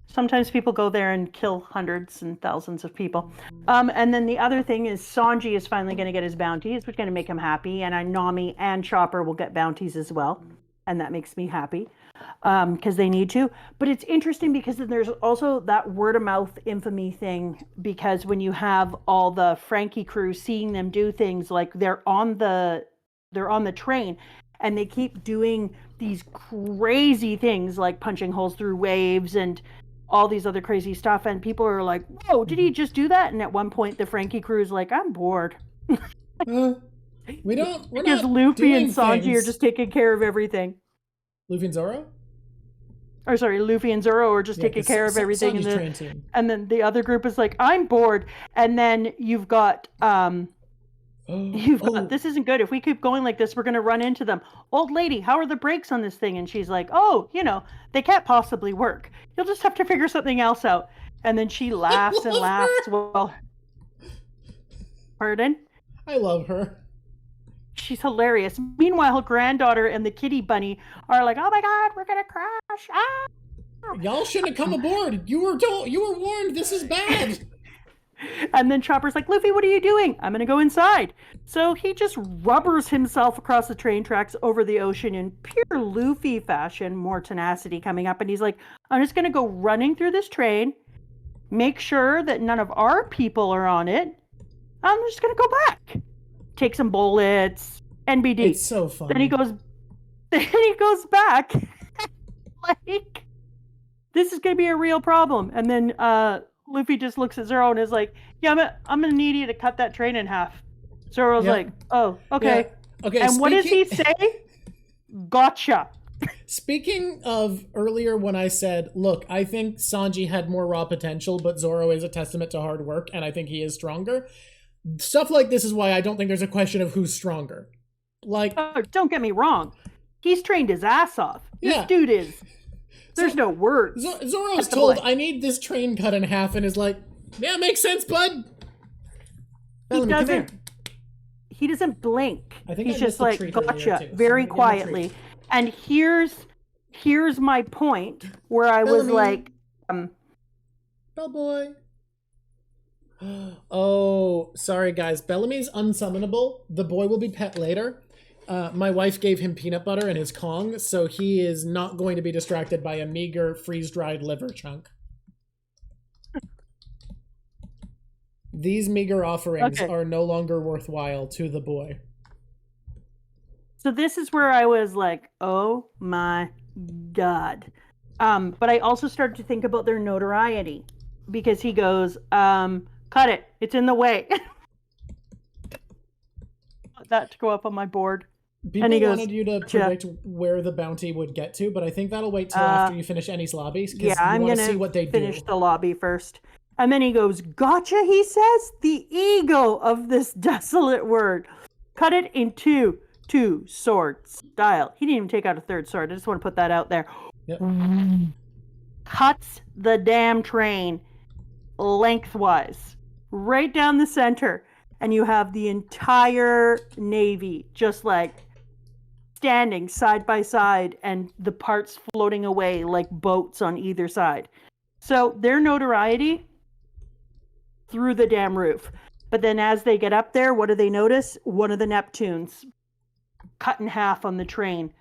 Sometimes people go there and kill hundreds and thousands of people. And then the other thing is Sanji is finally going to get his bounties, which is going to make him happy. And Nami and Chopper will get bounties as well. And that makes me happy because they need to. But it's interesting because there's also that word of mouth infamy thing, because when you have all the Franky crew seeing them do things like they're on the train and they keep doing these crazy things like punching holes through waves and all these other crazy stuff, and people are like, whoa, did he just do that? And at one point the Franky crew is like, I'm bored. Because Luffy and Sanji are just taking care of everything. Luffy and Zoro? Or sorry, Luffy and Zoro are just taking care of everything. And then the other group is like, I'm bored. And then you've got this isn't good. If we keep going like this, we're going to run into them. Old lady, how are the brakes on this thing? And she's like, they can't possibly work. You'll just have to figure something else out. And then she laughs and laughs. Well, pardon? I love her. She's hilarious. Meanwhile, her granddaughter and the kitty bunny are like, oh my God, we're going to crash. Ah! Y'all shouldn't have come aboard. You were warned. This is bad. And then Chopper's like, Luffy, what are you doing? I'm going to go inside. So he just rubbers himself across the train tracks over the ocean in pure Luffy fashion, more tenacity coming up. And he's like, I'm just going to go running through this train, make sure that none of our people are on it. I'm just going to go back. Take some bullets, NBD. It's so funny. Then he goes back. Like, this is going to be a real problem. And then Luffy just looks at Zoro and is like, yeah, I'm going to need you to cut that train in half. Zoro's like, oh, okay. Yeah. Okay. And what does he say? Gotcha. Speaking of earlier when I said, look, I think Sanji had more raw potential, but Zoro is a testament to hard work, and I think he is stronger. Stuff like this is why I don't think there's a question of who's stronger. Like, oh, don't get me wrong. He's trained his ass off. This dude is. There's no words. Zoro's told, I need this train cut in half, and is like, yeah, makes sense, bud. He doesn't blink. I think he's just like, gotcha, very quietly. And here's my point where I was like, Bellboy. Oh, sorry guys. Bellamy's unsummonable. The boy will be pet later. My wife gave him peanut butter in his Kong, so he is not going to be distracted by a meager freeze-dried liver chunk. These meager offerings are no longer worthwhile to the boy. So this is where I was like, oh my God. But I also started to think about their notoriety, because he goes, cut it. It's in the way. That to go up on my board. People wanted you to predict where the bounty would get to, but I think that'll wait till after you finish Eni's lobby, because I'm going to see what they finish the lobby first. And then he goes, gotcha, he says, the ego of this desolate word. Cut it in two sword style. He didn't even take out a third sword. I just want to put that out there. Yep. Cuts the damn train lengthwise, right down the center. And you have the entire Navy just like standing side by side, and the parts floating away like boats on either side. So their notoriety through the damn roof. But then as they get up there, what do they notice? One of the Neptunes cut in half on the train.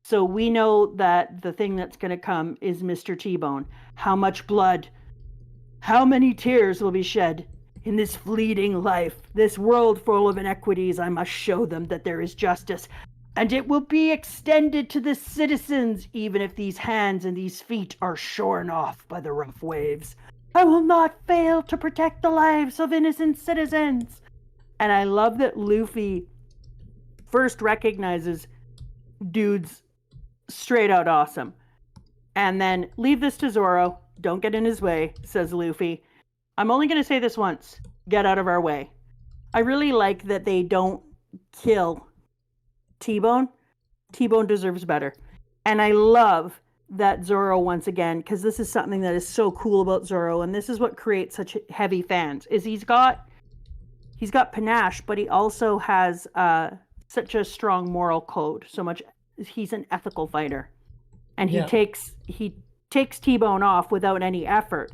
So we know that the thing that's going to come is Mr. T-Bone. How much blood, how many tears will be shed in this fleeting life, this world full of inequities? I must show them that there is justice, and it will be extended to the citizens, even if these hands and these feet are shorn off by the rough waves. I will not fail to protect the lives of innocent citizens. And I love that Luffy first recognizes dude's straight out awesome. And then, leave this to Zoro. Don't get in his way, says Luffy. I'm only going to say this once. Get out of our way. I really like that they don't kill T-Bone. T-Bone deserves better. And I love that Zoro, once again, because this is something that is so cool about Zoro, and this is what creates such heavy fans, is he's got panache, but he also has such a strong moral code. So much, he's an ethical fighter. And he takes T-Bone off without any effort.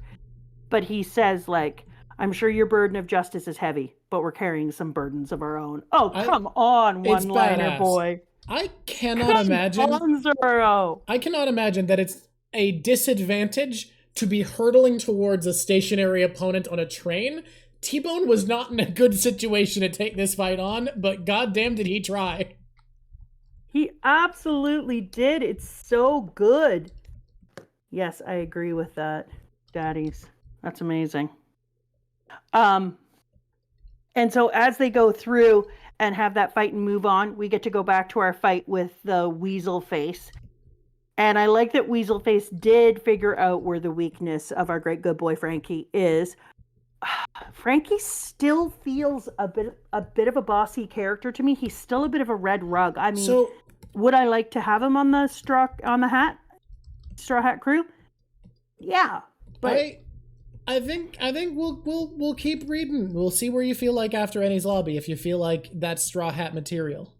But he says, like, I'm sure your burden of justice is heavy, but we're carrying some burdens of our own. Oh, come on, one-liner boy. I cannot imagine. On, Zoro. I cannot imagine that it's a disadvantage to be hurtling towards a stationary opponent on a train. T-Bone was not in a good situation to take this fight on, but goddamn did he try. He absolutely did. It's so good. Yes, I agree with that, daddies. That's amazing. And so as they go through and have that fight and move on, we get to go back to our fight with the Weasel Face. And I like that Weasel Face did figure out where the weakness of our great good boy Franky is. Franky still feels a bit of a bossy character to me. He's still a bit of a red rug. I mean, would I like to have him on the Straw Hat crew? Yeah, but I think we'll keep reading. We'll see where you feel like after Eni's lobby, if you feel like that's Straw Hat material.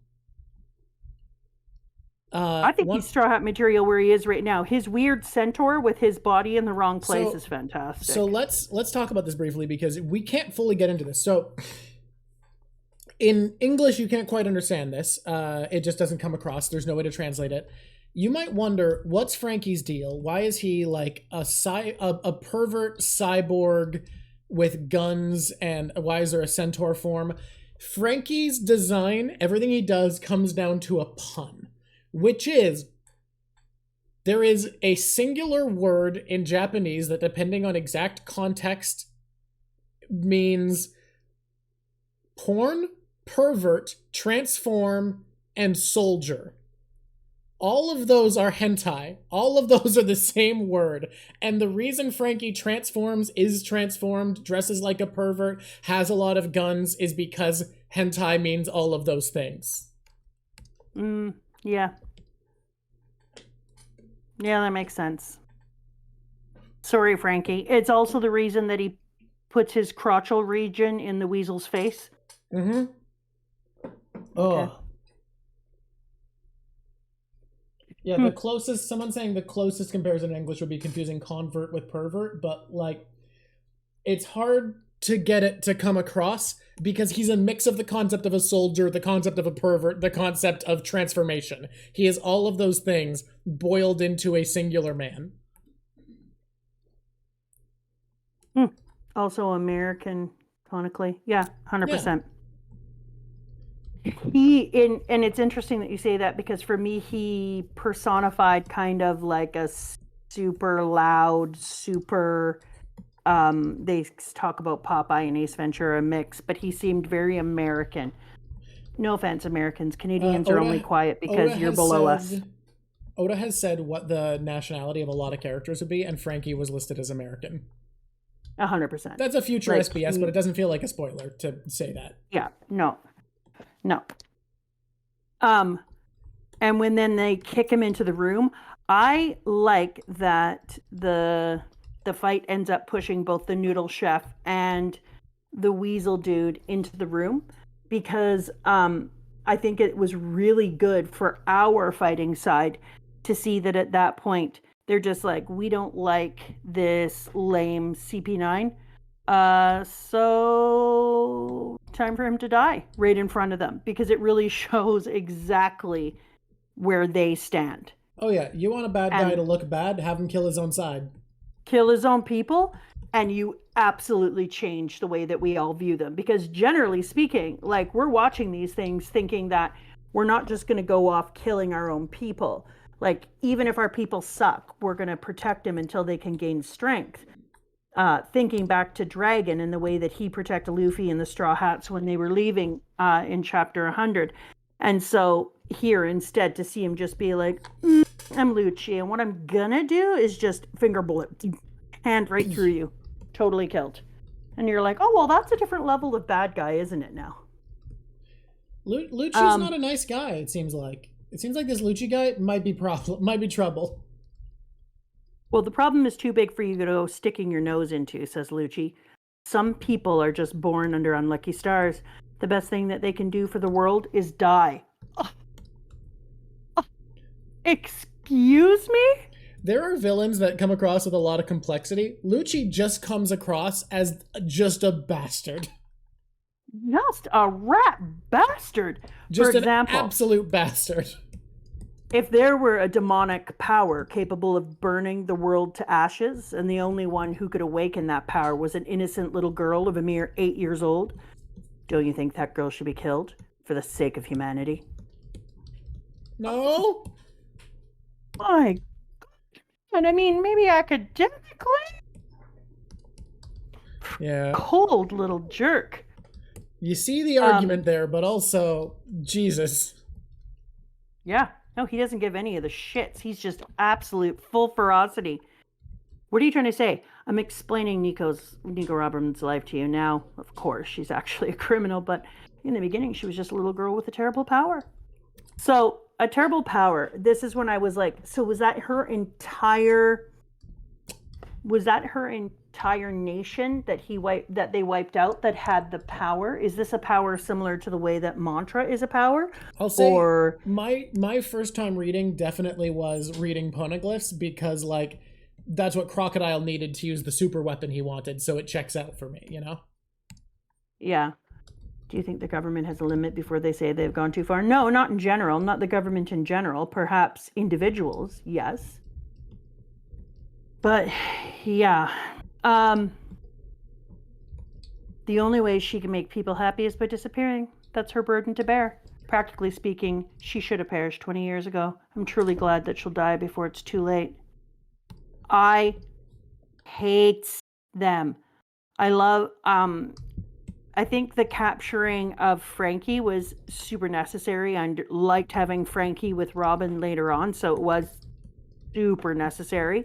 I think he's Straw Hat material where he is right now. His weird centaur with his body in the wrong place is fantastic. So let's talk about this briefly, because we can't fully get into this. So in English, you can't quite understand this. It just doesn't come across. There's no way to translate it. You might wonder, what's Franky's deal? Why is he like a pervert cyborg with guns, and why is there a centaur form? Franky's design, everything he does comes down to a pun, which is there is a singular word in Japanese that, depending on exact context, means porn, pervert, transform, and soldier. All of those are hentai. All of those are the same word. And the reason Franky transforms, is transformed, dresses like a pervert, has a lot of guns, is because hentai means all of those things. Yeah. Yeah, that makes sense. Sorry, Franky. It's also the reason that he puts his crotchal region in the weasel's face. Mm-hmm. Okay. Oh. Yeah, the closest, someone saying the closest comparison in English would be confusing convert with pervert, but like, it's hard to get it to come across because he's a mix of the concept of a soldier, the concept of a pervert, the concept of transformation. He is all of those things boiled into a singular man. Also American, canonically. Yeah, 100%. And it's interesting that you say that because for me, he personified kind of like a super loud, super, they talk about Popeye and Ace Ventura mix, but he seemed very American. No offense, Americans. Canadians are only quiet because you're below us. Oda has said what the nationality of a lot of characters would be, and Franky was listed as American. 100%. That's a future SBS, but it doesn't feel like a spoiler to say that. Yeah, no. And when then they kick him into the room, I like that the fight ends up pushing both the noodle chef and the weasel dude into the room because I think it was really good for our fighting side to see that at that point they're just like, we don't like this lame CP9. So time for him to die right in front of them because it really shows exactly where they stand. Oh yeah, you want a bad guy to look bad? Have him kill his own side. Kill his own people, and you absolutely change the way that we all view them. Because generally speaking, like we're watching these things thinking that we're not just going to go off killing our own people. Like even if our people suck, we're going to protect them until they can gain strength. Thinking back to Dragon and the way that he protected Luffy and the Straw Hats when they were leaving in chapter 100. And so here, instead, to see him just be like, I'm Lucci, and what I'm gonna do is just finger bullet, hand right through you, totally killed. And you're like, oh, well, that's a different level of bad guy, isn't it now? Lucci's not a nice guy, it seems like. It seems like this Lucci guy might be trouble. Well, the problem is too big for you to go sticking your nose into, says Lucci. Some people are just born under unlucky stars. The best thing that they can do for the world is die. Excuse me? There are villains that come across with a lot of complexity. Lucci just comes across as just a bastard. Just a rat bastard. Just for example, an absolute bastard. If there were a demonic power capable of burning the world to ashes, and the only one who could awaken that power was an innocent little girl of a mere 8 years old, don't you think that girl should be killed for the sake of humanity? No. My God. I mean, maybe academically? Yeah. Cold little jerk. You see the argument there, but also, Jesus. Yeah. No, he doesn't give any of the shits. He's just absolute full ferocity. What are you trying to say? I'm explaining Nico Robinson's life to you now. Of course, she's actually a criminal, but in the beginning, she was just a little girl with a terrible power. So, a terrible power. This is when I was like, so was that her entire nation that they wiped out that had the power? Is this a power similar to the way that mantra is a power? I'll say my first time reading definitely was reading poneglyphs because like that's what Crocodile needed to use the super weapon he wanted, so it checks out for me, you know? Yeah. Do you think the government has a limit before they say they've gone too far? No, not in general. Not the government in general. Perhaps individuals, yes. But, yeah. The only way she can make people happy is by disappearing. That's her burden to bear. Practically speaking, she should have perished 20 years ago. I'm truly glad that she'll die before it's too late. I hate them. I think the capturing of Franky was super necessary. I liked having Franky with Robin later on, so it was super necessary.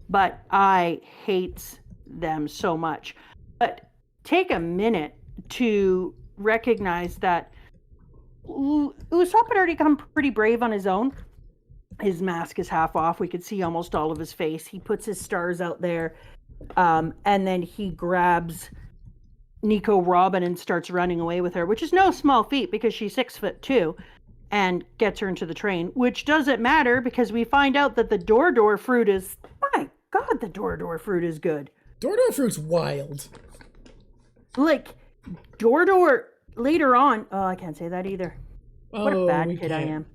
But I hate them so much. But take a minute to recognize that Usopp had already come pretty brave on his own. His mask is half off. We could see almost all of his face. He puts his stars out there. And then he grabs Nico Robin and starts running away with her, which is no small feat because she's 6'2", and gets her into the train, which doesn't matter because we find out that the Door fruit is, my God, the Door fruit is good. Door fruit's wild. Like, Door later on, oh, I can't say that either. What a bad kid I am.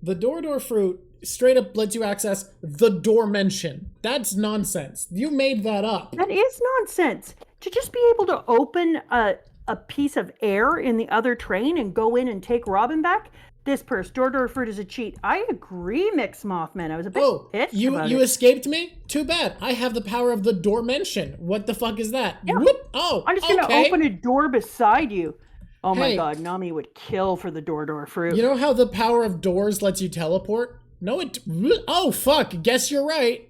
The Door fruit straight up lets you access the Dimension. That's nonsense. You made that up. That is nonsense. To just be able to open a piece of air in the other train and go in and take Robin back, this Door fruit is a cheat. I agree, Mix Mothman. I was a bit pissed about you it. escaped me? Too bad. I have the power of the Dimension. What the fuck is that? Yeah. Whoop. Oh, I'm just going to open a door beside you. Oh my God, Nami would kill for the Door fruit. You know how the power of doors lets you teleport? No, it... Oh, fuck. Guess you're right.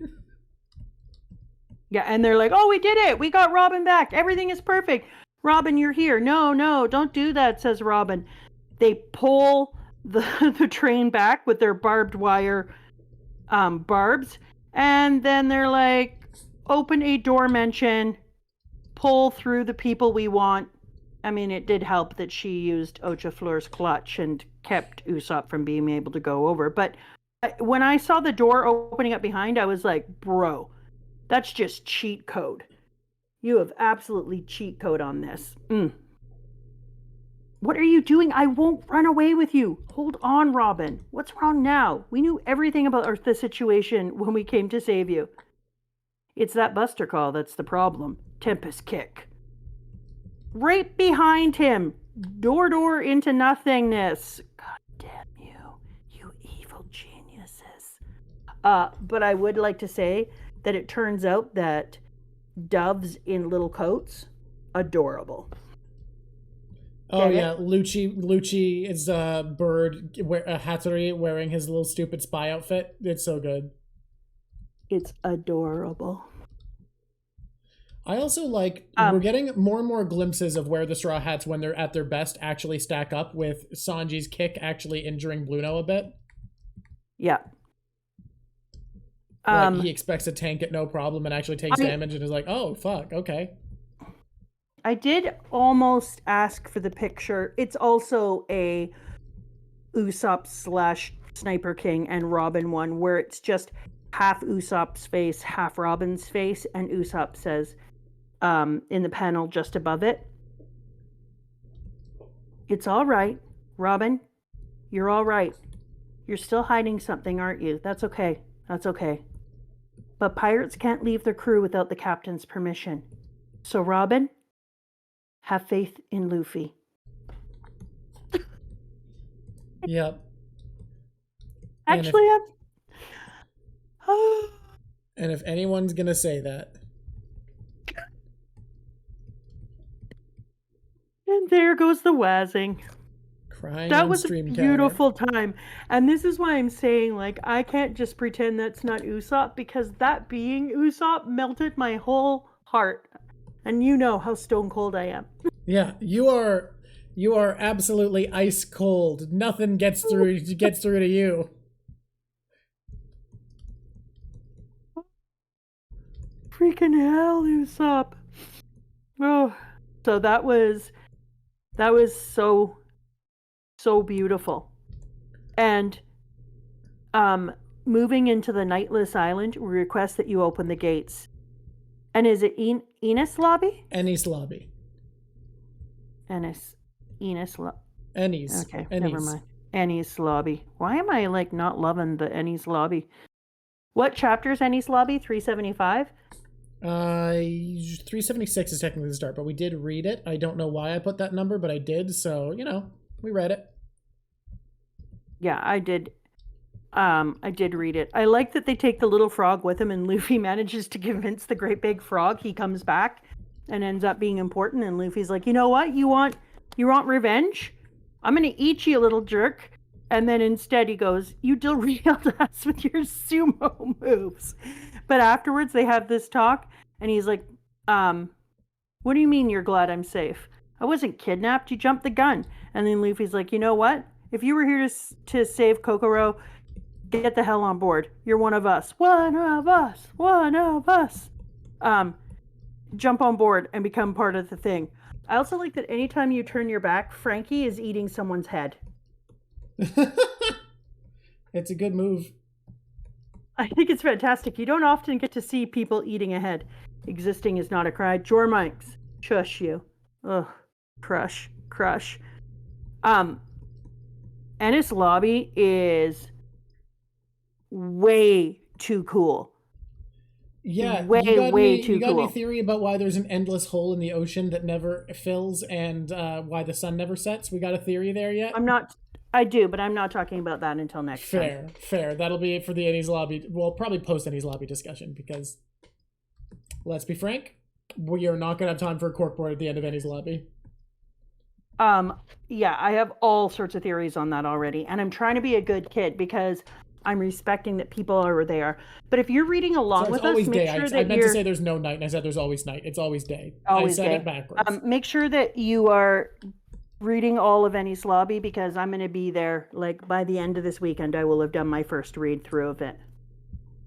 Yeah, and they're like, oh, we did it. We got Robin back. Everything is perfect. Robin, you're here. No, don't do that, says Robin. They pull the train back with their barbed wire barbs. And then they're like, open a Dimension, pull through the people we want. I mean, it did help that she used Ochafleur's clutch and kept Usopp from being able to go over. But when I saw the door opening up behind, I was like, bro, that's just cheat code. You have absolutely cheat code on this. What are you doing? I won't run away with you. Hold on, Robin. What's wrong now? We knew everything about the situation when we came to save you. It's that Buster call that's the problem. Tempest kick. Right behind him. Door into nothingness. God damn you. You evil geniuses. But I would like to say that it turns out that doves in little coats, adorable. Oh yeah, Lucci is a bird, Hattori wearing his little stupid spy outfit. It's so good. It's adorable. I also like, we're getting more and more glimpses of where the Straw Hats, when they're at their best, actually stack up, with Sanji's kick actually injuring Bluno a bit. Yeah. Like, he expects to tank it no problem and actually takes damage and is like, oh, fuck, okay. I did almost ask for the picture. It's also a Usopp / Sniper King and Robin one, where it's just half Usopp's face, half Robin's face, and Usopp says, in the panel just above it, it's all right, Robin. You're all right. You're still hiding something, aren't you? That's okay. That's okay. But pirates can't leave their crew without the captain's permission. So, Robin, have faith in Luffy. Yep. Actually, and if anyone's gonna say that. And there goes the wazzing. Crying that on was stream a beautiful time. And this is why I'm saying, like, I can't just pretend that's not Usopp, because that being Usopp melted my whole heart. And you know how stone cold I am. Yeah, you are absolutely ice cold. Nothing gets through to you. Freaking hell, Usopp. Oh, so that was so beautiful. And moving into the Nightless Island, we request that you open the gates. And is it Enos Lobby? Ennis Lobby. Ennis. Ennis. Okay, Ennis. never mind. Ennis Lobby. Why am I like not loving the Ennis Lobby? What chapter is Ennis Lobby? 375? 376 is technically the start, but we did read it. I don't know why I put that number, but I did, so, you know, we read it. Yeah, I did. I did read it. I like that they take the little frog with him, and Luffy manages to convince the great big frog. He comes back and ends up being important, and Luffy's like, you know what? You want revenge? I'm gonna eat you, little jerk. And then instead he goes, you derailed us with your sumo moves. But afterwards they have this talk, and he's like, what do you mean you're glad I'm safe? I wasn't kidnapped. You jumped the gun. And then Luffy's like, you know what? If you were here to save Kokoro, get the hell on board. You're one of us. One of us. One of us. Jump on board and become part of the thing. I also like that anytime you turn your back, Franky is eating someone's head. It's a good move. I think it's fantastic. You don't often get to see people eating a head. Existing is not a cry. Jorminx, shush you. Ugh, crush. Ennis Lobby is way too cool. Yeah, way too cool. You got any theory about why there's an endless hole in the ocean that never fills and why the sun never sets? We got a theory there yet? I do, but I'm not talking about that until next time. Fair. That'll be it for the Ennis Lobby. Well, probably post Ennis Lobby discussion because, let's be frank, we are not going to have time for a corkboard at the end of Ennis Lobby. Yeah, I have all sorts of theories on that already, and I'm trying to be a good kid because I'm respecting that people are where they are. But if you're reading along with us, make sure that I meant to say there's no night, and I said there's always night. It's always day. I said it backwards. Make sure that you are reading all of Ennis Lobby because I'm going to be there. Like by the end of this weekend, I will have done my first read through of it.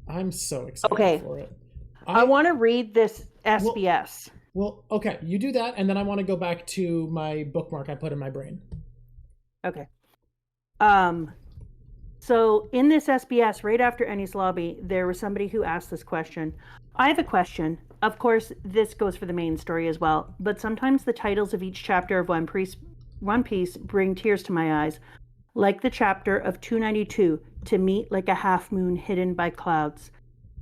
I'm so excited for it. I want to read this SBS. Well, okay, you do that, and then I want to go back to my bookmark I put in my brain. Okay. So in this SBS, right after Ennis Lobby, there was somebody who asked this question. I have a question. Of course, this goes for the main story as well, but sometimes the titles of each chapter of One Piece bring tears to my eyes, like the chapter of 292, To Meet Like a Half Moon Hidden by Clouds.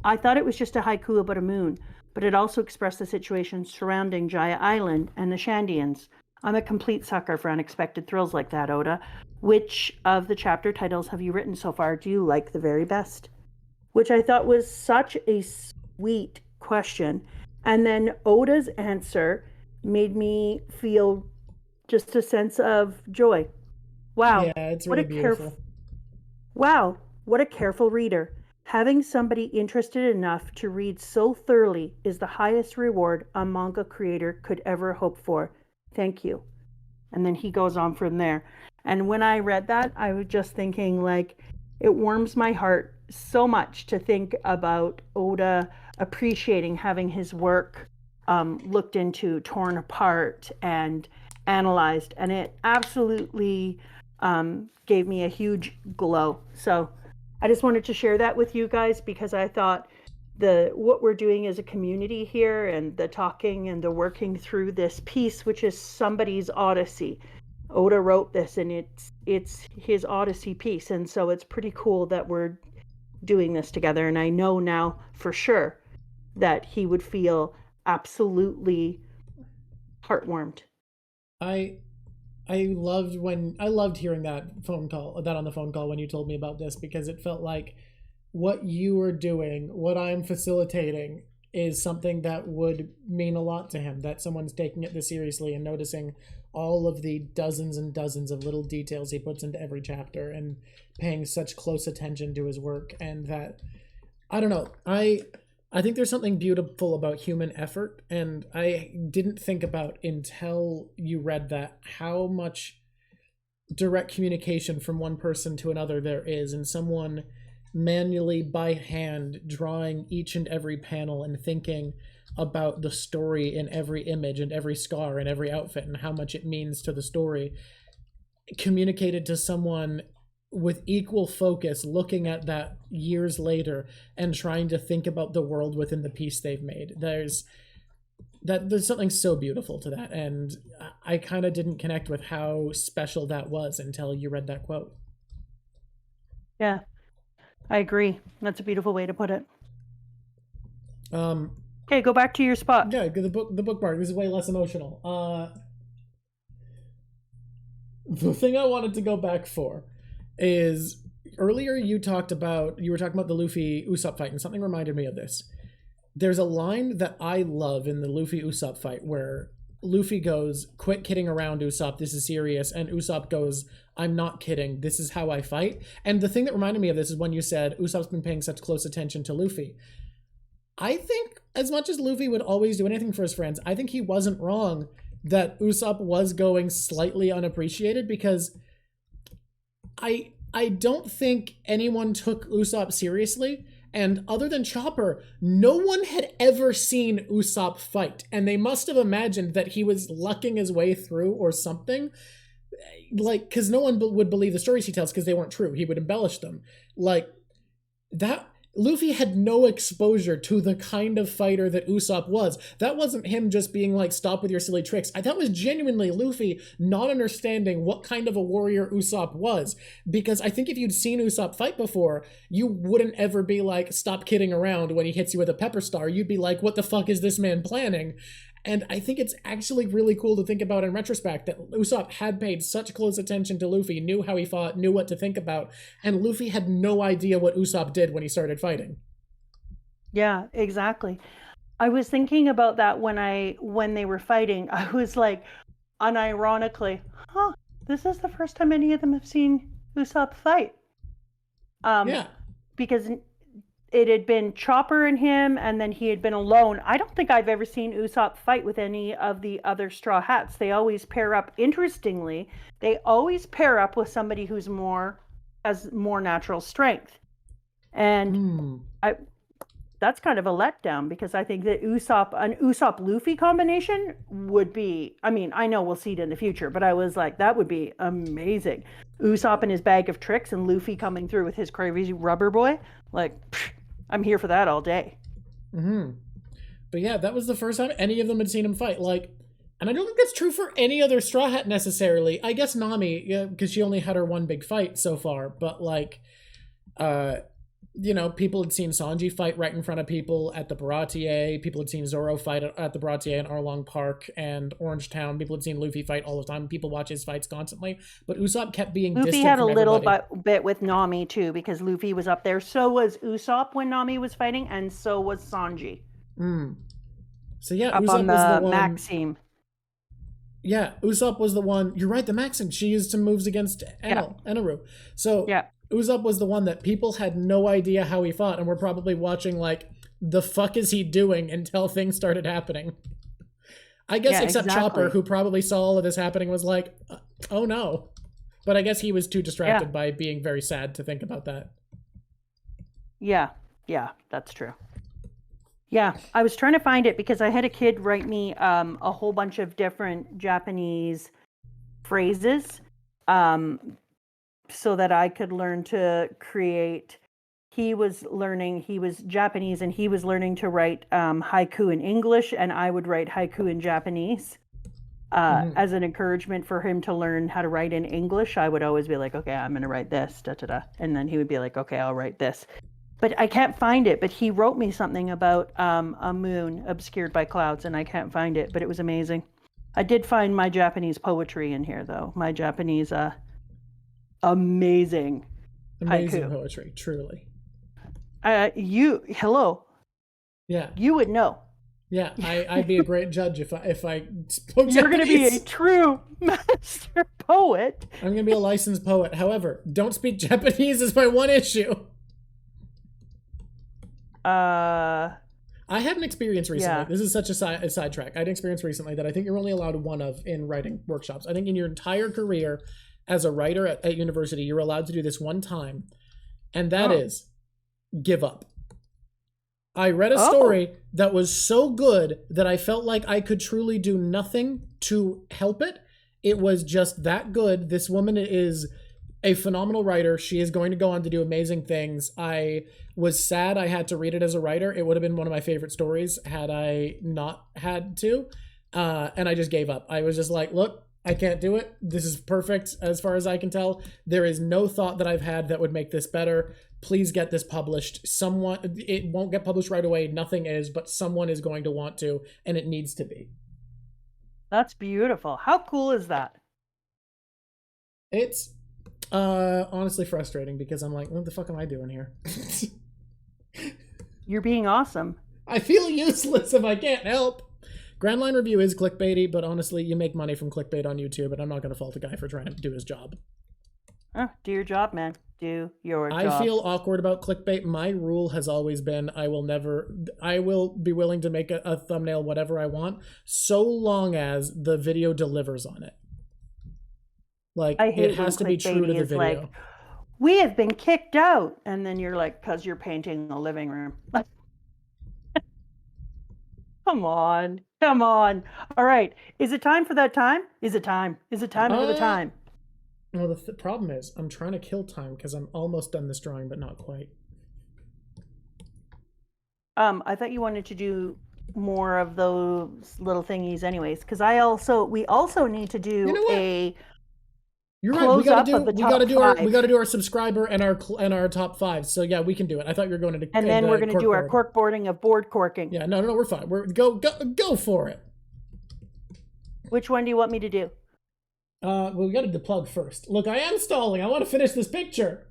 I thought it was just a haiku about a moon, but it also expressed the situation surrounding Jaya Island and the Shandians. I'm a complete sucker for unexpected thrills like that, Oda. Which of the chapter titles have you written so far do you like the very best? Which I thought was such a sweet question. And then Oda's answer made me feel just a sense of joy. Wow. Yeah, it's really beautiful. Wow, what a careful reader. Having somebody interested enough to read so thoroughly is the highest reward a manga creator could ever hope for. Thank you. And then he goes on from there. And when I read that, I was just thinking, like, it warms my heart so much to think about Oda appreciating having his work looked into, torn apart, and analyzed. And it absolutely gave me a huge glow. So I just wanted to share that with you guys because I thought what we're doing as a community here and the talking and the working through this piece, which is somebody's odyssey. Oda wrote this and it's his odyssey piece, and so it's pretty cool that we're doing this together. And I know now for sure that he would feel absolutely heartwarmed. I loved hearing that on the phone call when you told me about this, because it felt like what you were doing, what I'm facilitating, is something that would mean a lot to him, that someone's taking it this seriously and noticing all of the dozens and dozens of little details he puts into every chapter and paying such close attention to his work. And that, I don't know, I think there's something beautiful about human effort, and I didn't think about until you read that how much direct communication from one person to another there is, and someone manually by hand drawing each and every panel and thinking about the story in every image and every scar and every outfit and how much it means to the story, communicated to someone with equal focus looking at that years later and trying to think about the world within the piece they've made. There's something so beautiful to that, and I kind of didn't connect with how special that was until you read that quote. Yeah, I agree. That's a beautiful way to put it. Okay, go back to your spot. Yeah, the bookmark. This is way less emotional. The thing I wanted to go back for is earlier you were talking about the Luffy Usopp fight, and something reminded me of this. There's a line that I love in the Luffy Usopp fight where Luffy goes, "Quit kidding around, Usopp, this is serious," and Usopp goes, "I'm not kidding, this is how I fight." And the thing that reminded me of this is when you said Usopp's been paying such close attention to Luffy. I think as much as Luffy would always do anything for his friends, I think he wasn't wrong that Usopp was going slightly unappreciated, because I don't think anyone took Usopp seriously. And other than Chopper, no one had ever seen Usopp fight. And they must have imagined that he was lucking his way through or something. Like, because no one would believe the stories he tells because they weren't true. He would embellish them. Like, that... Luffy had no exposure to the kind of fighter that Usopp was. That wasn't him just being like, stop with your silly tricks. That was genuinely Luffy not understanding what kind of a warrior Usopp was. Because I think if you'd seen Usopp fight before, you wouldn't ever be like, stop kidding around when he hits you with a pepper star. You'd be like, what the fuck is this man planning? And I think it's actually really cool to think about in retrospect that Usopp had paid such close attention to Luffy, knew how he fought, knew what to think about, and Luffy had no idea what Usopp did when he started fighting. Yeah, exactly. I was thinking about that when they were fighting. I was like, unironically, this is the first time any of them have seen Usopp fight. Yeah. Because it had been Chopper and him, and then he had been alone. I don't think I've ever seen Usopp fight with any of the other Straw Hats. They always pair up. Interestingly, they always pair up with somebody who's has more natural strength. And that's kind of a letdown, because I think that an Usopp Luffy combination would be, I mean, I know we'll see it in the future, but I was like, that would be amazing. Usopp and his bag of tricks and Luffy coming through with his crazy rubber boy. Like, I'm here for that all day. But yeah, that was the first time any of them had seen him fight. Like, and I don't think that's true for any other Straw Hat necessarily. I guess Nami, yeah, because she only had her one big fight so far. But like, you know, people had seen Sanji fight right in front of people at the Baratier. People had seen Zoro fight at the Baratier in Arlong Park and Orange Town. People had seen Luffy fight all the time. People watch his fights constantly. But Usopp kept being distant from everybody. Luffy had a little bit with Nami too, because Luffy was up there. So was Usopp when Nami was fighting, and so was Sanji. So yeah, up Usopp on the was the one. Maxim. Yeah, Usopp was the one. You're right, the Maxim. She used some moves against Enaru. So yeah. Usopp was the one that people had no idea how he fought, and were probably watching like, the fuck is he doing, until things started happening. I guess except Chopper, who probably saw all of this happening, was like, oh no. But I guess he was too distracted by being very sad to think about that. Yeah, that's true. Yeah, I was trying to find it because I had a kid write me a whole bunch of different Japanese phrases so that I could learn to create. He was Japanese, and he was learning to write haiku in English, and I would write haiku in Japanese. As an encouragement for him to learn how to write in English, I would always be like, okay, I'm going to write this, da-da-da. And then he would be like, okay, I'll write this. But I can't find it. But he wrote me something about a moon obscured by clouds, and I can't find it. But it was amazing. I did find my Japanese poetry in here, though. My Japanese amazing haiku. Poetry, truly. Hello. Yeah. You would know. Yeah, I'd be a great judge if I spoke Japanese. You're going to be a true master poet. I'm going to be a licensed poet. However, don't speak Japanese is my one issue. I had an experience recently. Yeah. This is such a sidetrack. I had an experience recently that I think you're only allowed one of in writing workshops. I think in your entire career as a writer at university, you're allowed to do this one time, and that is give up. I read a story that was so good that I felt like I could truly do nothing to help it. It was just that good. This woman is a phenomenal writer. She is going to go on to do amazing things. I was sad I had to read it as a writer. It would have been one of my favorite stories had I not had to. And I just gave up. I was just like, look, I can't do it. This is perfect as far as I can tell. There is no thought that I've had that would make this better. Please get this published. It won't get published right away. Nothing is, but someone is going to want to, and it needs to be. That's beautiful. How cool is that? It's honestly frustrating because I'm like, what the fuck am I doing here? You're being awesome. I feel useless if I can't help. Grand Line Review is clickbaity, but honestly, you make money from clickbait on YouTube, and I'm not going to fault a guy for trying to do his job. Do your job, man. Do your job. I feel awkward about clickbait. My rule has always been I will be willing to make a thumbnail whatever I want, so long as the video delivers on it. Like, it has to be true to the video. we have been kicked out. And then you're like, because you're painting the living room. Come on. All right. Is it time for that time? Is it time for the time? Well, the problem is I'm trying to kill time because I'm almost done this drawing, but not quite. I thought you wanted to do more of those little thingies anyways, because we also need to do a You're right. We gotta do our subscriber and our top 5. So yeah, we can do it. I thought you were going to. And then we're gonna do our cork boarding of board corking. Yeah, no, we're fine. Go for it. Which one do you want me to do? Well, we gotta deplug first. Look, I am stalling. I want to finish this picture.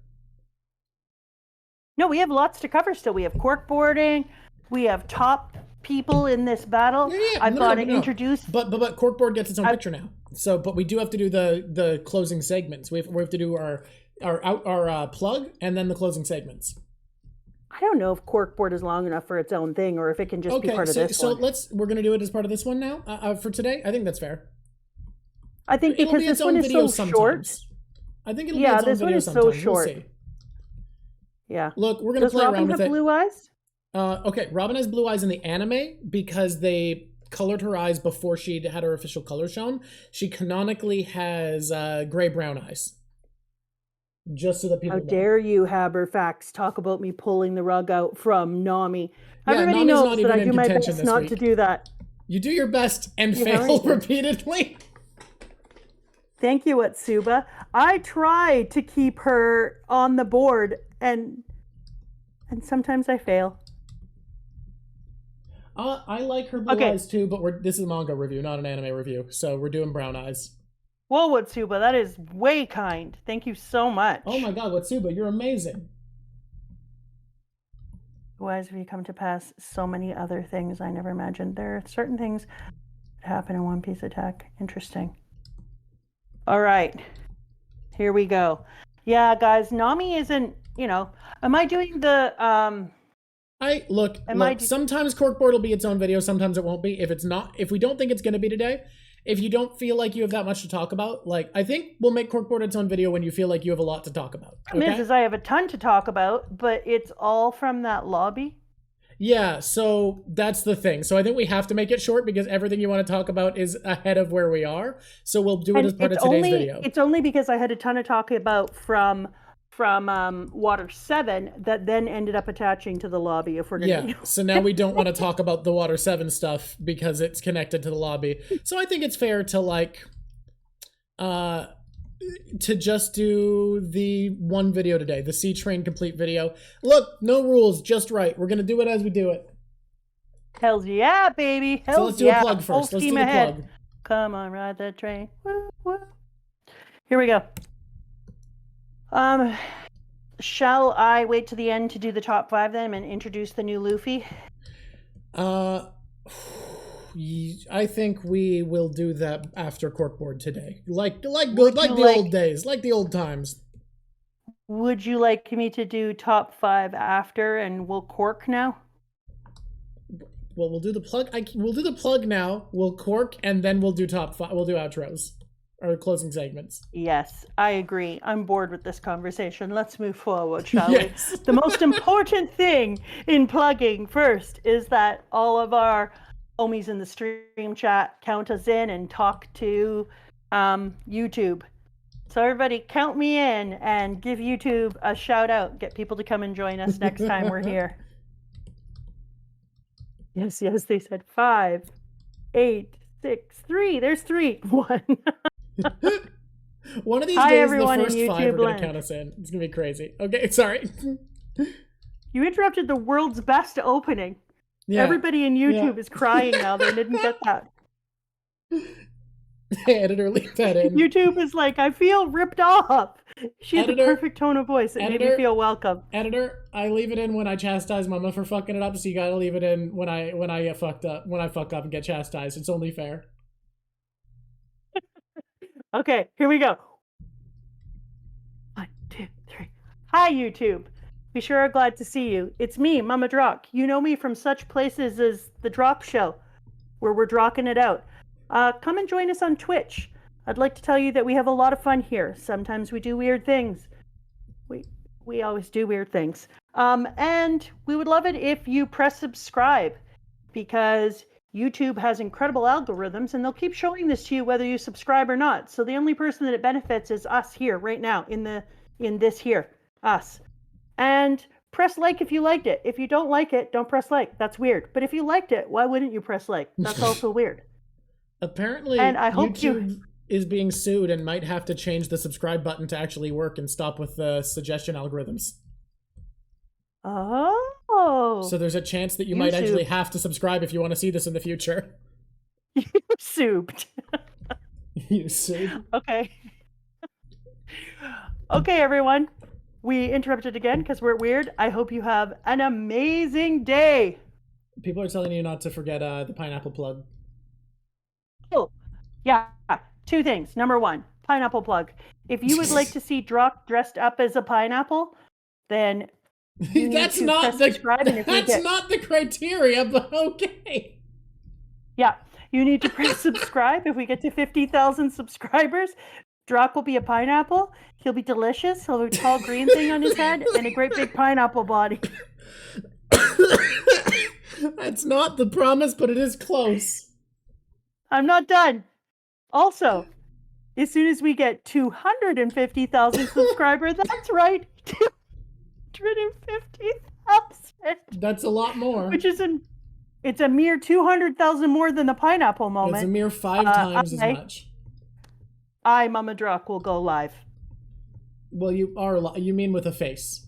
No, we have lots to cover still. We have cork boarding. We have top people in this battle. Yeah. I thought to introduce. But corkboard gets its own picture now. So, but we do have to do the closing segments. We have to do our plug and then the closing segments. I don't know if corkboard is long enough for its own thing or if it can just be part of this one. So we're gonna do it as part of this one now for today. I think that's fair. I think because this one is so short. I think it'll be its own video sometime. Yeah, this one is so short. We'll see. Yeah. Look, we're gonna play around with it. Does Robin have blue eyes? Okay, Robin has blue eyes in the anime because they colored her eyes before she had her official color shown. She canonically has gray-brown eyes. Just so that people know. How dare you, Haberfax, talk about me pulling the rug out from Nami. Everybody knows that I do my best not to do that. You do your best and fail repeatedly. Thank you, Atsuba. I try to keep her on the board and sometimes I fail. I like her blue eyes too, but this is a manga review, not an anime review, so we're doing brown eyes. Whoa, Watsuba, that is way kind. Thank you so much. Oh my god, Watsuba, you're amazing. Why have you come to pass so many other things I never imagined? There are certain things that happen in One Piece Attack. Interesting. All right, here we go. Yeah, guys, Nami isn't, am I doing the, Look, sometimes corkboard will be its own video, sometimes it won't be. If we don't think it's going to be today, if you don't feel like you have that much to talk about, I think we'll make corkboard its own video when you feel like you have a lot to talk about. Okay? Is I have a ton to talk about, but it's all from that lobby. Yeah, so that's the thing. So I think we have to make it short because everything you want to talk about is ahead of where we are. So we'll do it as part of today's video. It's only because I had a ton to talk about from Water 7 that then ended up attaching to the lobby. If we're gonna so now we don't want to talk about the Water 7 stuff because it's connected to the lobby. So I think it's fair to to just do the one video today, the Sea Train complete video. Look, no rules, just right. We're gonna do it as we do it. Hells yeah, baby. Hells so let's do a plug first. Let's do the plug. Come on, ride that train. Woo, woo. Here we go. Shall I wait to the end to do the top 5 then and introduce the new Luffy? I think we will do that after corkboard today. Like the old days, like the old times. Would you like me to do top 5 after and we'll cork now? Well, we'll do the plug. We'll do the plug now. We'll cork and then we'll do top 5. We'll do outros. Or closing segments. Yes, I agree. I'm bored with this conversation. Let's move forward, shall we? The most important thing in plugging first is that all of our homies in the stream chat count us in and talk to YouTube. So everybody count me in and give YouTube a shout out. Get people to come and join us next time we're here. Yes, they said 5, 8, 6, 3. There's 3. 1. One of these days, the first 5 are going to count us in. It's going to be crazy. Okay, sorry. You interrupted the world's best opening. Yeah. Everybody in YouTube is crying now. They didn't get that. Hey, editor, leave that in. YouTube is like, I feel ripped off. She had the perfect tone of voice. It made me feel welcome. Editor, I leave it in when I chastise Mama for fucking it up, so you gotta leave it in when I get fucked up. When I fuck up and get chastised. It's only fair. Okay, here we go. 1, 2, 3. Hi, YouTube. We sure are glad to see you. It's me, Mama Drock. You know me from such places as The Drop Show, where we're drocking it out. Come and join us on Twitch. I'd like to tell you that we have a lot of fun here. Sometimes we do weird things. Wait, We always do weird things. And we would love it if you press subscribe, because YouTube has incredible algorithms and they'll keep showing this to you whether you subscribe or not. So the only person that it benefits is us here right now in this here, us. And press like if you liked it. If you don't like it, don't press like. That's weird. But if you liked it, why wouldn't you press like? That's also weird. Apparently, and I hope YouTube is being sued and might have to change the subscribe button to actually work and stop with the suggestion algorithms. Oh. So there's a chance that you might actually have to subscribe if you want to see this in the future. You souped. You souped. Okay. Okay, everyone. We interrupted again because we're weird. I hope you have an amazing day. People are telling you not to forget the pineapple plug. Oh, yeah. 2 things. Number 1, pineapple plug. If you would like to see Drock dressed up as a pineapple, then that's not the criteria, but okay. Yeah, you need to press subscribe. If we get to 50,000 subscribers, Drock will be a pineapple. He'll be delicious. He'll have a tall green thing on his head and a great big pineapple body. That's not the promise, but it is close. I'm not done. Also, as soon as we get 250,000 subscribers, that's right, 250,000. That's a lot more. Which is it's a mere 200,000 more than the pineapple moment. It's a mere 5 times as much. I, Mama Drock, will go live. Well, you mean with a face.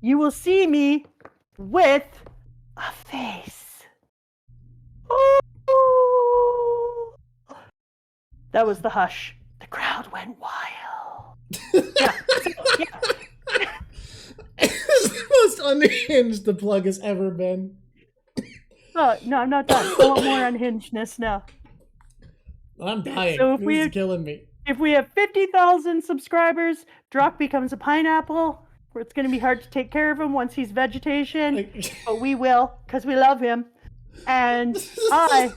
You will see me with a face. Oh. That was the hush. The crowd went wild. Yeah. It's the most unhinged the plug has ever been. Oh, no, I'm not done. I want more unhingedness now. I'm dying. So this is killing me. If we have 50,000 subscribers, Drock becomes a pineapple, where it's going to be hard to take care of him once he's vegetation. But we will, because we love him. And I,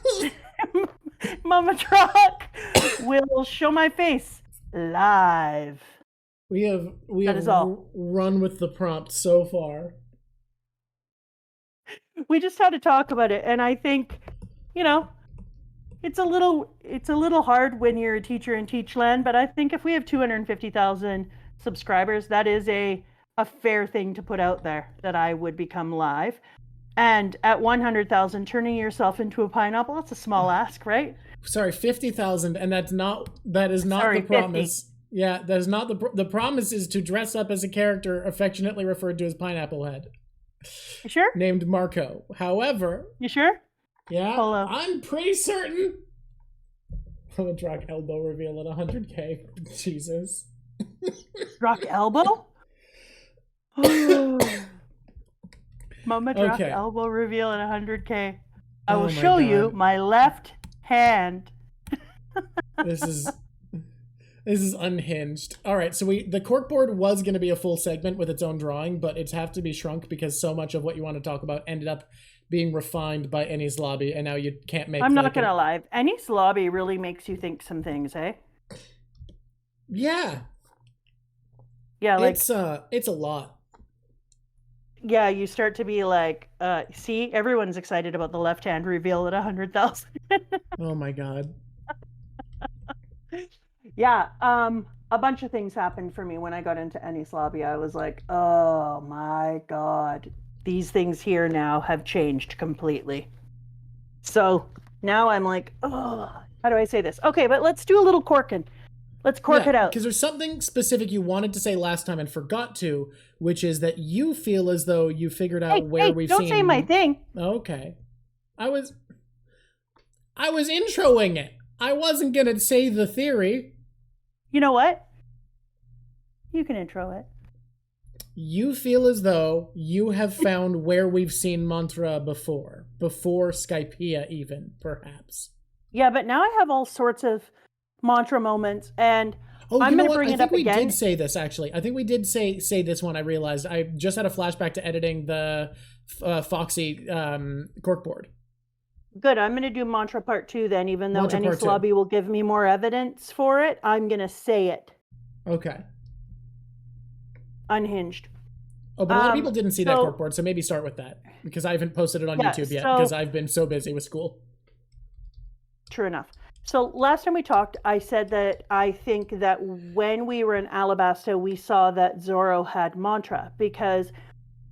Mama Drock, will show my face live. We have run with the prompt so far. We just had to talk about it, and I think, it's a little hard when you're a teacher in Teachland, but I think if we have 250,000 subscribers, that is a fair thing to put out there, that I would become live. And at 100,000, turning yourself into a pineapple, that's a small ask, right? Sorry, 50,000, and that is not the promise. 50. Yeah, that is not the promise is to dress up as a character affectionately referred to as Pineapple Head. You sure? Named Marco. However... You sure? Yeah, Hello. I'm pretty certain. I'm a Drock elbow reveal at 100k. Jesus. Drock elbow? Mama Drock elbow reveal at 100k. I will show you my left hand. This is unhinged. All right, so the corkboard was going to be a full segment with its own drawing, but it's have to be shrunk because so much of what you want to talk about ended up being refined by Ennie's Lobby, and now you can't make... I'm not going to lie. Ennie's Lobby really makes you think some things, eh? Yeah. Yeah, like... It's a lot. Yeah, you start to be like, see, everyone's excited about the left-hand reveal at 100,000. Oh my god. Yeah, a bunch of things happened for me when I got into Ennie's Lobby. I was like, oh my god. These things here now have changed completely. So now I'm like, oh, how do I say this? Okay, but let's do a little corking. Let's cork it out. Because there's something specific you wanted to say last time and forgot to, which is that you feel as though you figured out where we've seen... Don't say my thing. Okay. I was introing it. I wasn't going to say the theory. You know what? You can intro it. You feel as though you have found where we've seen mantra before Skypiea even, perhaps. Yeah, but now I have all sorts of mantra moments, and I'm going to bring it up again. I think we did say this, actually. I think we did say this one, I realized. I just had a flashback to editing the Foxy corkboard. Good, I'm going to do mantra part 2 then, even though Ennie's Lobby will give me more evidence for it. I'm going to say it. Okay. unhinged. Oh, but a lot of people didn't see that cork board, so maybe start with that, because I haven't posted it on YouTube yet, because I've been so busy with school. True enough. So last time we talked, I said that I think that when we were in Alabasta, we saw that Zoro had mantra, because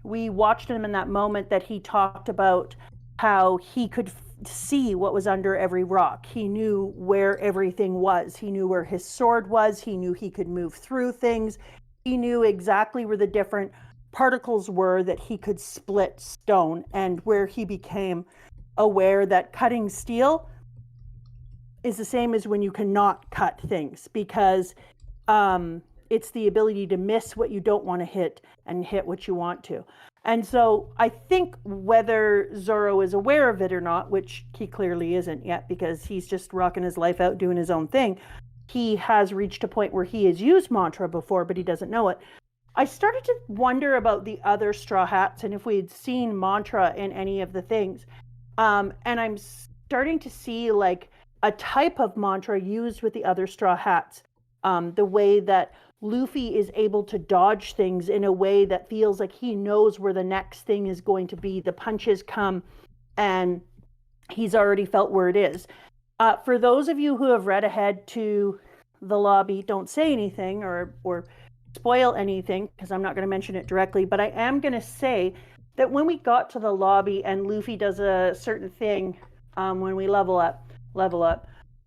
we watched him in that moment that he talked about how he could see what was under every rock. He knew where everything was. He knew where his sword was. He knew he could move through things. He knew exactly where the different particles were that he could split stone, and where he became aware that cutting steel is the same as when you cannot cut things, because it's the ability to miss what you don't want to hit and hit what you want to. And so I think whether Zoro is aware of it or not, which he clearly isn't yet because he's just rocking his life out doing his own thing, he has reached a point where he has used mantra before, but he doesn't know it. I started to wonder about the other Straw Hats and if we had seen mantra in any of the things. And I'm starting to see like a type of mantra used with the other Straw Hats. The way that Luffy is able to dodge things in a way that feels like he knows where the next thing is going to be. The punches come and he's already felt where it is. For those of you who have read ahead to the lobby, don't say anything or spoil anything, because I'm not going to mention it directly, but I am going to say that when we got to the lobby and Luffy does a certain thing when we level up,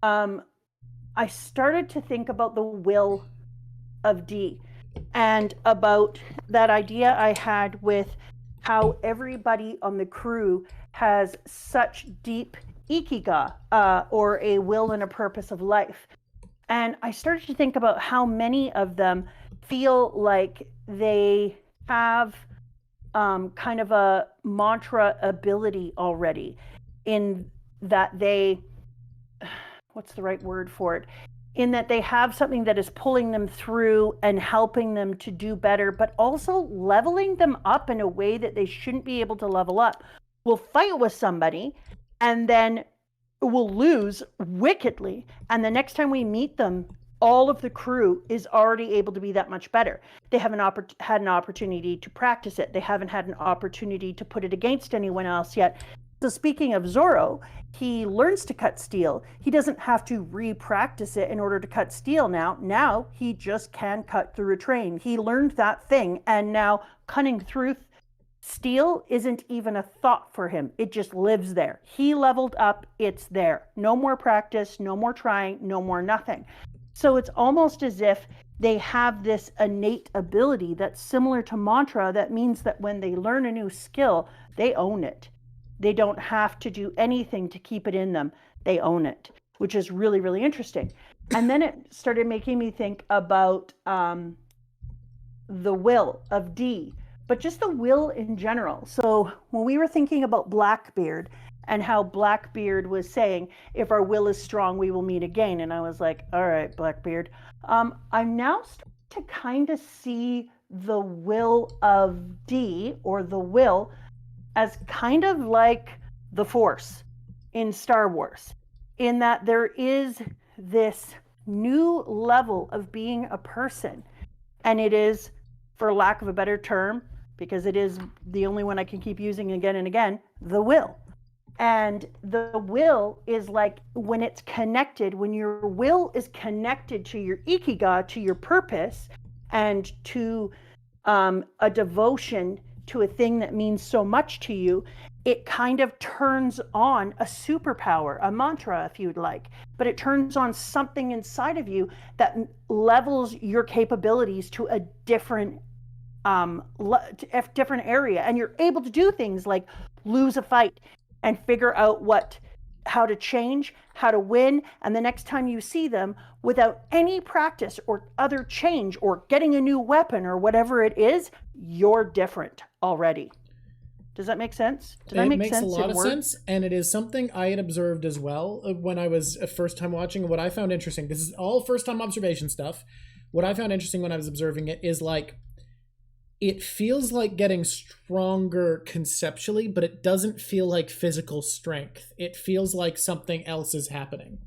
I started to think about the will of D and about that idea I had with how everybody on the crew has such deep ikiga, or a will and a purpose of life. And I started to think about how many of them feel like they have kind of a mantra ability already, in that they, what's the right word for it? In that they have something that is pulling them through and helping them to do better, but also leveling them up in a way that they shouldn't be able to level up. We'll fight with somebody and then we'll lose wickedly. And the next time we meet them, all of the crew is already able to be that much better. They haven't had an opportunity to practice it. They haven't had an opportunity to put it against anyone else yet. So speaking of Zoro, he learns to cut steel. He doesn't have to re-practice it in order to cut steel now. Now he just can cut through a train. He learned that thing, and now cutting through steel isn't even a thought for him. It just lives there. He leveled up, it's there. No more practice, no more trying, no more nothing. So it's almost as if they have this innate ability that's similar to mantra, that means that when they learn a new skill, they own it. They don't have to do anything to keep it in them. They own it, which is really, really interesting. And then it started making me think about the will of D, but just the will in general. So when we were thinking about Blackbeard and how Blackbeard was saying, if our will is strong, we will meet again. And I was like, all right, Blackbeard. I'm now starting to kind of see the will of D, or the will, as kind of like the Force in Star Wars, in that there is this new level of being a person. And it is, for lack of a better term, because it is the only one I can keep using again and again, the will. And the will is like when it's connected, when your will is connected to your ikiga, to your purpose, and to a devotion to a thing that means so much to you, it kind of turns on a superpower, a mantra if you'd like, but it turns on something inside of you that levels your capabilities to a different area, and you're able to do things like lose a fight and figure out how to change, how to win, and the next time you see them, without any practice or other change or getting a new weapon or whatever it is, you're different already. Does that make sense? Did that make sense? It makes a lot of sense, and it is something I had observed as well when I was a first time watching. What I found interesting, this is all first time observation stuff. What I found interesting when I was observing it is like, it feels like getting stronger conceptually, but it doesn't feel like physical strength. It feels like something else is happening.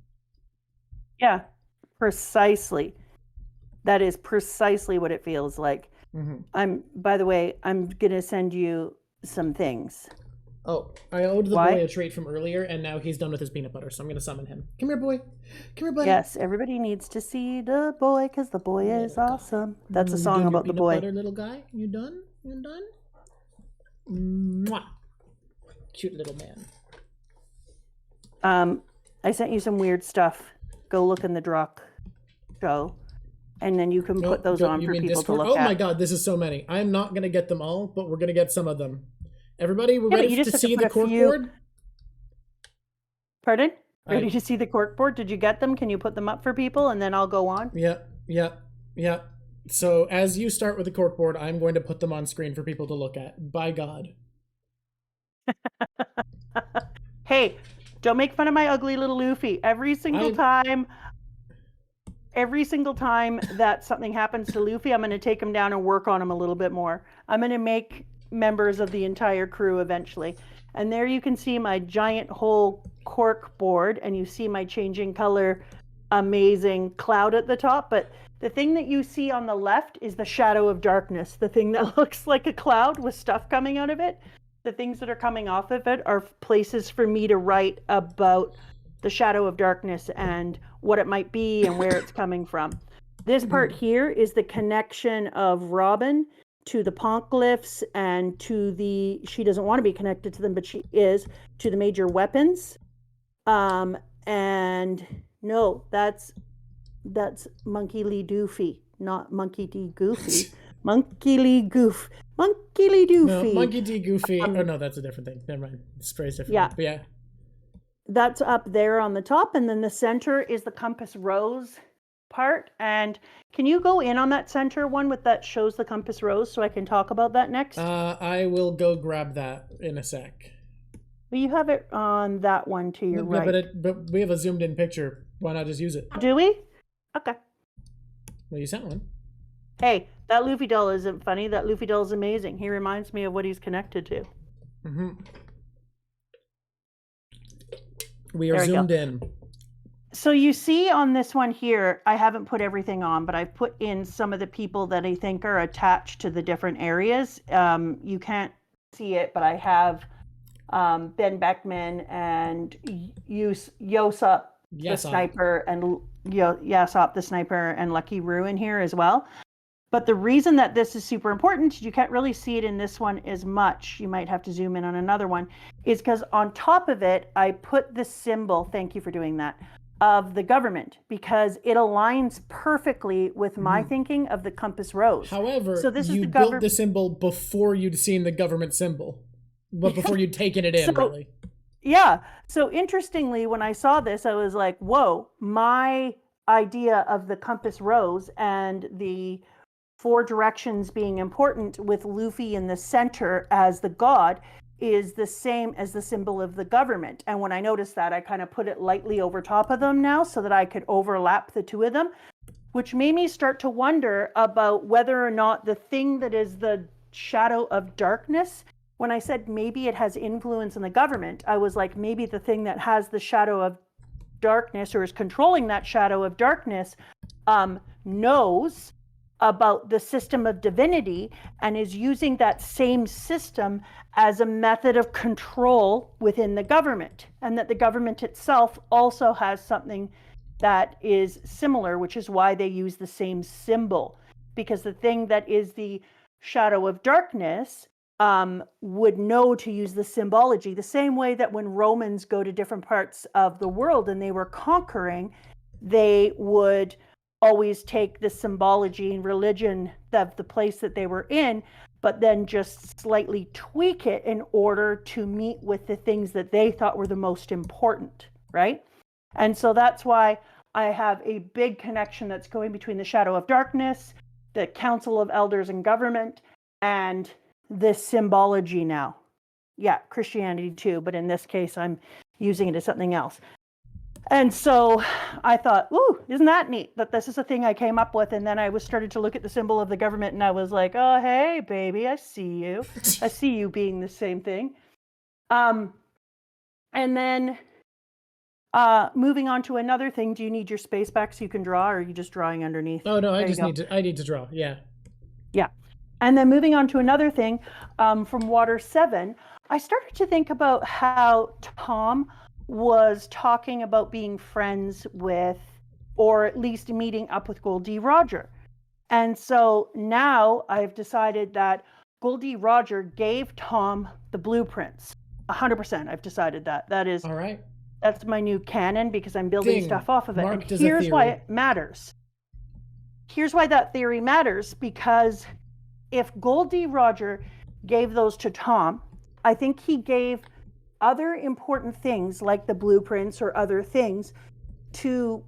Yeah, precisely. That is precisely what it feels like. By the way, I'm gonna send you some things. Oh, I owed the boy a treat from earlier, and now he's done with his peanut butter, so I'm gonna summon him. Come here, boy. Come here, buddy. Yes, everybody needs to see the boy because the boy is awesome. That's a song about the boy. Peanut butter, little guy. You done? You done? Mwah. Cute little man. I sent you some weird stuff. Go look in the Drock show, and then you can put those on for people to look at. Oh my god, this is so many. I'm not gonna get them all, but we're gonna get some of them. Everybody, we're ready to see the corkboard? Pardon? Ready to see the corkboard? Did you get them? Can you put them up for people, and then I'll go on? Yeah. So as you start with the corkboard, I'm going to put them on screen for people to look at. By God. Hey, don't make fun of my ugly little Luffy. Every single time that something happens to Luffy, I'm going to take him down and work on him a little bit more. I'm going to make members of the entire crew eventually. And there you can see my giant whole cork board, and you see my changing color amazing cloud at the top. But the thing that you see on the left is the shadow of darkness, the thing that looks like a cloud with stuff coming out of it. The things that are coming off of it are places for me to write about the shadow of darkness and what it might be and where it's coming from. This part here is the connection of Robin to the poneglyphs and to the, she doesn't want to be connected to them, but she is, to the major weapons. And no, that's Monkey Lee Doofy, not Monkey D. Goofy. Monkey Lee Goof. Monkey Lee Doofy. No, Monkey D. Goofy. Oh no, that's a different thing. Never mind. It's phrased differently. Yeah. But yeah. That's up there on the top, and then the center is the compass rose part. And can you go in on that center one with that shows the compass rose so I can talk about that next? I will go grab that in a sec. Well, you have it on that one to your right. But we have a zoomed in picture. Why not just use it? Do we? Okay. Well, you sent one. Hey, that Luffy doll isn't funny. That Luffy doll is amazing. He reminds me of what he's connected to. We are zoomed in. So you see on this one here, I haven't put everything on, but I've put in some of the people that I think are attached to the different areas. You can't see it, but I have Ben Beckman and Usopp the sniper and Usopp the sniper and Lucky Roo in here as well. But the reason that this is super important, you can't really see it in this one as much, you might have to zoom in on another one, is because on top of it, I put the symbol, thank you for doing that, of the government, because it aligns perfectly with my thinking of the compass rose. However, so this you built the symbol before you'd seen the government symbol, but before you'd taken it in, really. Yeah. So interestingly, when I saw this, I was like, whoa, my idea of the compass rose and the 4 directions being important with Luffy in the center as the god is the same as the symbol of the government. And when I noticed that, I kind of put it lightly over top of them now so that I could overlap the two of them, which made me start to wonder about whether or not the thing that is the shadow of darkness, when I said maybe it has influence in the government, I was like, maybe the thing that has the shadow of darkness or is controlling that shadow of darkness knows about the system of divinity and is using that same system as a method of control within the government, and that the government itself also has something that is similar, which is why they use the same symbol, because the thing that is the shadow of darkness would know to use the symbology the same way that when Romans go to different parts of the world and they were conquering, they would always take the symbology and religion of the place that they were in, but then just slightly tweak it in order to meet with the things that they thought were the most important, right? And so that's why I have a big connection that's going between the shadow of darkness, the council of elders and government, and this symbology now. Yeah, Christianity too, but in this case, I'm using it as something else. And so I thought, ooh, isn't that neat that this is a thing I came up with? And then I started to look at the symbol of the government and I was like, oh, hey, baby, I see you. I see you being the same thing. And then moving on to another thing, do you need your space back so you can draw, or are you just drawing underneath? Oh, no, I need to draw. Yeah. Yeah. And then moving on to another thing, from Water 7, I started to think about how Tom was talking about being friends with, or at least meeting up with Goldie Roger. And so now I've decided that Goldie Roger gave Tom the blueprints. 100%. I've decided that. All right. That's my new canon because I'm building stuff off of it. Marked and here's why it matters. Here's why that theory matters, because if Goldie Roger gave those to Tom, I think he gave other important things like the blueprints or other things to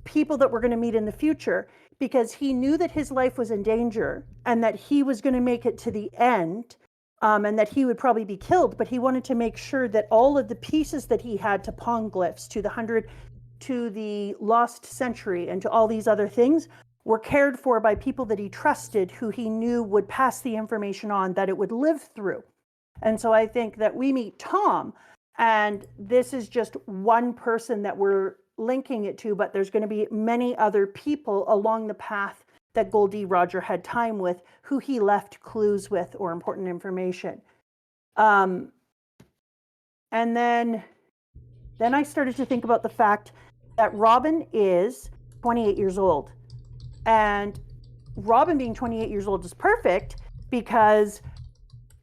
people that we're going to meet in the future, because he knew that his life was in danger and that he was going to make it to the end, and that he would probably be killed, but he wanted to make sure that all of the pieces that he had to Poneglyphs, to the 100, to the Lost Century, and to all these other things were cared for by people that he trusted, who he knew would pass the information on, that it would live through. And so I think that we meet Tom, and this is just one person that we're linking it to, but there's going to be many other people along the path that Goldie Roger had time with, who he left clues with or important information. And then I started to think about the fact that Robin is 28 years old. And Robin being 28 years old is perfect because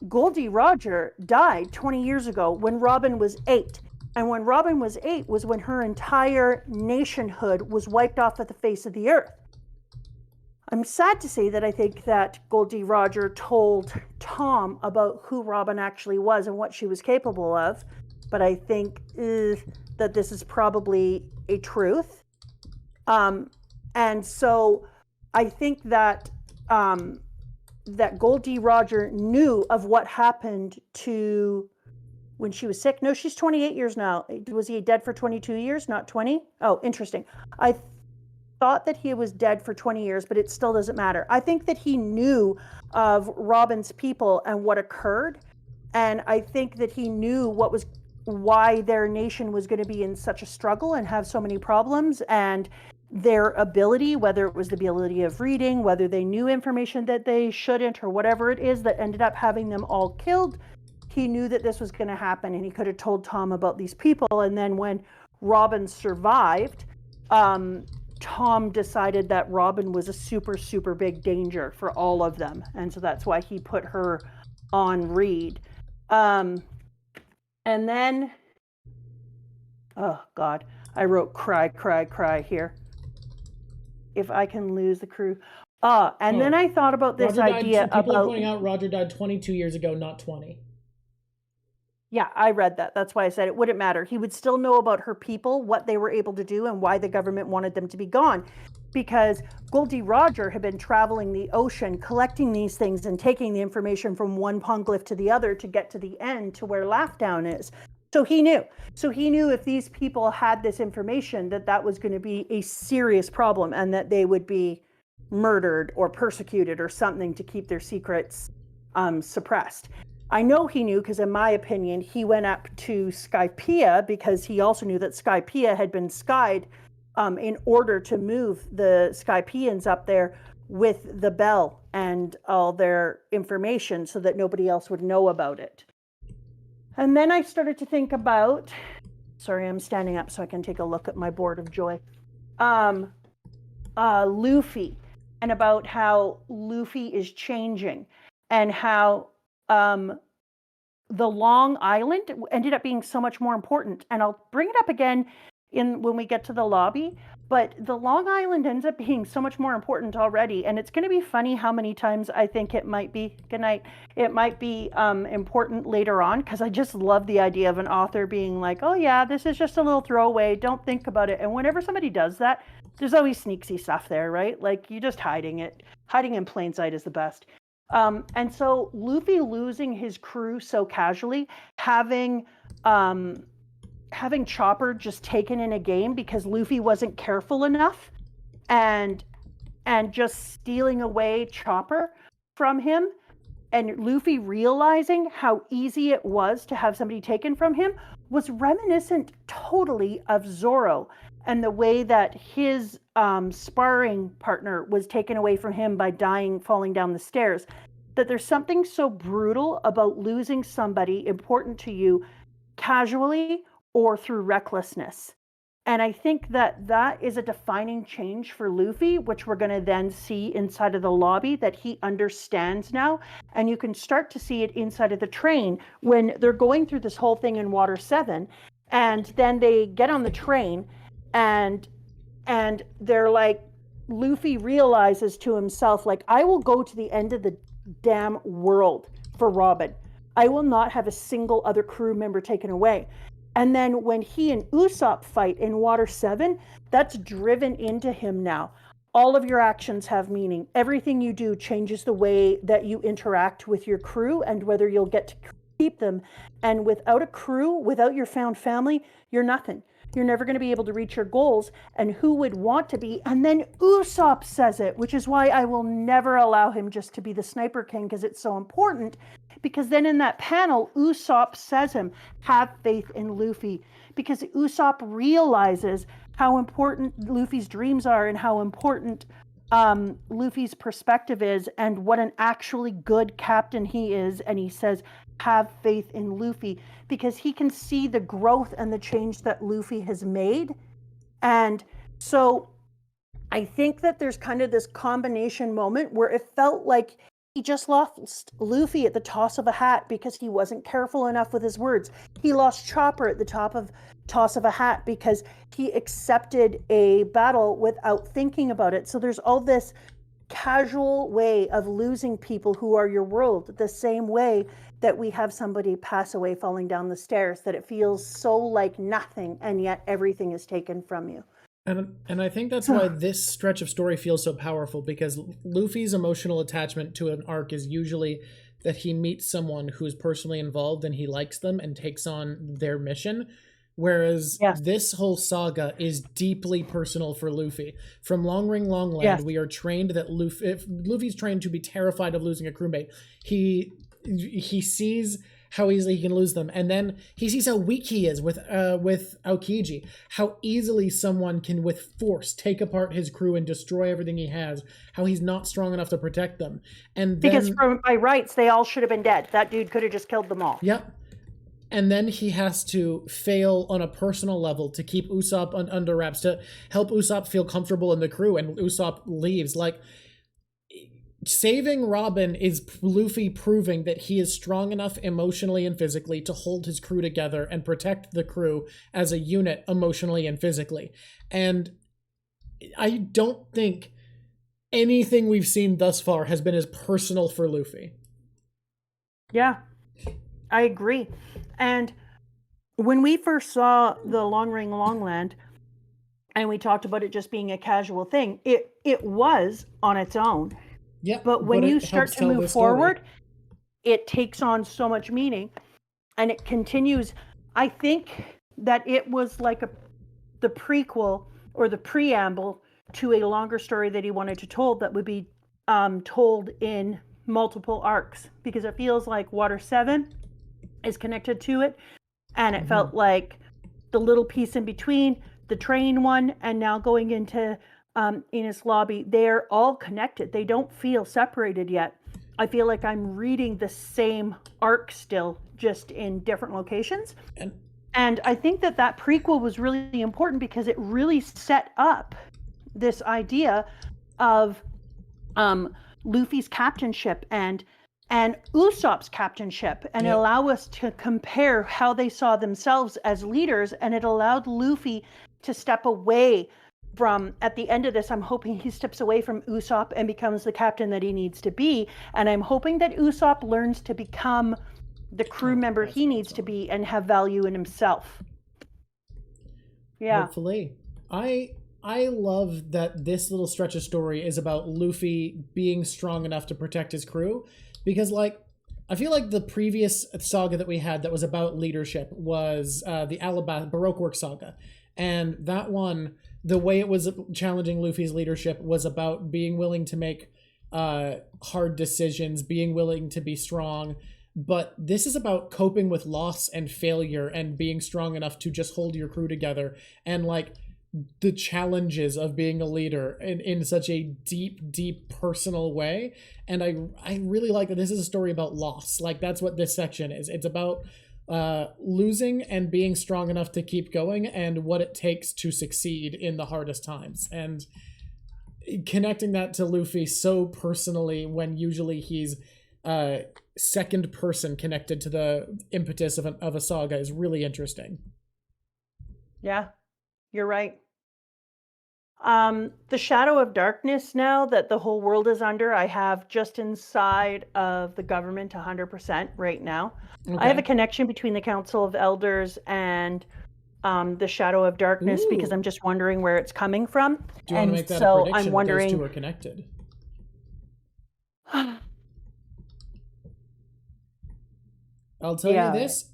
Goldie Roger died 20 years ago when Robin was 8. And when Robin was 8 was when her entire nationhood was wiped off of the face of the earth. I'm sad to say that I think that Goldie Roger told Tom about who Robin actually was and what she was capable of, but I think that this is probably a truth. And so I think that that Goldie Roger knew of what happened to when she was sick. No, she's 28 years now. Was he dead for 22 years, not 20? Oh, interesting. I thought that he was dead for 20 years, but it still doesn't matter. I think that he knew of Robin's people and what occurred. And I think that he knew why their nation was going to be in such a struggle and have so many problems, and their ability, whether it was the ability of reading, whether they knew information that they shouldn't, or whatever it is that ended up having them all killed. He knew that this was going to happen, and he could have told Tom about these people. And then when Robin survived, Tom decided that Robin was a super, super big danger for all of them. And so that's why he put her on Reed. And then, oh God, I wrote cry, cry, cry here. If I can lose the crew. Then I thought about this idea about... People are pointing out Roger died 22 years ago, not 20. Yeah, I read that. That's why I said it wouldn't matter. He would still know about her people, what they were able to do, and why the government wanted them to be gone. Because Goldie Roger had been traveling the ocean, collecting these things and taking the information from one Poneglyph to the other to get to the end, to where Laughdown is. So he knew. So he knew if these people had this information, that was going to be a serious problem, and that they would be murdered or persecuted or something to keep their secrets suppressed. I know he knew because, in my opinion, he went up to Skypiea because he also knew that Skypiea had been skied in order to move the Skypieans up there with the bell and all their information so that nobody else would know about it. And then I started to think about, sorry, I'm standing up so I can take a look at my board of joy, Luffy, and about how Luffy is changing, and how the Long Island ended up being so much more important. And I'll bring it up again when we get to the lobby, but the Long Island ends up being so much more important already. And it's going to be funny how many times I think it might be, good night, it might be important later on, because I just love the idea of an author being like, oh yeah, this is just a little throwaway, don't think about it. And whenever somebody does that, there's always sneaky stuff there, right? Like, you're just hiding it. Hiding in plain sight is the best. And so Luffy losing his crew so casually, having Chopper just taken in a game because Luffy wasn't careful enough, and just stealing away Chopper from him, and Luffy realizing how easy it was to have somebody taken from him, was reminiscent totally of Zoro, and the way that his sparring partner was taken away from him by falling down the stairs. that there's something so brutal about losing somebody important to you casually or through recklessness. And I think that that is a defining change for Luffy, which we're going to then see inside of the lobby, that he understands now. And you can start to see it inside of the train when they're going through this whole thing in Water 7. And then they get on the train and they're like, Luffy realizes to himself, like, I will go to the end of the damn world for Robin. I will not have a single other crew member taken away. And then when he and Usopp fight in Water 7, that's driven into him now. All of your actions have meaning. Everything you do changes the way that you interact with your crew and whether you'll get to keep them. And without a crew, without your found family, you're nothing. You're never going to be able to reach your goals. And who would want to be? And then Usopp says it, which is why I will never allow him just to be the Sniper King, because it's so important. Because then in that panel, Usopp says him, have faith in Luffy. Because Usopp realizes how important Luffy's dreams are and how important Luffy's perspective is and what an actually good captain he is. And he says, have faith in Luffy, because he can see the growth and the change that Luffy has made. And so I think that there's kind of this combination moment where it felt like he just lost Luffy at the toss of a hat because he wasn't careful enough with his words. He lost Chopper at the toss of a hat because he accepted a battle without thinking about it. So there's all this casual way of losing people who are your world, the same way that we have somebody pass away falling down the stairs, that it feels so like nothing and yet everything is taken from you. And I think that's why this stretch of story feels so powerful, because Luffy's emotional attachment to an arc is usually that he meets someone who's personally involved and he likes them and takes on their mission. Whereas this whole saga is deeply personal for Luffy. From Long Ring Long Land, we are trained that Luffy's trained to be terrified of losing a crewmate. He sees how easily he can lose them, and then he sees how weak he is with Aokiji, how easily someone can with force take apart his crew and destroy everything he has, how he's not strong enough to protect them. And then, because by rights they all should have been dead. That dude could have just killed them all. Yep. And then he has to fail on a personal level to keep Usopp under wraps, to help Usopp feel comfortable in the crew, and Usopp leaves. Like, saving Robin is Luffy proving that he is strong enough emotionally and physically to hold his crew together and protect the crew as a unit emotionally and physically. And I don't think anything we've seen thus far has been as personal for Luffy. Yeah, I agree. And when we first saw the Long Ring Long Land, and we talked about it just being a casual thing, it was on its own. Yeah, but when you start to move forward, it takes on so much meaning, and it continues. I think that it was like the prequel or the preamble to a longer story that he wanted to tell that would be told in multiple arcs, because it feels like Water 7 is connected to it, and it felt like the little piece in between, the train one, and now going into Enies Lobby, they're all connected. They don't feel separated yet. I feel like I'm reading the same arc still, just in different locations. And I think that prequel was really important because it really set up this idea of Luffy's captainship and Usopp's captainship, and it allowed us to compare how they saw themselves as leaders, and it allowed Luffy to step away from, at the end of this, I'm hoping he steps away from Usopp and becomes the captain that he needs to be, and I'm hoping that Usopp learns to become the crew member he needs to be and have value in himself. Yeah. Hopefully. I love that this little stretch of story is about Luffy being strong enough to protect his crew, because, like, I feel like the previous saga that we had that was about leadership was the Baroque Work saga. And that one, the way it was challenging Luffy's leadership was about being willing to make hard decisions, being willing to be strong. But this is about coping with loss and failure and being strong enough to just hold your crew together. And, like, the challenges of being a leader in such a deep personal way. And I really like that this is a story about loss. Like, that's what this section is. It's about losing and being strong enough to keep going, and what it takes to succeed in the hardest times, and connecting that to Luffy so personally when usually he's second person connected to the impetus of a saga is really interesting. Yeah, you're right. The shadow of darkness now that the whole world is under, I have just inside of the government 100% right now. Okay. I have a connection between the Council of Elders and the shadow of darkness. Ooh. Because I'm just wondering where it's coming from. Do you want to make that a prediction? I'm wondering if those two are connected. I'll tell you this.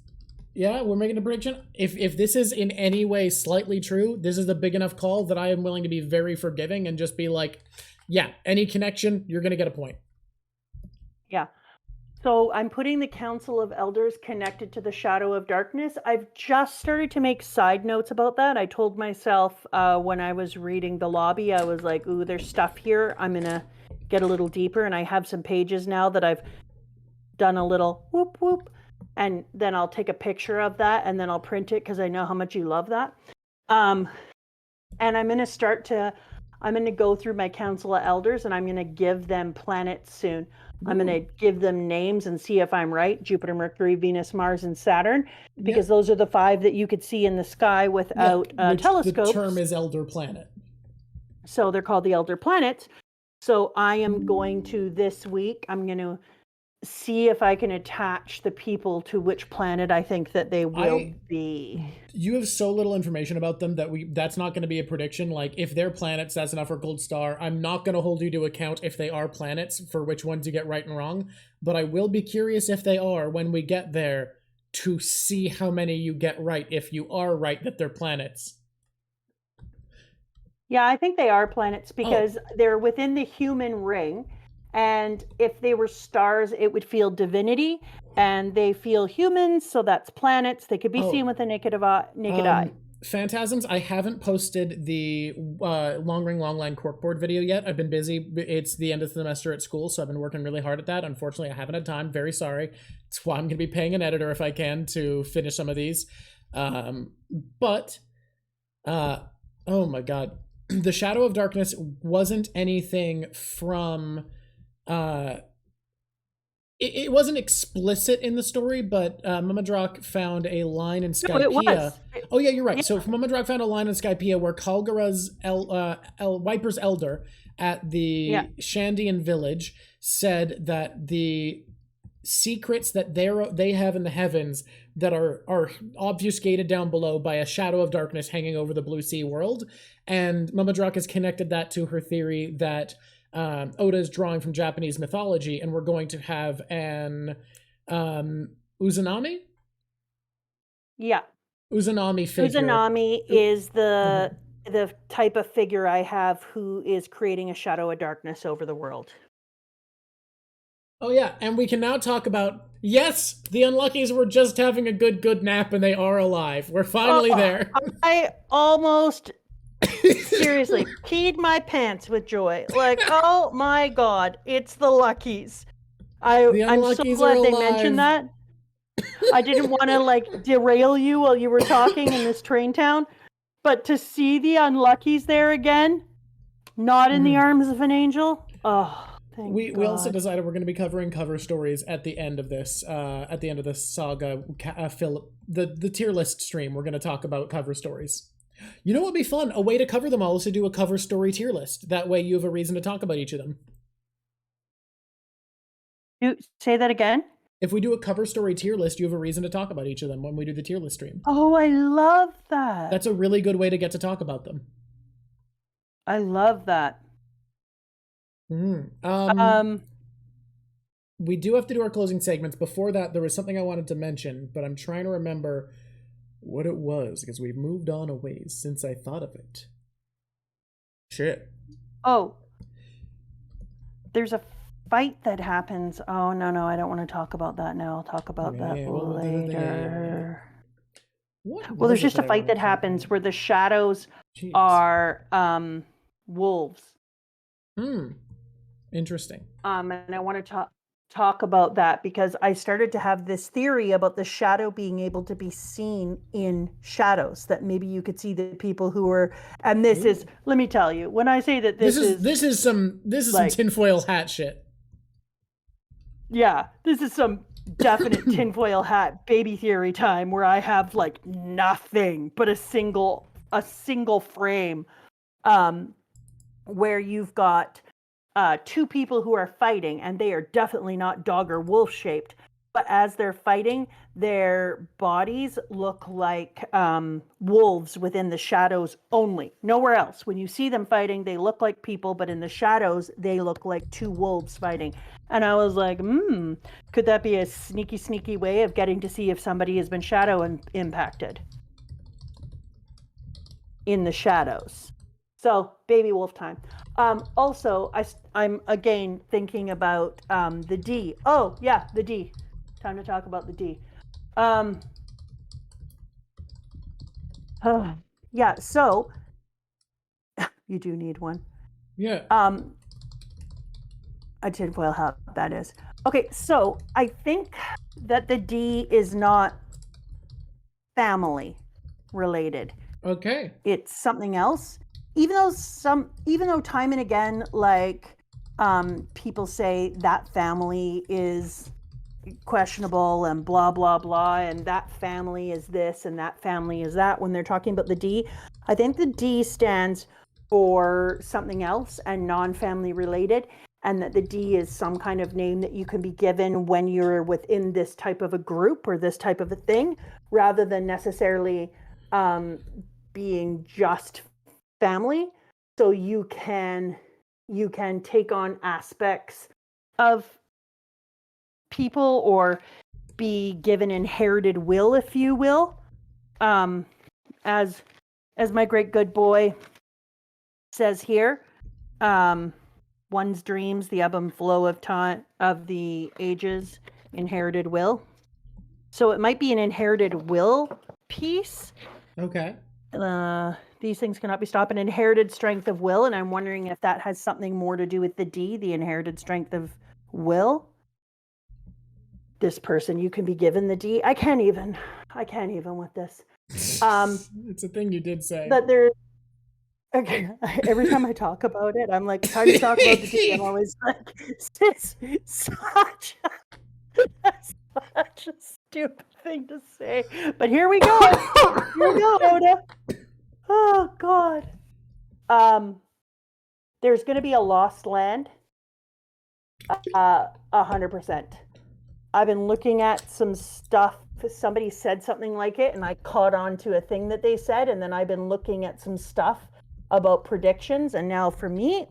Yeah, we're making a prediction. If this is in any way slightly true, this is a big enough call that I am willing to be very forgiving and just be like, yeah, any connection, you're going to get a point. Yeah. So I'm putting the Council of Elders connected to the Shadow of Darkness. I've just started to make side notes about that. I told myself when I was reading the lobby, I was like, ooh, there's stuff here. I'm going to get a little deeper. And I have some pages now that I've done a little whoop whoop. And then I'll take a picture of that and then I'll print it because I know how much you love that. And I'm going to go through my Council of Elders and I'm going to give them planets soon. Ooh. I'm going to give them names and see if I'm right. Jupiter, Mercury, Venus, Mars, and Saturn. Because those are the 5 that you could see in the sky without telescopes. The term is Elder Planet. So they're called the Elder Planets. So I am going to this week, I'm going to see if I can attach the people to which planet I think that they will be. You have so little information about them that that's not going to be a prediction. Like, if they're planets, that's enough for Gold Star. I'm not going to hold you to account if they are planets for which ones you get right and wrong, but I will be curious if they are when we get there to see how many you get right if you are right that they're planets. Yeah, I think they are planets because they're within the human ring. And if they were stars, it would feel divinity, and they feel humans, so that's planets. They could be seen with the naked eye. Phantasms, I haven't posted the Long Ring Long Line corkboard video yet. I've been busy. It's the end of the semester at school, so I've been working really hard at that. Unfortunately, I haven't had time. Very sorry. That's why I'm going to be paying an editor if I can to finish some of these. Oh my god. The Shadow of Darkness wasn't anything from... It wasn't explicit in the story, but Mamadrock found a line in Skypiea. No, it was. Oh yeah, you're right. Yeah. So Mamadrock found a line in Skypiea where Kalgara's Wiper's elder at the Shandian village said that the secrets that they have in the heavens that are obfuscated down below by a shadow of darkness hanging over the Blue Sea world, and Mamadrock has connected that to her theory that Oda is drawing from Japanese mythology, and we're going to have an Uzanami? Yeah. Uzanami figure. Uzanami is the type of figure I have who is creating a shadow of darkness over the world. Oh yeah, and we can now talk about, yes, the Unluckies were just having a good nap and they are alive. We're finally there. I almost... seriously, peed my pants with joy. Like, oh my god, it's the Luckies. I'm so glad they mentioned that. I didn't want to like derail you while you were talking in this train town, but to see the Unluckies there again, not in the arms of an angel. Oh, thank God. We also decided we're going to be covering cover stories at the end of this saga. The tier list stream. We're going to talk about cover stories. You know what would be fun? A way to cover them all is to do a cover story tier list. That way you have a reason to talk about each of them. Say that again? If we do a cover story tier list, you have a reason to talk about each of them when we do the tier list stream. Oh, I love that. That's a really good way to get to talk about them. I love that. We do have to do our closing segments. Before that, there was something I wanted to mention, but I'm trying to remember what it was, because we've moved on a ways since I thought of it. Shit. Oh. There's a fight that happens. Oh, no, I don't want to talk about that now. I'll talk about that later. What Well, there's was it just a I fight wanted that to happens know? where the shadows Jeez. are wolves. Interesting. And I want to talk about that because I started to have this theory about the shadow being able to be seen in shadows, that maybe you could see the people who are, and this is, let me tell you, when I say that this is some tinfoil hat shit. Yeah, this is some definite tinfoil hat baby theory time where I have like nothing but a single frame, where you've got two people who are fighting, and they are definitely not dog or wolf shaped, but as they're fighting, their bodies look like wolves within the shadows only, nowhere else. When you see them fighting, they look like people, but in the shadows, they look like two wolves fighting. And I was like, could that be a sneaky way of getting to see if somebody has been shadow impacted in the shadows? So, baby wolf time. Also, I'm again thinking about the D. Oh, yeah, the D. Time to talk about the D. Yeah, so you do need one. Yeah. A tinfoil hat, that is. Okay, so I think that the D is not family related. Okay. It's something else. Even though time and again, like, people say that family is questionable and blah blah blah, and that family is this and that family is that, when they're talking about the D, I think the D stands for something else and non-family related, and that the D is some kind of name that you can be given when you're within this type of a group or this type of a thing, rather than necessarily being just family. So you can take on aspects of people or be given inherited will, if you will. As my great good boy says here, one's dreams, the ebb and flow of time of the ages, inherited will. So it might be an inherited will piece. Okay. These things cannot be stopped. An inherited strength of will, and I'm wondering if that has something more to do with the D, the inherited strength of will. This person, you can be given the D. I can't even with this. It's a thing you did say. But there. Okay. Every time I talk about it, I'm like, time to talk about the D. I'm always like, it's such a stupid thing to say. But here we go. Here we go, Oda. Oh God. There's going to be a lost land. 100%. I've been looking at some stuff. Somebody said something like it, and I caught on to a thing that they said, and then I've been looking at some stuff about predictions, and now for me,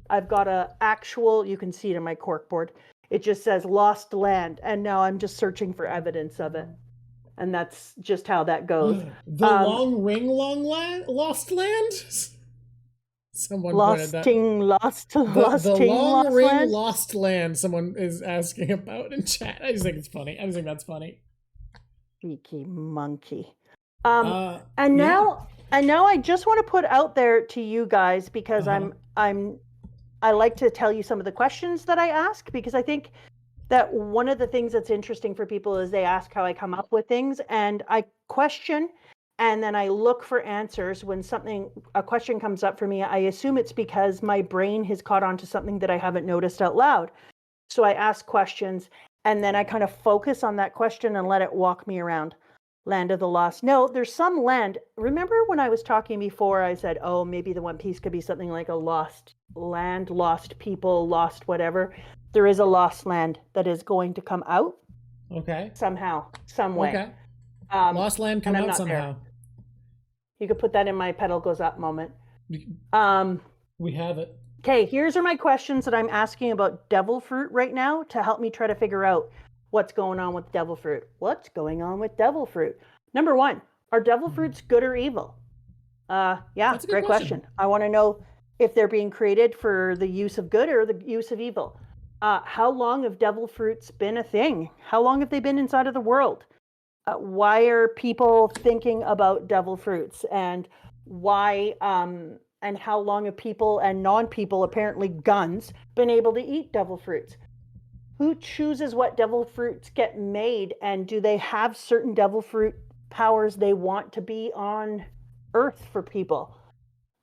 I've got a actual, you can see it in my corkboard, it just says lost land, and now I'm just searching for evidence of it. And that's just how that goes. The long ring, lost land? Someone pointed that. The long ring land? Lost land, someone is asking about in chat. I just think it's funny. I just think that's funny. Cheeky monkey. And now I just want to put out there to you guys, because I like to tell you some of the questions that I ask, because I think that one of the things that's interesting for people is they ask how I come up with things, and I question, and then I look for answers. When a question comes up for me, I assume it's because my brain has caught on to something that I haven't noticed out loud. So I ask questions, and then I kind of focus on that question and let it walk me around. Land of the Lost. No, there's some land. Remember when I was talking before, I said, oh, maybe the One Piece could be something like a lost land, lost people, lost whatever. There is a lost land that is going to come out. Okay. Somehow, some way. Okay. Lost land come out somehow. There. You could put that in my pedal goes up moment. We have it. Okay, here's are my questions that I'm asking about devil fruit right now to help me try to figure out what's going on with devil fruit. What's going on with devil fruit? Number one, are devil fruits good or evil? Yeah, great question. I want to know if they're being created for the use of good or the use of evil. How long have devil fruits been a thing? How long have they been inside of the world? why are people thinking about devil fruits, and why and how long have people and non-people, apparently guns, been able to eat devil fruits? Who chooses what devil fruits get made, and do they have certain devil fruit powers they want to be on Earth for people?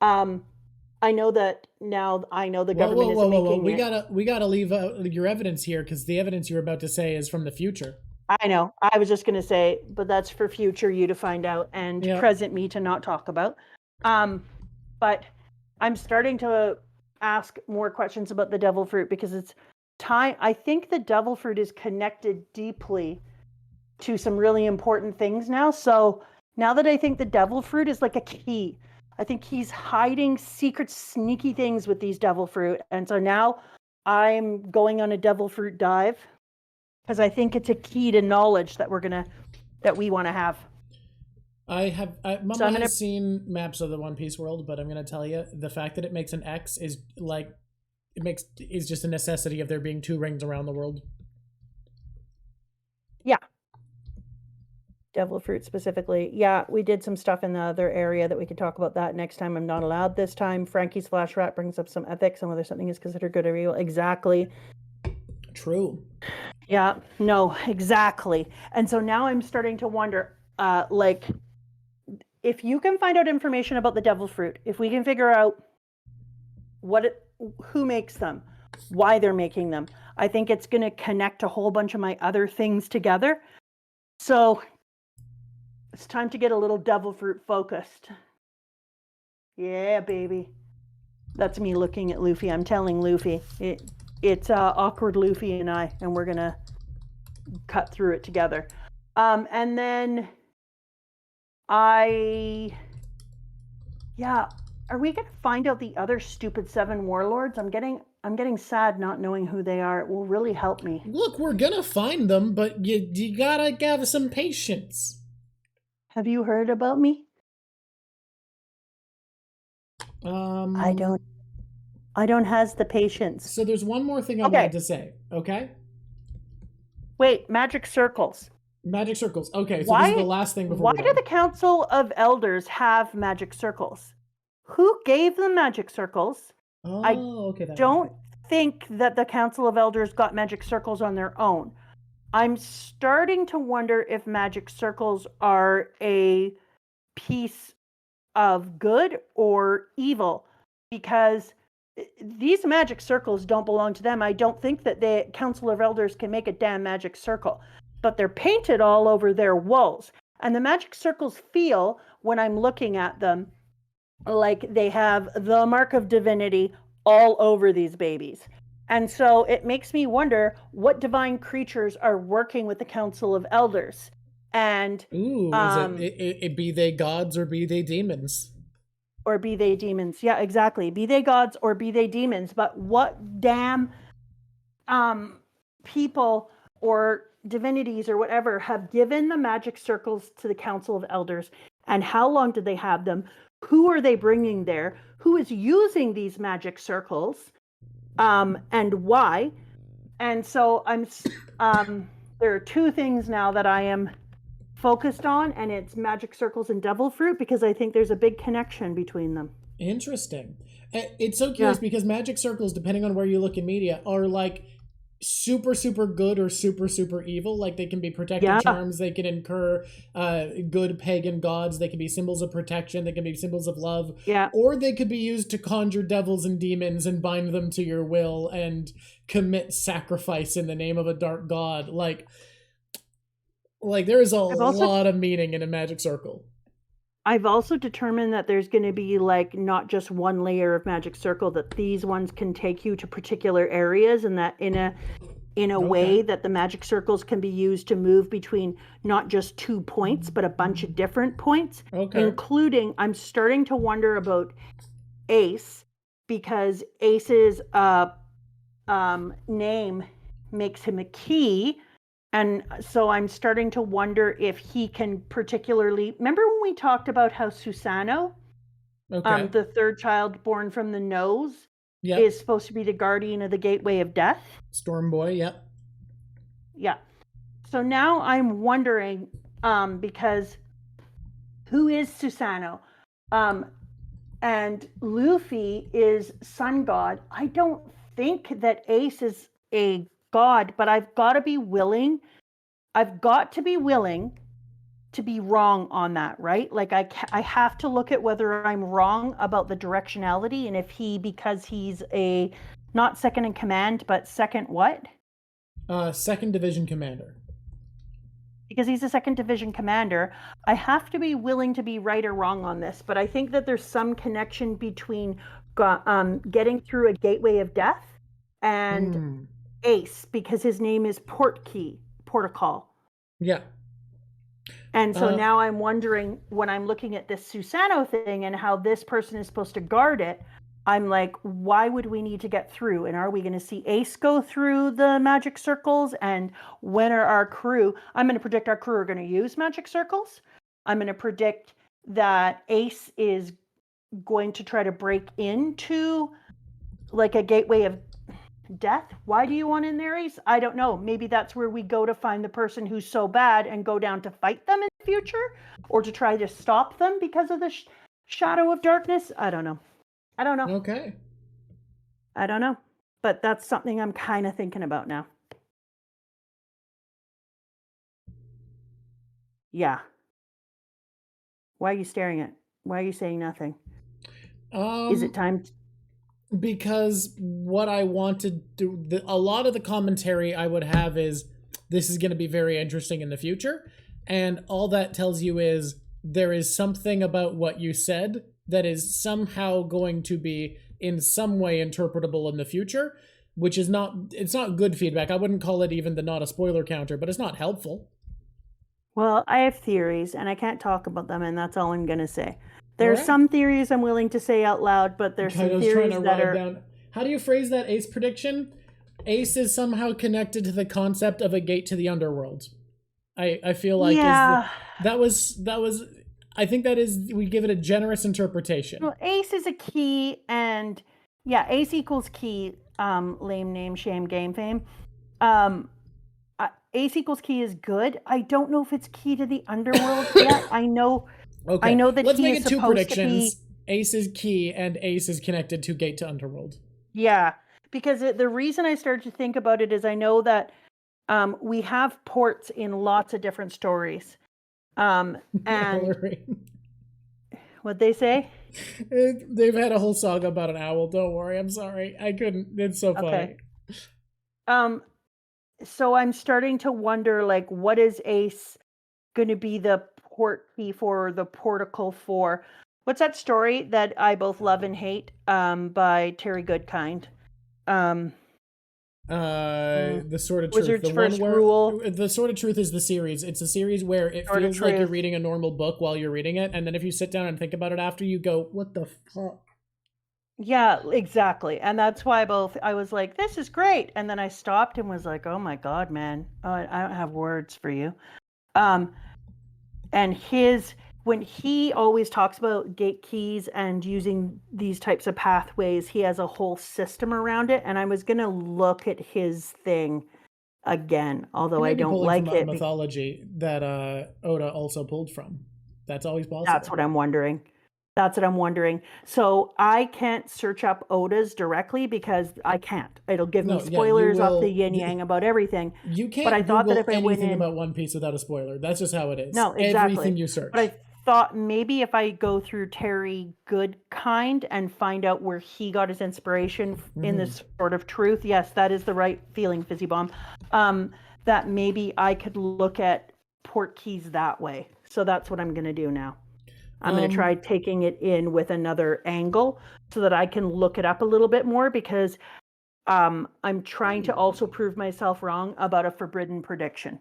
I know that now. I know the government isn't making it. We gotta leave your evidence here, because the evidence you're about to say is from the future. I know. I was just going to say, but that's for future you to find out and present me to not talk about. But I'm starting to ask more questions about the devil fruit, because it's time. I think the devil fruit is connected deeply to some really important things now. So now that I think the devil fruit is like a key, I think he's hiding secret, sneaky things with these devil fruit. And so now I'm going on a devil fruit dive, because I think it's a key to knowledge that we want to have. Mama has seen maps of the One Piece world, but I'm gonna tell you, the fact that it makes an X is like, is just a necessity of there being 2 rings around the world. Yeah. Devil fruit specifically. Yeah, we did some stuff in the other area that we could talk about that next time. I'm not allowed this time. Franky's flash rat brings up some ethics on whether something is considered good or evil. Exactly. True. Yeah, no, exactly. And so now I'm starting to wonder, like, if you can find out information about the devil fruit, if we can figure out who makes them, why they're making them, I think it's going to connect a whole bunch of my other things together. So it's time to get a little devil fruit focused. Yeah, baby. That's me looking at Luffy. I'm telling Luffy. It's awkward Luffy and I, and we're going to cut through it together. And then are we going to find out the other stupid 7 warlords? I'm getting sad not knowing who they are. It will really help me. Look, we're going to find them, but you gotta have some patience. Have you heard about me? I don't has the patience. So there's one more thing I wanted to say, okay? Wait, magic circles. Magic circles. Okay, so this is the last thing before Why do the Council of Elders have magic circles? Who gave them magic circles? I don't think that the Council of Elders got magic circles on their own. I'm starting to wonder if magic circles are a piece of good or evil, because these magic circles don't belong to them. I don't think that the Council of Elders can make a damn magic circle, but they're painted all over their walls. And the magic circles feel, when I'm looking at them, like they have the mark of divinity all over these babies. And so it makes me wonder what divine creatures are working with the Council of Elders. And be they gods or be they demons? Or be they demons. Yeah, exactly. Be they gods or be they demons. But what damn people or divinities or whatever have given the magic circles to the Council of Elders? And how long did they have them? Who are they bringing there? Who is using these magic circles? And why? And so there are 2 things now that I am focused on, and it's magic circles and devil fruit, because I think there's a big connection between them. Interesting. It's so curious because magic circles, depending on where you look in media, are like super good or super evil. Like they can be protective charms, they can incur good pagan gods, they can be symbols of protection, they can be symbols of love, or they could be used to conjure devils and demons and bind them to your will and commit sacrifice in the name of a dark god. Like there is a lot of meaning in a magic circle. I've also determined that there's going to be like not just one layer of magic circle, that these ones can take you to particular areas, and that in a way that the magic circles can be used to move between not just 2 points, but a bunch of different points, including, I'm starting to wonder about Ace, because Ace's name makes him a key. And so I'm starting to wonder if he can particularly... Remember when we talked about how Susanoo, the 3rd child born from the nose, is supposed to be the guardian of the gateway of death? Storm Boy, Yeah. So now I'm wondering because who is Susanoo? And Luffy is sun god. I don't think that Ace is a god, but I've got to be willing. I've got to be willing to be wrong on that, right? Like I have to look at whether I'm wrong about the directionality, and if because he's a not second in command, but second what? Second division commander. Because he's a second division commander, I have to be willing to be right or wrong on this. But I think that there's some connection between getting through a gateway of death and Ace, because his name is Portcall. Yeah. And so now I'm wondering, when I'm looking at this Susanoo thing and how this person is supposed to guard it, I'm like, why would we need to get through? And are we going to see Ace go through the magic circles? And when are our crew? I'm going to predict our crew are going to use magic circles. I'm going to predict that Ace is going to try to break into like a gateway of death. Why do you want in there, Ace? I don't know. Maybe that's where we go to find the person who's so bad and go down to fight them in the future, or to try to stop them because of the shadow of darkness. I don't know. Okay. I don't know. But that's something I'm kind of thinking about now. Yeah. Why are you staring at? Why are you saying nothing? Is it time? Because what I want to do, a lot of the commentary I would have is, this is going to be very interesting in the future. And all that tells you is there is something about what you said that is somehow going to be in some way interpretable in the future, which is it's not good feedback. I wouldn't call it even the not a spoiler counter, but it's not helpful. Well, I have theories and I can't talk about them, and that's all I'm going to say. There's some theories I'm willing to say out loud, but there's some theories that are... Down. How do you phrase that Ace prediction? Ace is somehow connected to the concept of a gate to the underworld. I feel like that was I think that is, we give it a generous interpretation. Well, Ace is a key, and Ace equals key. Lame name, shame, game fame. Ace equals key is good. I don't know if it's key to the underworld yet. I know that let's key make is it two predictions. To be... Ace is key, and Ace is connected to gate to underworld. Yeah, because the reason I started to think about it is I know that we have ports in lots of different stories. And what'd they say? They've had a whole saga about an owl. Don't worry. I'm sorry. I couldn't. It's so funny. Okay. So I'm starting to wonder, like, what is Ace going to be the port key for, the portical for? What's that story that I both love and hate by Terry Goodkind? The Sword of Truth. Wizard's First Rule. The Sword of Truth is the series. It's a series where it feels like you're reading a normal book while you're reading it, and then if you sit down and think about it after, you go, what the fuck? Yeah, exactly. And that's why I was like, this is great. And then I stopped and was like, oh my God, man. I don't have words for you. And when he always talks about gate keys and using these types of pathways, he has a whole system around it. And I was going to look at his thing again, although I don't like it. Mythology that Oda also pulled from. That's always possible. That's what I'm wondering. So I can't search up Oda's directly because I can't. It'll give me spoilers off the yin yang about everything. You can't. But I thought that if I went in about One Piece without a spoiler, that's just how it is. No, exactly. Everything you search. But I thought maybe if I go through Terry Goodkind and find out where he got his inspiration in this Sword of Truth, yes, that is the right feeling, Fizzy Bomb. That maybe I could look at port keys that way. So that's what I'm going to do now. I'm going to try taking it in with another angle so that I can look it up a little bit more, because I'm trying to also prove myself wrong about a forbidden prediction.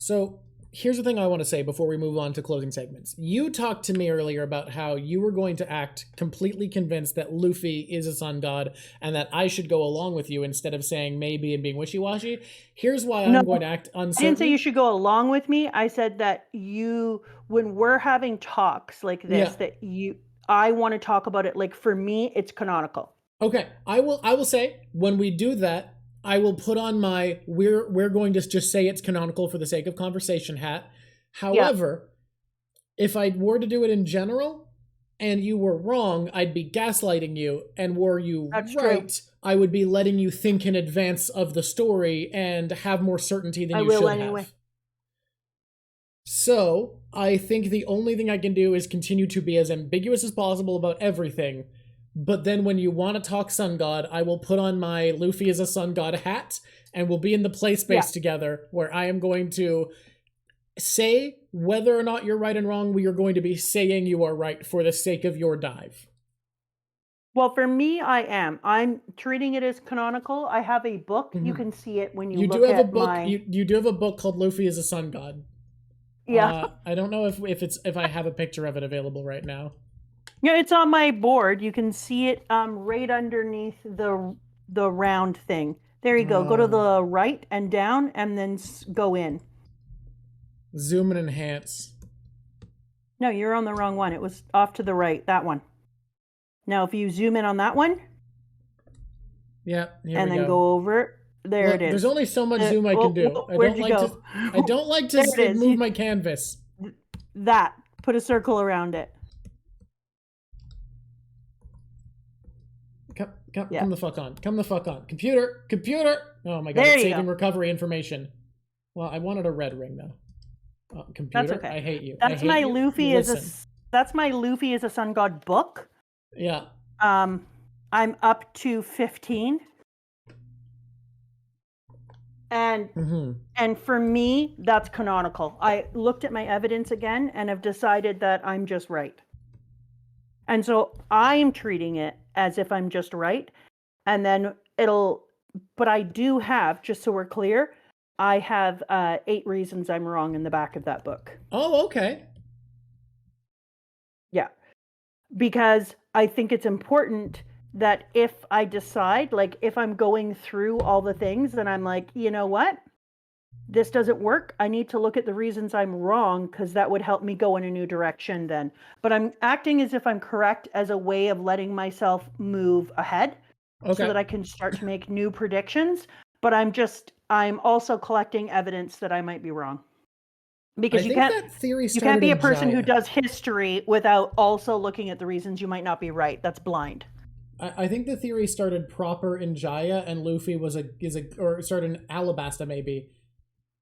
So here's the thing I want to say before we move on to closing segments. You talked to me earlier about how you were going to act completely convinced that Luffy is a sun god and that I should go along with you instead of saying maybe and being wishy-washy. Here's why I'm going to act uncertain. I didn't say you should go along with me. I said that when we're having talks like this, I want to talk about it. Like, for me, it's canonical. Okay. I will say, when we do that, I will put on my we're going to just say it's canonical for the sake of conversation hat. However, if I were to do it in general and you were wrong, I'd be gaslighting you, and were you right, true. I would be letting you think in advance of the story and have more certainty than you should have. So, I think the only thing I can do is continue to be as ambiguous as possible about everything. But then when you want to talk Sun God, I will put on my Luffy is a Sun God hat, and we'll be in the play space together, where I am going to say whether or not you're right and wrong. We are going to be saying you are right for the sake of your dive. Well, for me, I'm treating it as canonical. I have a book. You can see it when you look at You do have a book called Luffy is a Sun God. Yeah. I don't know if I have a picture of it available right now. Yeah, it's on my board. You can see it right underneath the round thing. There you go. Go to the right and down, and then go in. Zoom and enhance. No, you're on the wrong one. It was off to the right. That one. Now, if you zoom in on that one. Yeah. And then go over. There it is. There's only so much zoom I can do. I don't like to move my canvas. That. Put a circle around it. Come the fuck on. Come the fuck on. Computer! Oh my god, it's saving recovery information. Well, I wanted a red ring though. Computer, that's okay. I hate you. That's my Luffy is a Sun God book. Yeah. I'm up to 15. And for me, that's canonical. I looked at my evidence again and have decided that I'm just right. And so I'm treating it as if I'm just right. And then but I do have, just so we're clear, I have 8 reasons I'm wrong in the back of that book. Oh, okay. Yeah. Because I think it's important that if I decide, like if I'm going through all the things, then I'm like, you know what? This doesn't work. I need to look at the reasons I'm wrong, because that would help me go in a new direction then. But I'm acting as if I'm correct as a way of letting myself move ahead so that I can start to make new predictions. But I'm also collecting evidence that I might be wrong. Because you can't be a person who does history without also looking at the reasons you might not be right. That's blind. I think the theory started proper in Jaya, and Luffy or started in Alabasta maybe.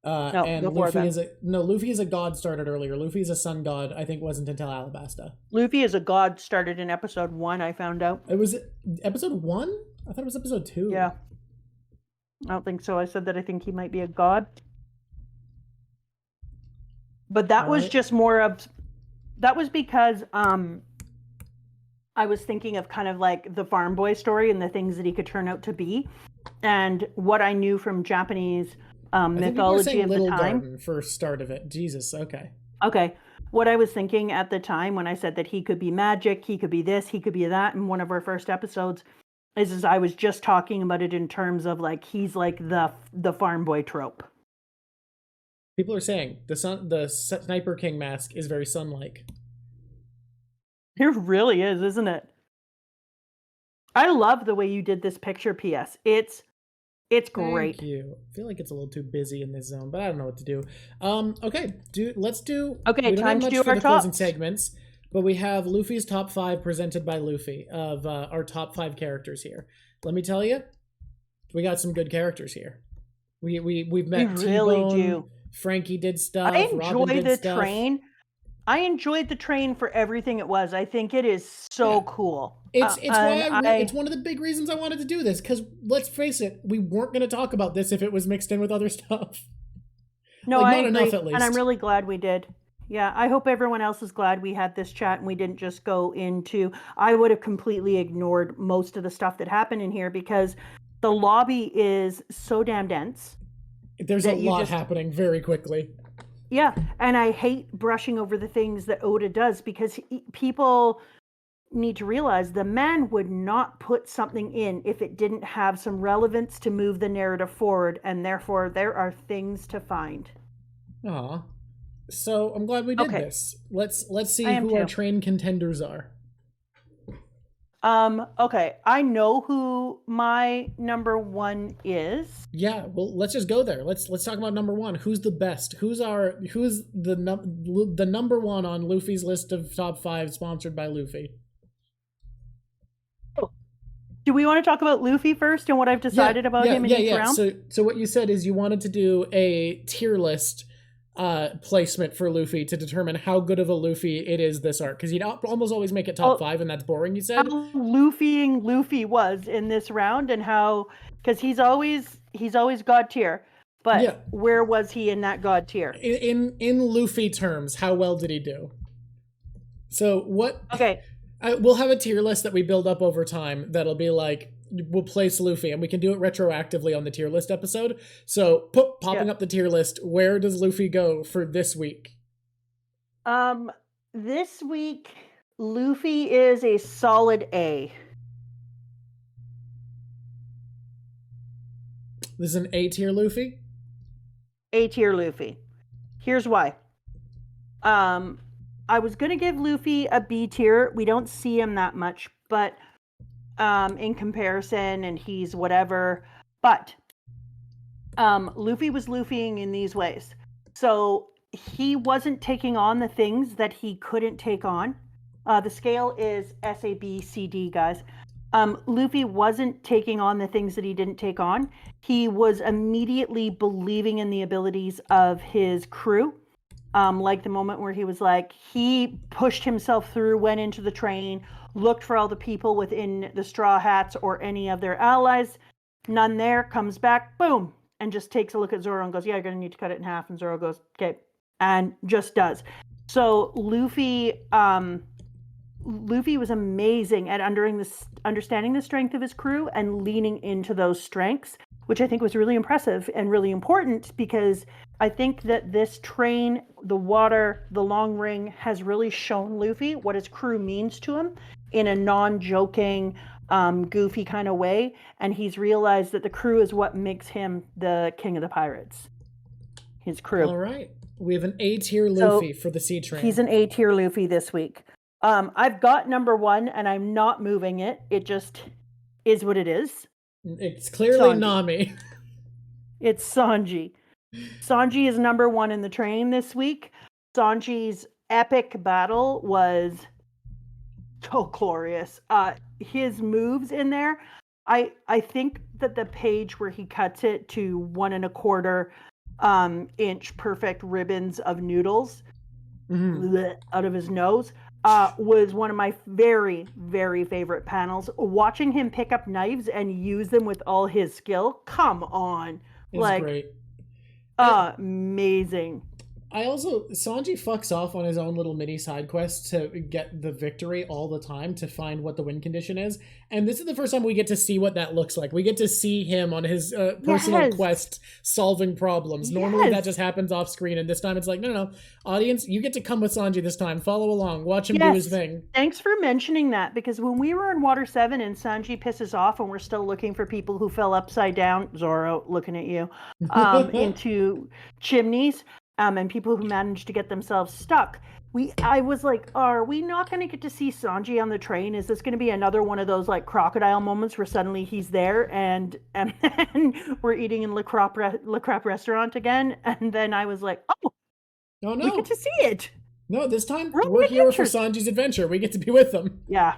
Luffy is a god started earlier. Luffy is a sun god. I think wasn't until Alabasta. Luffy is a god started in episode 1. I found out. It was episode 1. I thought it was episode 2. Yeah. I don't think so. I said that I think he might be a god. But that was just more of. That was because I was thinking of kind of like the farm boy story and the things that he could turn out to be, and what I knew from Japanese mythology of the time. Garden for start of it. Jesus. Okay. What I was thinking at the time when I said that he could be magic, he could be this, he could be that in one of our first episodes, is I was just talking about it in terms of like he's like the farm boy trope. People are saying the Sniper King mask is very sun-like. It really is, isn't it? I love the way you did this picture, PS. It's great. Thank you. I feel like it's a little too busy in this zone, but I don't know what to do. Okay, let's do. Okay, time to do our closing segments, but we have Luffy's top 5 presented by Luffy of our top 5 characters here. Let me tell you, we got some good characters here. We've met. We really do. Franky did stuff. I enjoy the train. I enjoyed the train for everything it was. I think it is so cool. It's one of the big reasons I wanted to do this, because let's face it, we weren't going to talk about this if it was mixed in with other stuff. No, I agree, enough, at least. And I'm really glad we did. Yeah, I hope everyone else is glad we had this chat and we didn't just go into. I would have completely ignored most of the stuff that happened in here because the lobby is so damn dense. There's a lot happening very quickly. Yeah, and I hate brushing over the things that Oda does because people need to realize the man would not put something in if it didn't have some relevance to move the narrative forward, and therefore there are things to find. Aw. So I'm glad we did this. Let's see who our train contenders are. Okay, I know who my number one is. Yeah, well, let's just go there. Let's talk about number one. Who's the best? Who's the number one on Luffy's list of top 5 sponsored by Luffy? Oh. Do we want to talk about Luffy first and what I've decided about him in each round? So what you said is you wanted to do a tier list placement for Luffy to determine how good of a Luffy it is this arc, because he'd almost always make it top 5, and that's boring. You said how Luffy was in this round, and how, because he's always god tier, but where was he in that god tier? In Luffy terms, how well did he do? So what? Okay, we'll have a tier list that we build up over time. That'll be like, we'll place Luffy, and we can do it retroactively on the tier list episode. So popping up the tier list. Where does Luffy go for this week? This week Luffy is a solid A. This is an A tier Luffy? A tier Luffy. Here's why. I was gonna give Luffy a B tier. We don't see him that much, but in comparison, and he's whatever. But Luffy was Luffying in these ways. So he wasn't taking on the things that he couldn't take on. The scale is SABCD, guys. Luffy wasn't taking on the things that he didn't take on. He was immediately believing in the abilities of his crew. Like the moment where he was like, he pushed himself through, went into the train, looked for all the people within the Straw Hats or any of their allies. None there, comes back, boom, and just takes a look at Zoro and goes, yeah, you're going to need to cut it in half. And Zoro goes, okay, and just does. So Luffy was amazing at understanding the strength of his crew and leaning into those strengths, which I think was really impressive and really important, because I think that this train, the water, the long ring, has really shown Luffy what his crew means to him in a non-joking, goofy kind of way. And he's realized that the crew is what makes him the king of the pirates. His crew. All right. We have an A tier Luffy for the Sea Train. He's an A tier Luffy this week. I've got number one, and I'm not moving it. It just is what it is. It's clearly Sanji. Nami. It's Sanji. Sanji is number one in the train this week. Sanji's epic battle was so glorious. His moves in there, I think that the page where he cuts it to 1 1/4 inch perfect ribbons of noodles out of his nose was one of my very, very favorite panels. Watching him pick up knives and use them with all his skill, come on. It's great. Amazing. Sanji fucks off on his own little mini side quest to get the victory all the time, to find what the win condition is. And this is the first time we get to see what that looks like. We get to see him on his personal quest solving problems. Normally that just happens off screen, and this time it's like, no. Audience, you get to come with Sanji this time. Follow along. Watch him do his thing. Thanks for mentioning that, because when we were in Water 7 and Sanji pisses off and we're still looking for people who fell upside down, Zoro, looking at you, into chimneys, and people who managed to get themselves stuck. I was like, are we not going to get to see Sanji on the train? Is this going to be another one of those like crocodile moments where suddenly he's there and then we're eating in Le Crap restaurant again? And then I was like, oh no, we get to see it. No, this time we're here for Sanji's adventure. We get to be with them. Yeah.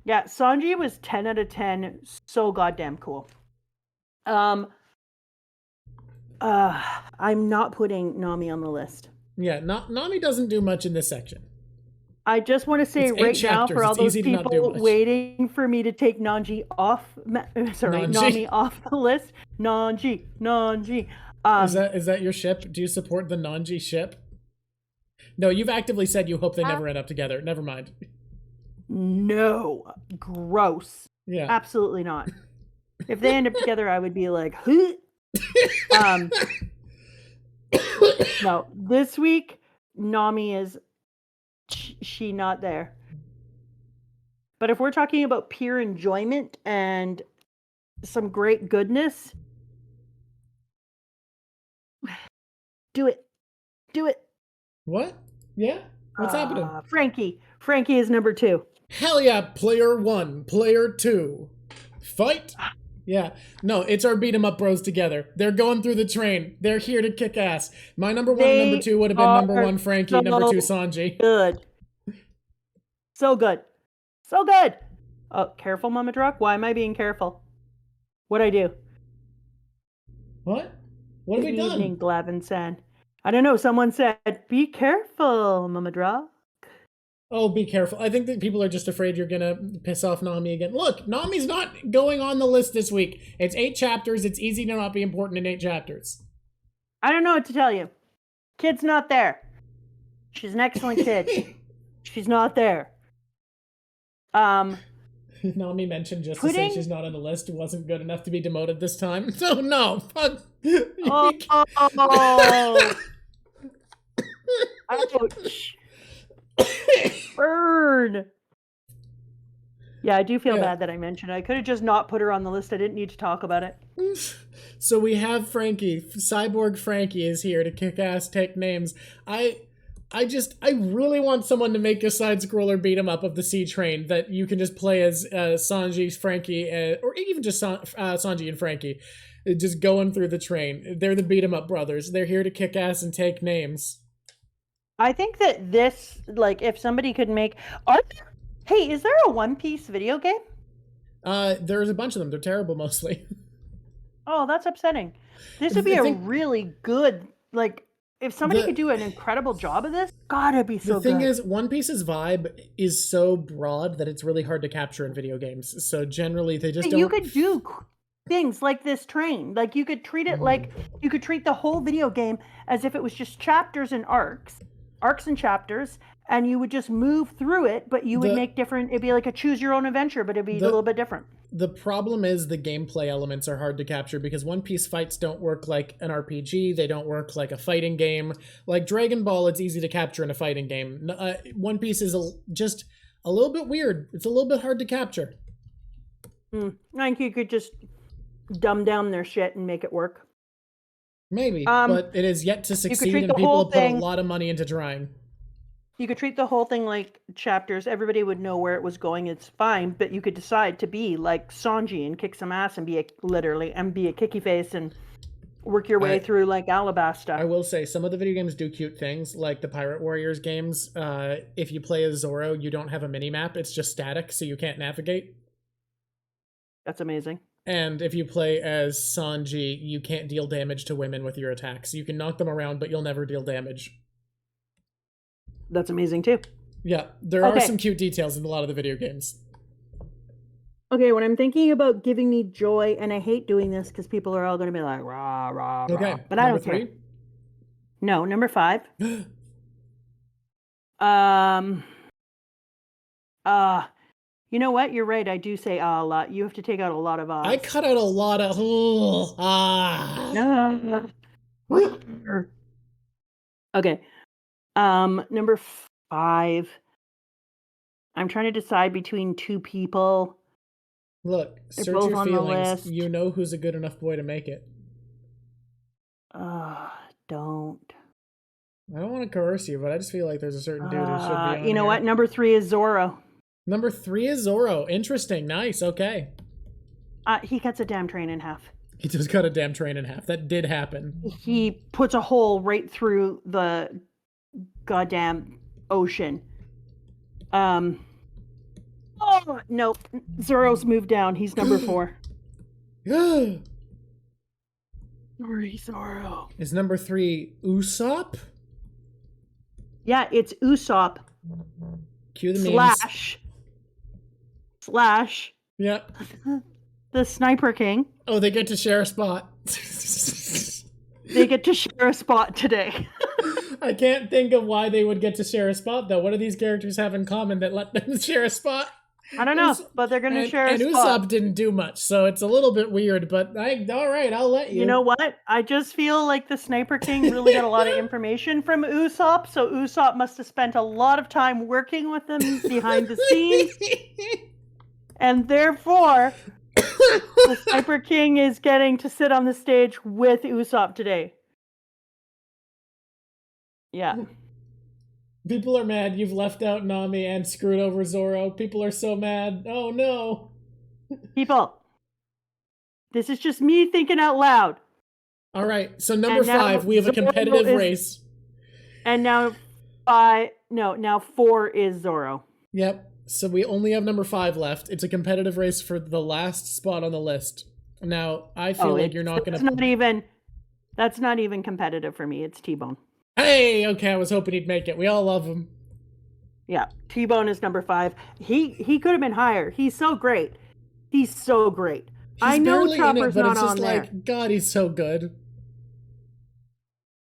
Sanji was 10 out of 10. So goddamn cool. I'm not putting Nami on the list. Yeah, Nami doesn't do much in this section. I just want to say right now, for all those people waiting for me to take Nami off the list, Nanji. Is that your ship? Do you support the Nanji ship? No, you've actively said you hope they never end up together. Never mind. No, gross. Yeah, absolutely not. If they end up together, I would be like, no, this week Nami is she not there. But if we're talking about pure enjoyment and some great goodness, do it. What? Yeah? What's happening? Franky is number 2. Hell yeah, player 1, player 2. Fight! Yeah. No, it's our beat 'em up bros together. They're going through the train. They're here to kick ass. My number 1 and number 2 would have been number 1 Franky, number 2 Sanji. Good. So good. So good. Oh, careful, Mama Druck. Why am I being careful? What'd I do? What? What have we done? Good evening, Glavin-san. I don't know. Someone said, be careful, Mama Druck. Oh, be careful. I think that people are just afraid you're gonna piss off Nami again. Look, Nami's not going on the list this week. It's 8 chapters. It's easy to not be important in 8 chapters. I don't know what to tell you. Kid's not there. She's an excellent kid. She's not there. Nami mentioned just to say she's not on the list. It wasn't good enough to be demoted this time. So no, fuck. Oh. Ouch. Burn. Yeah, I do feel bad that I mentioned it. I could have just not put her on the list. I didn't need to talk about it. So we have Franky. Cyborg Franky is here to kick ass, take names. I really want someone to make a side-scroller beat-em up of the Sea Train that you can just play as Sanji, Franky, or even just Sanji and Franky, just going through the train. They're the beat-em up brothers. They're here to kick ass and take names. I think that this, like, if somebody could make... Hey, is there a One Piece video game? There's a bunch of them. They're terrible, mostly. Oh, that's upsetting. This would be a really good, like... If somebody could do an incredible job of this, God, it'd be so good. The thing is, One Piece's vibe is so broad that it's really hard to capture in video games. So generally, they just don't... You could do things like this train. Like, you could treat it like... You could treat the whole video game as if it was just chapters and arcs. Arcs and chapters. And you would just move through it, but you would make different... It'd be like a choose-your-own-adventure, but it'd be a little bit different. The problem is the gameplay elements are hard to capture because One Piece fights don't work like an RPG. They don't work like a fighting game. Like Dragon Ball, it's easy to capture in a fighting game. One Piece is just a little bit weird. It's a little bit hard to capture. I think you could just dumb down their shit and make it work. Maybe, but it is yet to succeed and people have put a lot of money into trying. You could treat the whole thing like chapters. Everybody would know where it was going. It's fine, but you could decide to be like Sanji and kick some ass and be a kicky face and work your way through like Alabasta. I will say some of the video games do cute things, like the Pirate Warriors games. If you play as Zoro, you don't have a mini map. It's just static, so you can't navigate. That's amazing. And if you play as Sanji, you can't deal damage to women with your attacks. You can knock them around, but you'll never deal damage. That's amazing too. Yeah, there are some cute details in a lot of the video games. Okay, when I'm thinking about giving me joy, and I hate doing this because people are all going to be like, rah, rah, rah. Okay, but I don't care. No, number 5. You know what? You're right. I do say a lot. You have to take out a lot of I cut out a lot of Okay. Number 5. I'm trying to decide between 2 people. Look, search your feelings. You know who's a good enough boy to make it. Don't. I don't want to coerce you, but I just feel like there's a certain dude who should be on You know what? Number 3 is Zoro. Number 3 is Zoro. Interesting. Nice. Okay. He cuts a damn train in half. He just cut a damn train in half. That did happen. He puts a hole right through the goddamn ocean. Oh no, Zoro's moved down. He's number 4. Sorry, Zoro. Is number 3 Usopp? Yeah, it's Usopp. Cue the memes. Slash. Yep. The Sniper King. Oh, they get to share a spot. They get to share a spot today. I can't think of why they would get to share a spot, though. What do these characters have in common that let them share a spot? I don't know, but they're going to share a spot. And Usopp didn't do much, so it's a little bit weird, but all right, I'll let you. You know what? I just feel like the Sniper King really got a lot of information from Usopp, so Usopp must have spent a lot of time working with them behind the scenes. And therefore, the Sniper King is getting to sit on the stage with Usopp today. Yeah. People are mad you've left out Nami and screwed over Zoro. People are so mad. Oh no. People, this is just me thinking out loud. All right, so number 5, we have a competitive race. And now 4 is Zoro. Yep. So we only have number 5 left. It's a competitive race for the last spot on the list. Now, I feel like you're not going to... That's not even competitive for me. It's T-Bone. Hey, okay, I was hoping he'd make it. We all love him. Yeah, T-Bone is number 5. He could have been higher. He's so great. He's so great. I know Chopper's not on there. Like, God, he's so good.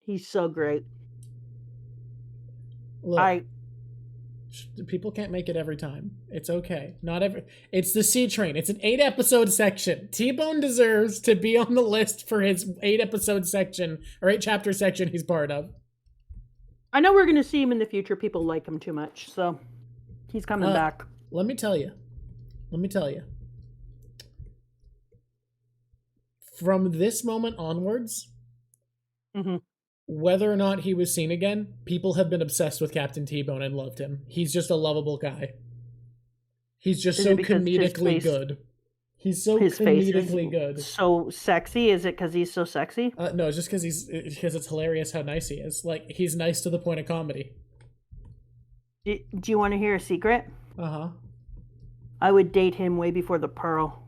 He's so great. Look, people can't make it every time. It's okay. Not every. It's the Sea Train. It's an 8-episode section. T-Bone deserves to be on the list for his 8-episode section or 8-chapter section he's part of. I know we're going to see him in the future. People like him too much, so he's coming back. Let me tell you. From this moment onwards, whether or not he was seen again, people have been obsessed with Captain T-Bone and loved him. He's just a lovable guy. He's just so comedically good. He's so comedically good. So sexy? Is it because he's so sexy? No, it's just because it's hilarious how nice he is. Like, he's nice to the point of comedy. Do you want to hear a secret? Uh-huh. I would date him way before the Pearl.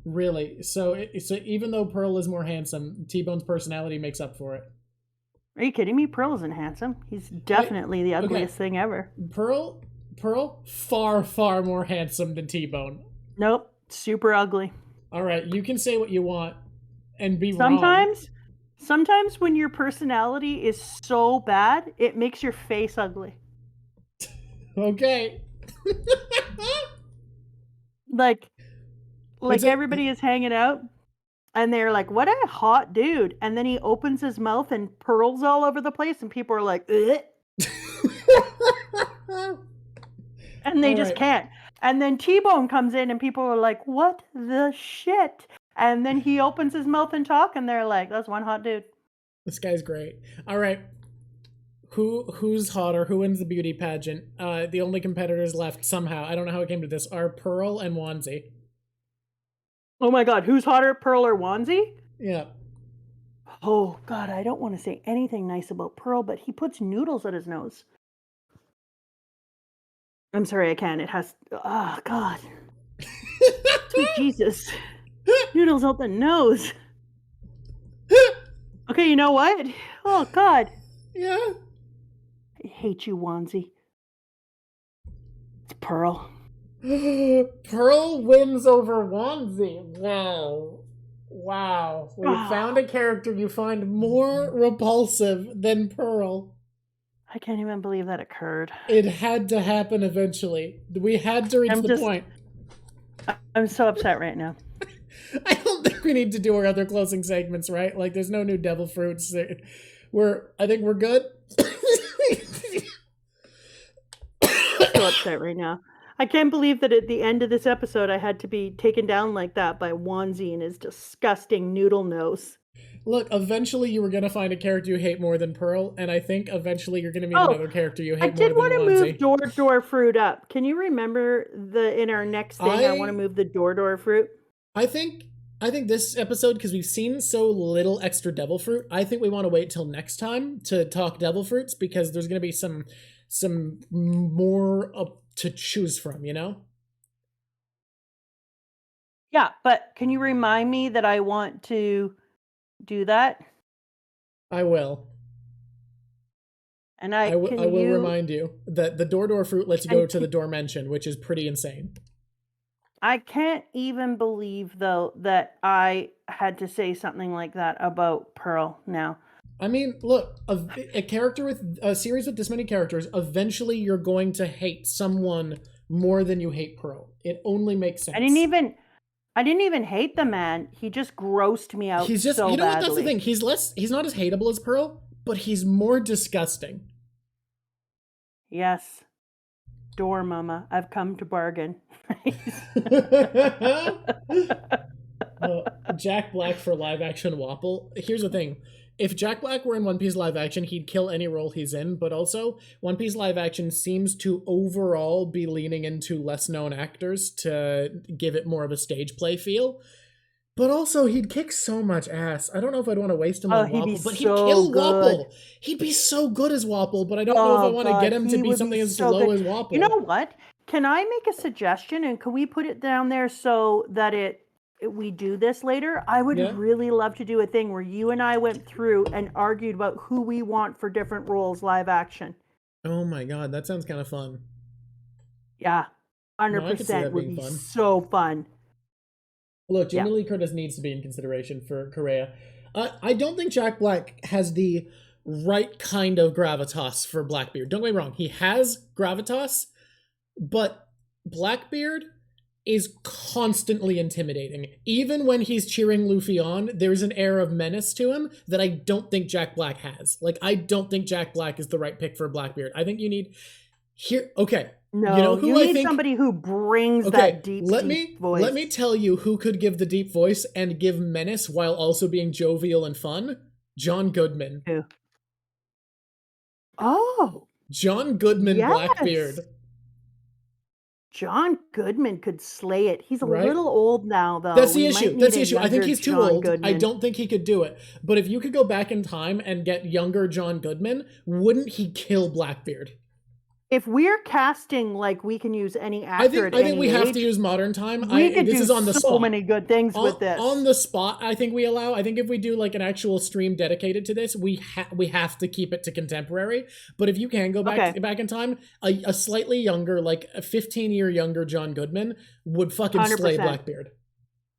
Really? So even though Pearl is more handsome, T-Bone's personality makes up for it. Are you kidding me? Pearl isn't handsome. He's definitely the ugliest thing ever. Pearl, far, far more handsome than T-Bone. Nope. Super ugly. All right, you can say what you want and be wrong. Sometimes when your personality is so bad, it makes your face ugly. Okay. like everybody is hanging out and they're like, what a hot dude. And then he opens his mouth and pearls all over the place and people are like, ugh. And they just can't. And then T-Bone comes in and people are like, what the shit? And then he opens his mouth and talk and they're like, that's one hot dude. This guy's great. All right. Who's hotter? Who wins the beauty pageant? The only competitors left somehow, I don't know how it came to this, are Pearl and Wanzi. Oh my God, who's hotter, Pearl or Wanzi? Yeah. Oh God, I don't want to say anything nice about Pearl, but he puts noodles at his nose. I'm sorry, I can't. It has... Oh, God. Sweet Jesus. Noodles out the nose. Okay, you know what? Oh, God. Yeah? I hate you, Wanzi. It's Pearl. Pearl wins over Wanzi. Wow. We found a character you find more repulsive than Pearl. I can't even believe that occurred. It had to happen eventually. We had to reach the point. I'm so upset right now. I don't think we need to do our other closing segments, right? Like, there's no new devil fruits. I think we're good. I'm so upset right now. I can't believe that at the end of this episode I had to be taken down like that by Wanzi and his disgusting noodle nose. Look, eventually you were going to find a character you hate more than Pearl, and I think eventually you're going to meet another character you hate more than Wanzi. I did want to move Door Fruit up. Can you remember in our next thing, I want to move the Door Fruit? I think this episode, because we've seen so little extra devil fruit, I think we want to wait till next time to talk devil fruits, because there's going to be some more up to choose from, you know? Yeah, but can you remind me that I want to do that? I will. And I will remind you that the door fruit lets you go to the Dimension, which is pretty insane. I can't even believe, though, that I had to say something like that about Pearl now. I mean, look, a character with a series with this many characters, eventually you're going to hate someone more than you hate Pearl. It only makes sense. I didn't even hate the man. He just grossed me out. He's just, so you know badly. What? That's the thing. He's not as hateable as Pearl, but he's more disgusting. Yes. Door Mama, I've come to bargain. Jack Black for live action Wapple. Here's the thing. if Jack Black were in One Piece live action, he'd kill any role he's in, but also One Piece live action seems to overall be leaning into less known actors to give it more of a stage play feel. But also, he'd kick so much ass. I don't know if I'd want to waste him on Wapol, but he'd kill Wapol. He'd be so good as Wapol, but I don't know if I want to get him to be something as low as Wapol. You know what? Can I make a suggestion, and can we put it down there so that we do this later? I would really love to do a thing where you and I went through and argued about who we want for different roles live action. Oh my god, that sounds kind of fun. Yeah, 100% would be so fun. Look, Jamie Lee Curtis needs to be in consideration for Korea. I don't think Jack Black has the right kind of gravitas for Blackbeard. Don't get me wrong, he has gravitas, but Blackbeard is constantly intimidating. Even when he's cheering Luffy on, there's an air of menace to him that I don't think Jack Black has. Like, I don't think Jack Black is the right pick for Blackbeard. I think you need... No, you know who you need somebody who brings that deep voice. Let me tell you who could give the deep voice and give menace while also being jovial and fun. John Goodman. Who? Oh. John Goodman, Blackbeard. John Goodman could slay it. He's a little old now, though. That's the issue. I think he's too old. I don't think he could do it. But if you could go back in time and get younger John Goodman, wouldn't he kill Blackbeard? If we're casting, like, we can use any actor I think we have to use modern time. This is on the spot. So many good things with this. On the spot, I think we allow. I think if we do like an actual stream dedicated to this, we have to keep it to contemporary. But if you can go back in time, a slightly younger, like a 15-year younger John Goodman would fucking 100%. Slay Blackbeard.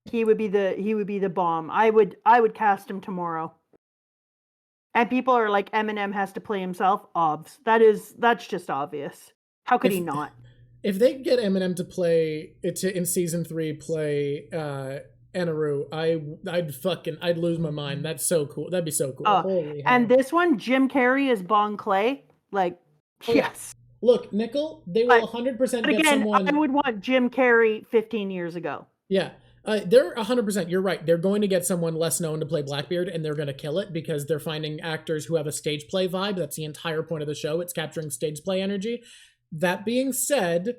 He would be the bomb. I would cast him tomorrow. And people are like, Eminem has to play himself. Obs. That's just obvious. How could he not? If they get Eminem to play in season 3, play Enaru, I'd lose my mind. That's so cool. That'd be so cool. Holy and hell. This one, Jim Carrey is Bon Clay. Like, yes. Look, Nickel, they will 100% get someone. I would want Jim Carrey 15 years ago. Yeah. They're 100%. You're right. They're going to get someone less known to play Blackbeard, and they're going to kill it because they're finding actors who have a stage play vibe. That's the entire point of the show. It's capturing stage play energy. That being said,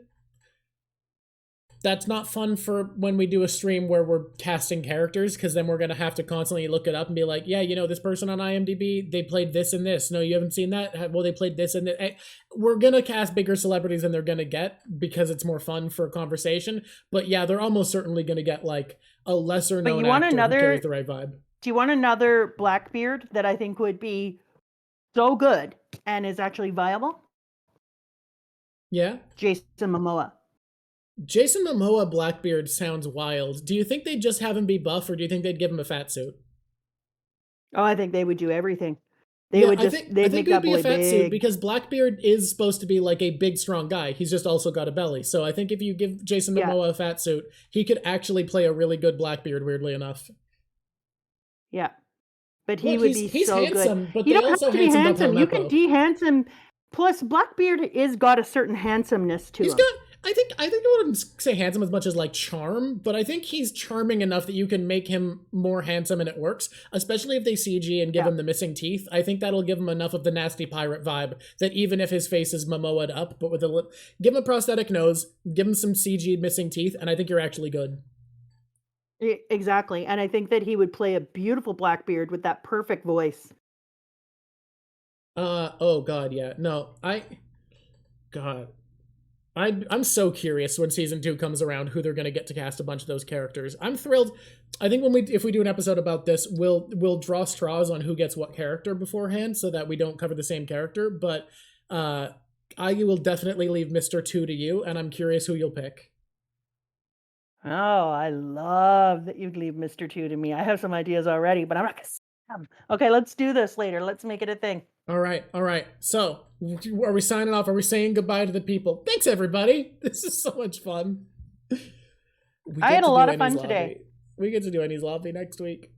that's not fun for when we do a stream where we're casting characters, because then we're going to have to constantly look it up and be like, yeah, you know, this person on IMDb, they played this and this. No, you haven't seen that? Well, they played this and this. We're going to cast bigger celebrities than they're going to get because it's more fun for conversation. But yeah, they're almost certainly going to get like a lesser known actor who carries the right vibe. Do you want another Blackbeard that I think would be so good and is actually viable? Yeah. Jason Momoa. Jason Momoa Blackbeard sounds wild. Do you think they'd just have him be buff, or do you think they'd give him a fat suit? Oh, I think they would do everything. They'd make that boy big. Suit because Blackbeard is supposed to be like a big, strong guy. He's just also got a belly. So I think if you give Jason Momoa a fat suit, he could actually play a really good Blackbeard, weirdly enough. Yeah. But he would be he's so handsome, good. But you don't have to be handsome. You can de-handsome. Plus, Blackbeard is got a certain handsomeness to him. I think I wouldn't say handsome as much as like charm, but I think he's charming enough that you can make him more handsome and it works, especially if they CG and give him the missing teeth. I think that'll give him enough of the nasty pirate vibe that even if his face is Momoa'd up, but with give him a prosthetic nose, give him some CG missing teeth, and I think you're actually good. Exactly. And I think that he would play a beautiful Blackbeard with that perfect voice. Oh god, yeah. No, I'm so curious when season 2 comes around who they're going to get to cast a bunch of those characters. I'm thrilled. I think if we do an episode about this, we'll draw straws on who gets what character beforehand so that we don't cover the same character. But I will definitely leave Mr. 2 to you, and I'm curious who you'll pick. Oh, I love that you'd leave Mr. 2 to me. I have some ideas already, but I'm not going to say them. Okay, let's do this later. Let's make it a thing. All right. So, are we signing off? Are we saying goodbye to the people? Thanks, everybody. This is so much fun. I had a lot of fun today. We get to do Annie's Lobby next week.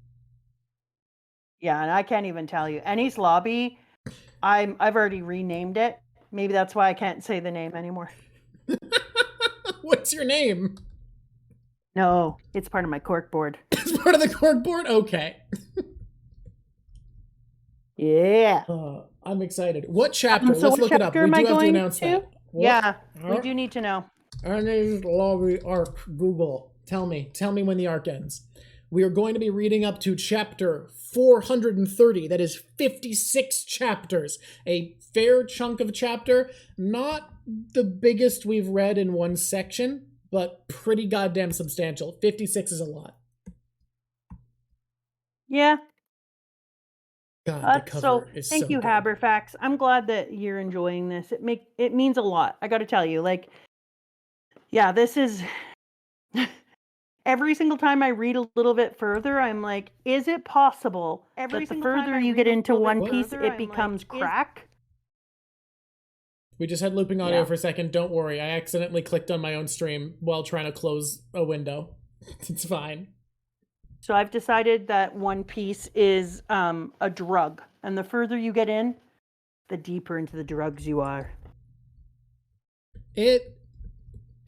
Yeah, and I can't even tell you. Annie's Lobby, I've already renamed it. Maybe that's why I can't say the name anymore. What's your name? No, it's part of my corkboard. It's part of the corkboard? Okay. Yeah. I'm excited. What chapter? So Let's what look it up. chapter We am I do have to going announce to? that. Yeah, we What? do need to know. Ernest Lobby arc. Google. Tell me when the arc ends. We are going to be reading up to chapter 430. That is 56 chapters. A fair chunk of chapter. Not the biggest we've read in one section, but pretty goddamn substantial. 56 is a lot. Yeah. God, the cover is thank so you, good. Haberfax. I'm glad that you're enjoying this. It means a lot. I got to tell you, like, yeah, this is every single time I read a little bit further, I'm like, is it possible that the further you get into One Piece, it becomes crack? We just had looping audio for a second. Don't worry. I accidentally clicked on my own stream while trying to close a window. It's fine. So I've decided that One Piece is a drug. And the further you get in, the deeper into the drugs you are.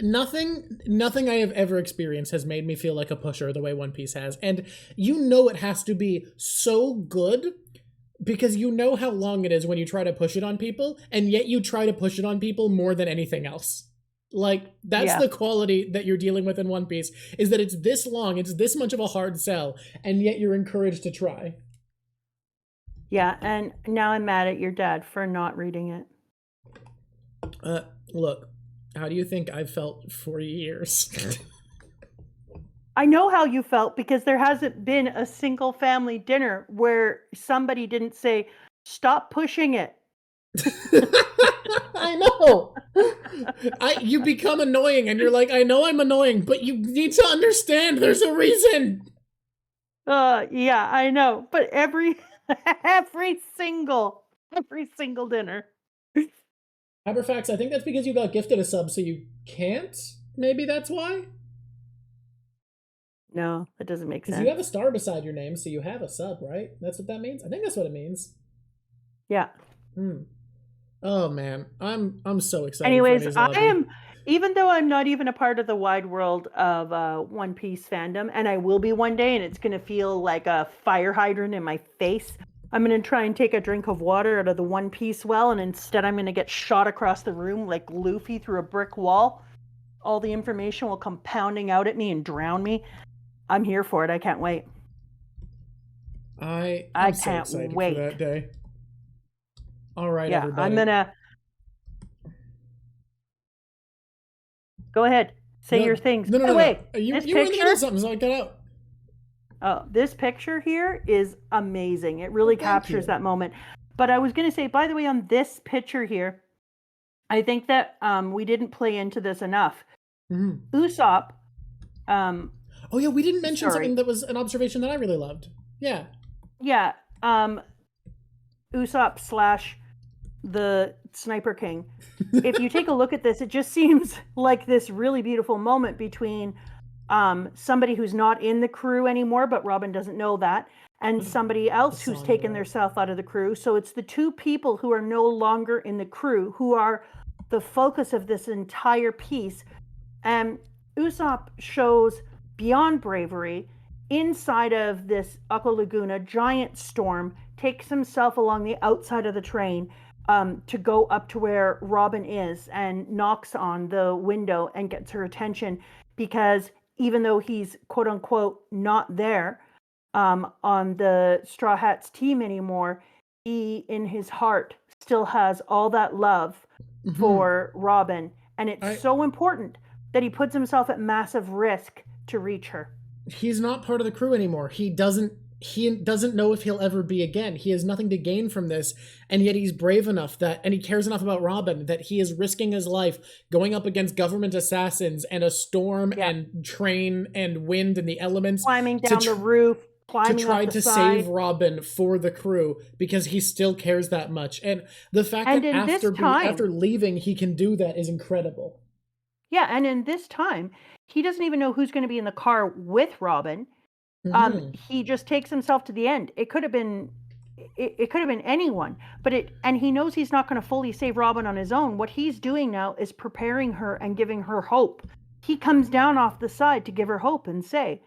Nothing I have ever experienced has made me feel like a pusher the way One Piece has. And you know it has to be so good because you know how long it is when you try to push it on people, and yet you try to push it on people more than anything else. Like, that's the quality that you're dealing with in One Piece, is that it's this long, it's this much of a hard sell, and yet you're encouraged to try. Yeah, and now I'm mad at your dad for not reading it. Look, how do you think I've felt for years? I know how you felt because there hasn't been a single family dinner where somebody didn't say, stop pushing it. I know. You become annoying and you're like, I know I'm annoying, but you need to understand there's a reason. Yeah, I know. But every single dinner. Haberfax, I think that's because you got gifted a sub, so you can't? Maybe that's why? No, that doesn't make sense. Because you have a star beside your name, so you have a sub, right? That's what that means? I think that's what it means. Yeah. Oh man, I'm so excited. Anyways, I am, even though I'm not even a part of the wide world of One Piece fandom, and I will be one day, and it's gonna feel like a fire hydrant in my face. I'm gonna try and take a drink of water out of the One Piece well, and instead I'm gonna get shot across the room like Luffy through a brick wall. All the information will come pounding out at me and drown me. I'm here for it. I can't wait. I can't so excited wait for that day. All right, everybody. I'm gonna go ahead. Say your things. No. Wait, you were in the middle of something, so I got out. Oh, this picture here is amazing. It really captures that moment. But I was going to say, by the way, on this picture here, I think that we didn't play into this enough. Usopp. Oh yeah, we didn't mention something that was an observation that I really loved. Yeah. Yeah. Usopp / the Sniper King. If you take a look at this, it just seems like this really beautiful moment between somebody who's not in the crew anymore, but Robin doesn't know that, and somebody else who's taken their self out of the crew. So it's the two people who are no longer in the crew who are the focus of this entire piece. And Usopp shows beyond bravery inside of this Aqua Laguna giant storm, takes himself along the outside of the train to go up to where Robin is and knocks on the window and gets her attention, because even though he's quote unquote not there on the Straw Hats team anymore, he in his heart still has all that love for Robin. And it's so important that he puts himself at massive risk to reach her. He's not part of the crew anymore. He doesn't know if he'll ever be again. He has nothing to gain from this, and yet he's brave enough and he cares enough about Robin that he is risking his life going up against government assassins and a storm and train and wind and the elements, climbing down the roof, climbing to try to save Robin for the crew because he still cares that much. And the fact that after leaving he can do that is incredible. Yeah, and in this time, he doesn't even know who's going to be in the car with Robin. He just takes himself to the end. It could have been anyone, and he knows he's not going to fully save Robin on his own. What he's doing now is preparing her and giving her hope. He comes down off the side to give her hope and say,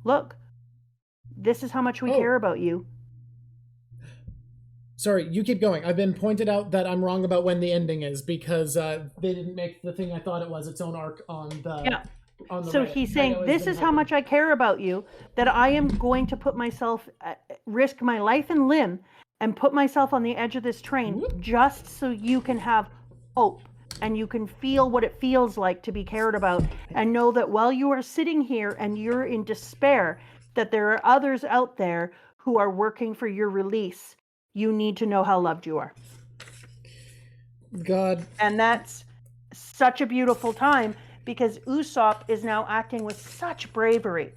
look, this is how much we care about you. Sorry, you keep going. I've been pointed out that I'm wrong about when the ending is because they didn't make the thing I thought it was its own arc on the. Yeah. On the So Reddit. he's saying, this is how much I care about you, that I am going to put myself, risk my life and limb, and put myself on the edge of this train just so you can have hope and you can feel what it feels like to be cared about, and know that while you are sitting here and you're in despair, that there are others out there who are working for your release. You need to know how loved you are. God. And that's such a beautiful time, because Usopp is now acting with such bravery,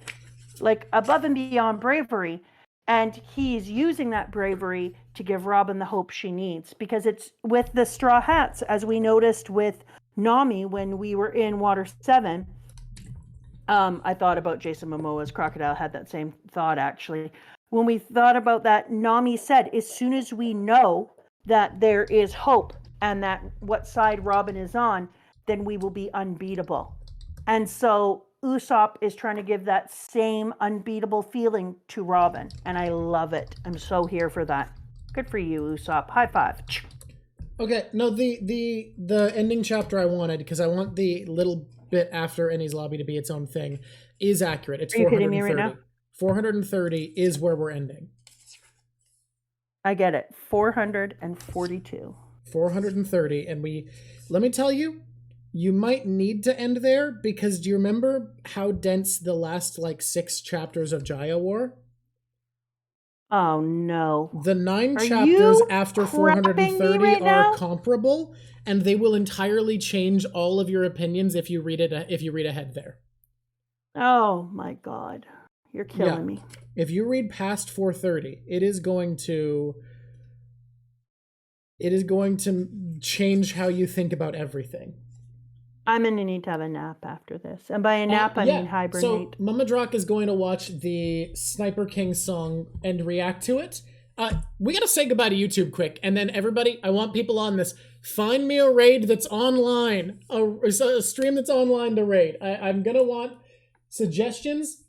like above and beyond bravery. And he's using that bravery to give Robin the hope she needs, because it's with the Straw Hats, as we noticed with Nami when we were in Water 7. I thought about Jason Momoa's Crocodile, had that same thought actually. When we thought about that, Nami said, as soon as we know that there is hope and that what side Robin is on, then we will be unbeatable. And so Usopp is trying to give that same unbeatable feeling to Robin, and I love it. I'm so here for that. Good for you, Usopp. High five. Okay, no, the ending chapter I wanted, because I want the little bit after Enies Lobby to be its own thing, is accurate. It's 430. Are you kidding me right now? 430 is where we're ending. I get it. 442. 430, and let me tell you, you might need to end there, because do you remember how dense the last 6 chapters of Jaya were? Oh no. The 9 chapters after 430 are comparable, and they will entirely change all of your opinions if you read ahead there. Oh my god. You're killing me. If you read past 430, it is going to change how you think about everything. I'm going to need to have a nap after this. And by a nap, I mean hibernate. So Mama Drak is going to watch the Sniper King song and react to it. We got to say goodbye to YouTube quick. And then everybody, I want people on this. Find me a raid that's online. A stream that's online to raid. I'm going to want suggestions.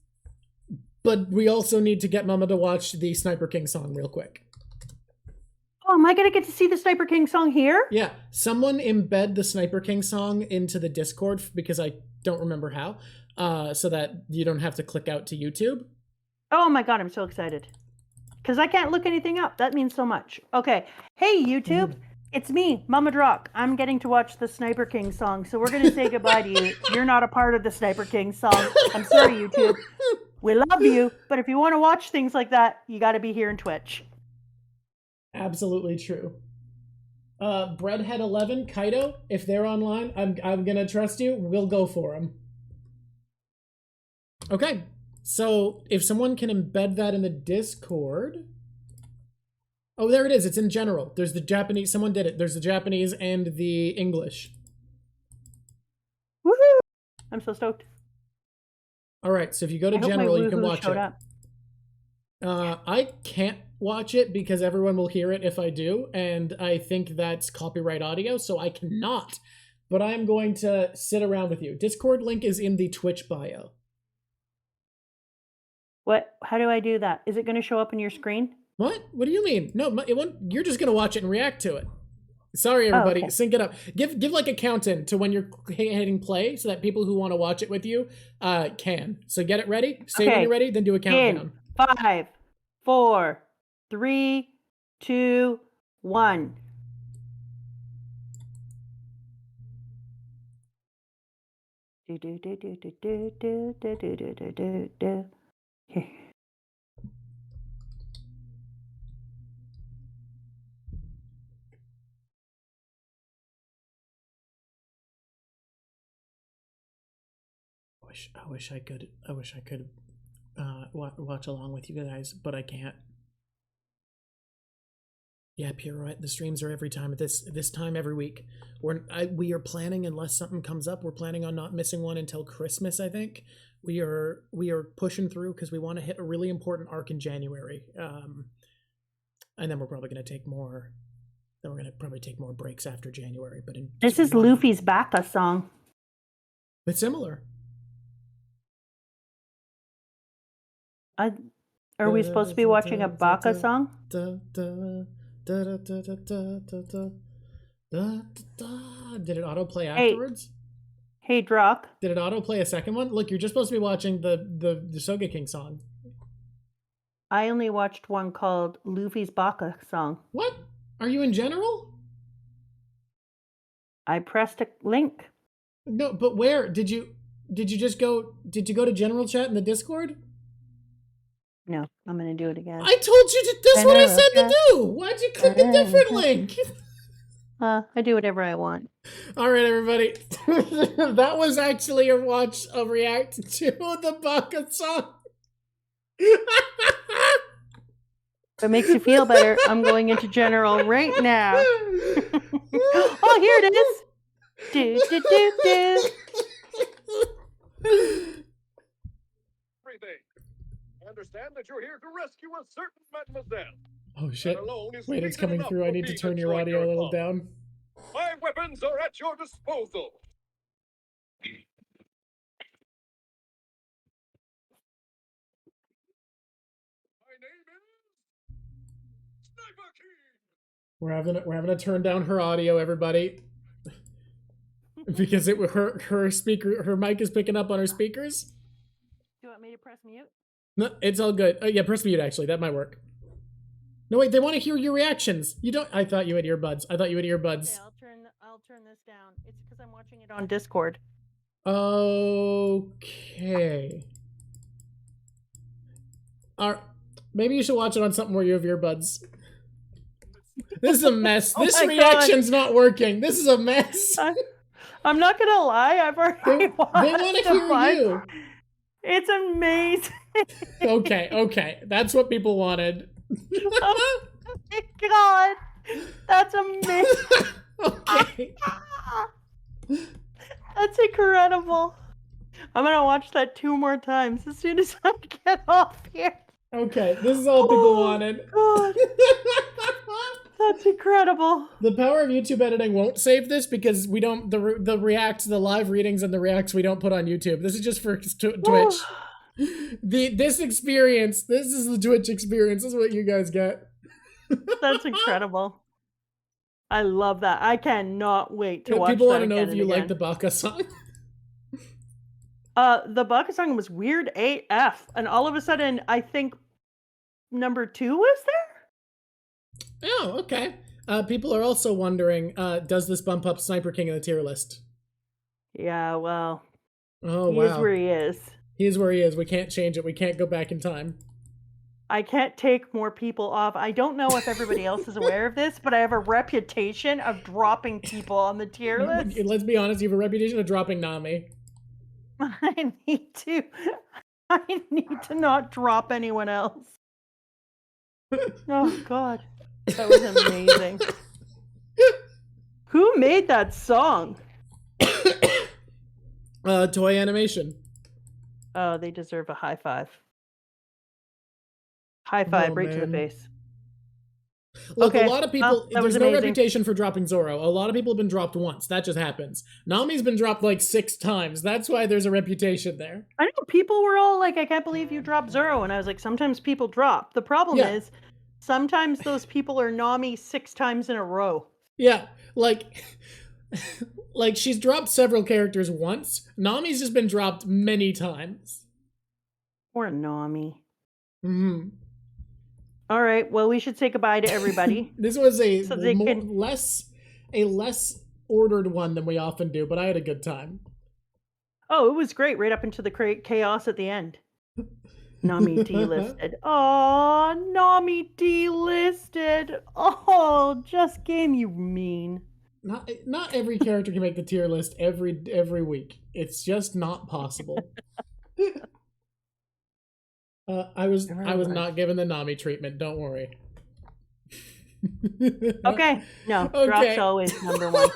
But we also need to get Mama to watch the Sniper King song real quick. Oh, am I going to get to see the Sniper King song here? Yeah. Someone embed the Sniper King song into the Discord, because I don't remember how, so that you don't have to click out to YouTube. Oh my god, I'm so excited. Because I can't look anything up. That means so much. Okay. Hey, YouTube. It's me, Mama Drak. I'm getting to watch the Sniper King song, so we're going to say goodbye to you. You're not a part of the Sniper King song. I'm sorry, YouTube. We love you, but if you want to watch things like that, you got to be here in Twitch. Absolutely true. Breadhead 11, Kaido, if they're online, I'm gonna trust you. We'll go for them. Okay, so if someone can embed that in the Discord. Oh, there it is. It's in general. There's the Japanese. Someone did it. There's the Japanese and the English. Woohoo! I'm so stoked. All right, so if you go to general, you can watch it. I can't watch it because everyone will hear it if I do, and I think that's copyright audio, so I cannot. But I'm going to sit around with you. Discord link is in the Twitch bio. What? How do I do that? Is it going to show up in your screen? What? What do you mean? No, it won't. You're just going to watch it and react to it. Sorry, everybody. Oh, okay. Sync it up. Give like a count-in to when you're hitting play so that people who want to watch it with you can. So get it ready. Say when you're ready, then do a countdown. 5, 4, 3, 2, 1. Do do do do do do do do do do do do. Here. I wish I could watch along with you guys, but I can't. Yeah, Pirouette. The streams are every time at this time every week. We are planning, unless something comes up, we're planning on not missing one until Christmas. I think we are pushing through because we want to hit a really important arc in January, and then we're probably going to take more. Then we're going to probably take more breaks after January. But this is Luffy's Baka song. It's similar. Are we supposed to be watching a Baka song? Did it autoplay afterwards? Hey, drop. Did it autoplay a second one? Look, you're just supposed to be watching the Sogeking song. I only watched one called Luffy's Baka song. What? Are you in general? I pressed a link. No, but where? Did you just go? Did you go to general chat in the Discord? No, I'm gonna do it again. I told you to. That's what I said to do. Why'd you click a different link? I do whatever I want. All right, everybody. That was actually a react to the Baka song. If it makes you feel better, I'm going into general right now. Oh, here it is. Do, do, do, do. Everything. I understand that you're here to rescue a certain mademoiselle. Oh shit. Wait, it's coming through. I need to turn your audio a little down. My weapons are at your disposal. My name is Sniper King. We're having to turn down her audio, everybody. Because her mic is picking up on her speakers. Do you want me to press mute? No, it's all good. Yeah, press mute actually. That might work. No, wait, they want to hear your reactions. You don't. I thought you had earbuds. Okay, I'll turn this down. It's because I'm watching it on Discord. Okay. Maybe you should watch it on something where you have earbuds. This is a mess. This reaction's not working. This is a mess. I'm not gonna lie. I've already watched. They want to hear you. It's amazing. Okay. That's what people wanted. Oh my god, that's amazing. Okay. That's incredible. I'm gonna watch that 2 more times as soon as I get off here. Okay, this is all people wanted. God. That's incredible. The power of YouTube editing won't save this because we don't the live readings and the reacts we don't put on YouTube. This is just for Twitch. This is the Twitch experience. This is what you guys get. That's incredible. I love that. I cannot wait to watch that. People want to know if you like the Baka song. The Baka song was weird AF, and all of a sudden, I think number 2 was there. Oh, okay. People are also wondering, does this bump up Sniper King in the tier list? Yeah, well. Oh, he is where he is. He is where he is. We can't change it. We can't go back in time. I can't take more people off. I don't know if everybody else is aware of this, but I have a reputation of dropping people on the tier list. Let's be honest, you have a reputation of dropping Nami. I need to not drop anyone else. Oh, God. That was amazing. Who made that song? Toy Animation. Oh, they deserve a high five. High five, right to the face. Look, a lot of people, there's no reputation for dropping Zoro. A lot of people have been dropped once. That just happens. Nami's been dropped like 6 times. That's why there's a reputation there. I know, people were all like, I can't believe you dropped Zoro. And I was like, sometimes people drop. The problem is, sometimes those people are Nami 6 times in a row. Yeah, like she's dropped several characters once. Nami's just been dropped many times. Poor Nami. Mm-hmm. All right, well, we should say goodbye to everybody. This was a less ordered one than we often do, but I had a good time. Oh, it was great right up into the chaos at the end. Nami delisted. Oh, Nami delisted. Oh, just game, you mean. Not every character can make the tier list every week. It's just not possible. I was not given the Nami treatment. Don't worry. Okay, no, Drop's always number 1.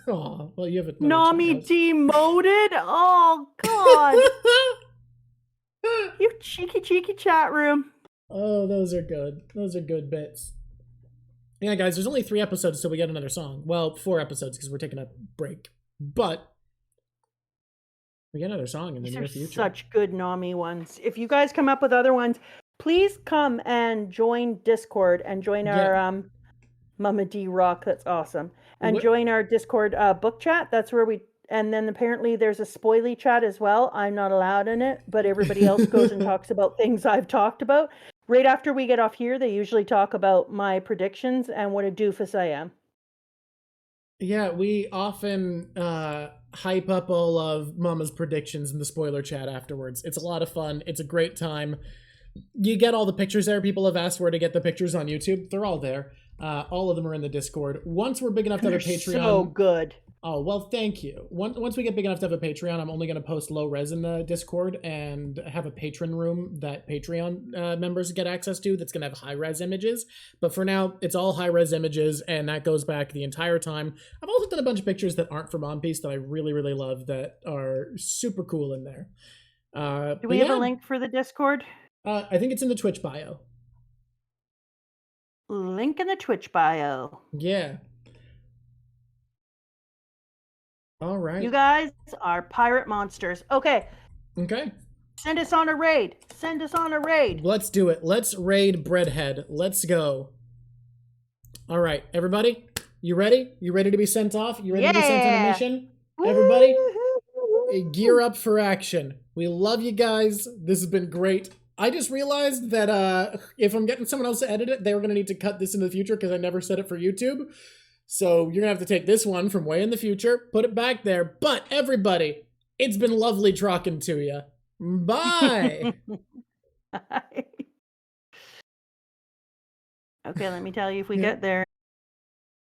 Oh, well, you have a Nami demoted. Oh God! You cheeky chat room. Oh, those are good. Those are good bits. Yeah, guys, there's only 3 episodes till we get another song. Well, 4 episodes because we're taking a break. But we get another song in the near future. Such good Nami ones. If you guys come up with other ones, please come and join Discord and join our Mama D Rock. That's awesome. And What? join our Discord book chat. That's where we. And then apparently there's a spoily chat as well. I'm not allowed in it, but everybody else goes and talks about things I've talked about. Right after we get off here, they usually talk about my predictions and what a doofus I am. Yeah, we often hype up all of Mama's predictions in the spoiler chat afterwards. It's a lot of fun. It's a great time. You get all the pictures there. People have asked where to get the pictures on YouTube. They're all there. All of them are in the Discord. Once we're big enough to have a Patreon. So good. Oh, well, thank you. Once we get big enough to have a Patreon, I'm only going to post low res in the Discord and have a patron room that Patreon members get access to that's going to have high res images. But for now, it's all high res images, and that goes back the entire time. I've also done a bunch of pictures that aren't from One Piece that I really, really love that are super cool in there. Do we have a link for the Discord? I think it's in the Twitch bio. Link in the Twitch bio. Yeah. All right. You guys are pirate monsters. Okay. Okay. Send us on a raid. Send us on a raid. Let's do it. Let's raid Breadhead. Let's go. All right, everybody. You ready? You ready to be sent off? You ready to be sent on a mission? Everybody, gear up for action. We love you guys. This has been great. I just realized that if I'm getting someone else to edit it, they were going to need to cut this in the future because I never said it for YouTube. So you're going to have to take this one from way in the future, put it back there. But everybody, it's been lovely talking to you. Bye. Okay, let me tell you if we get there.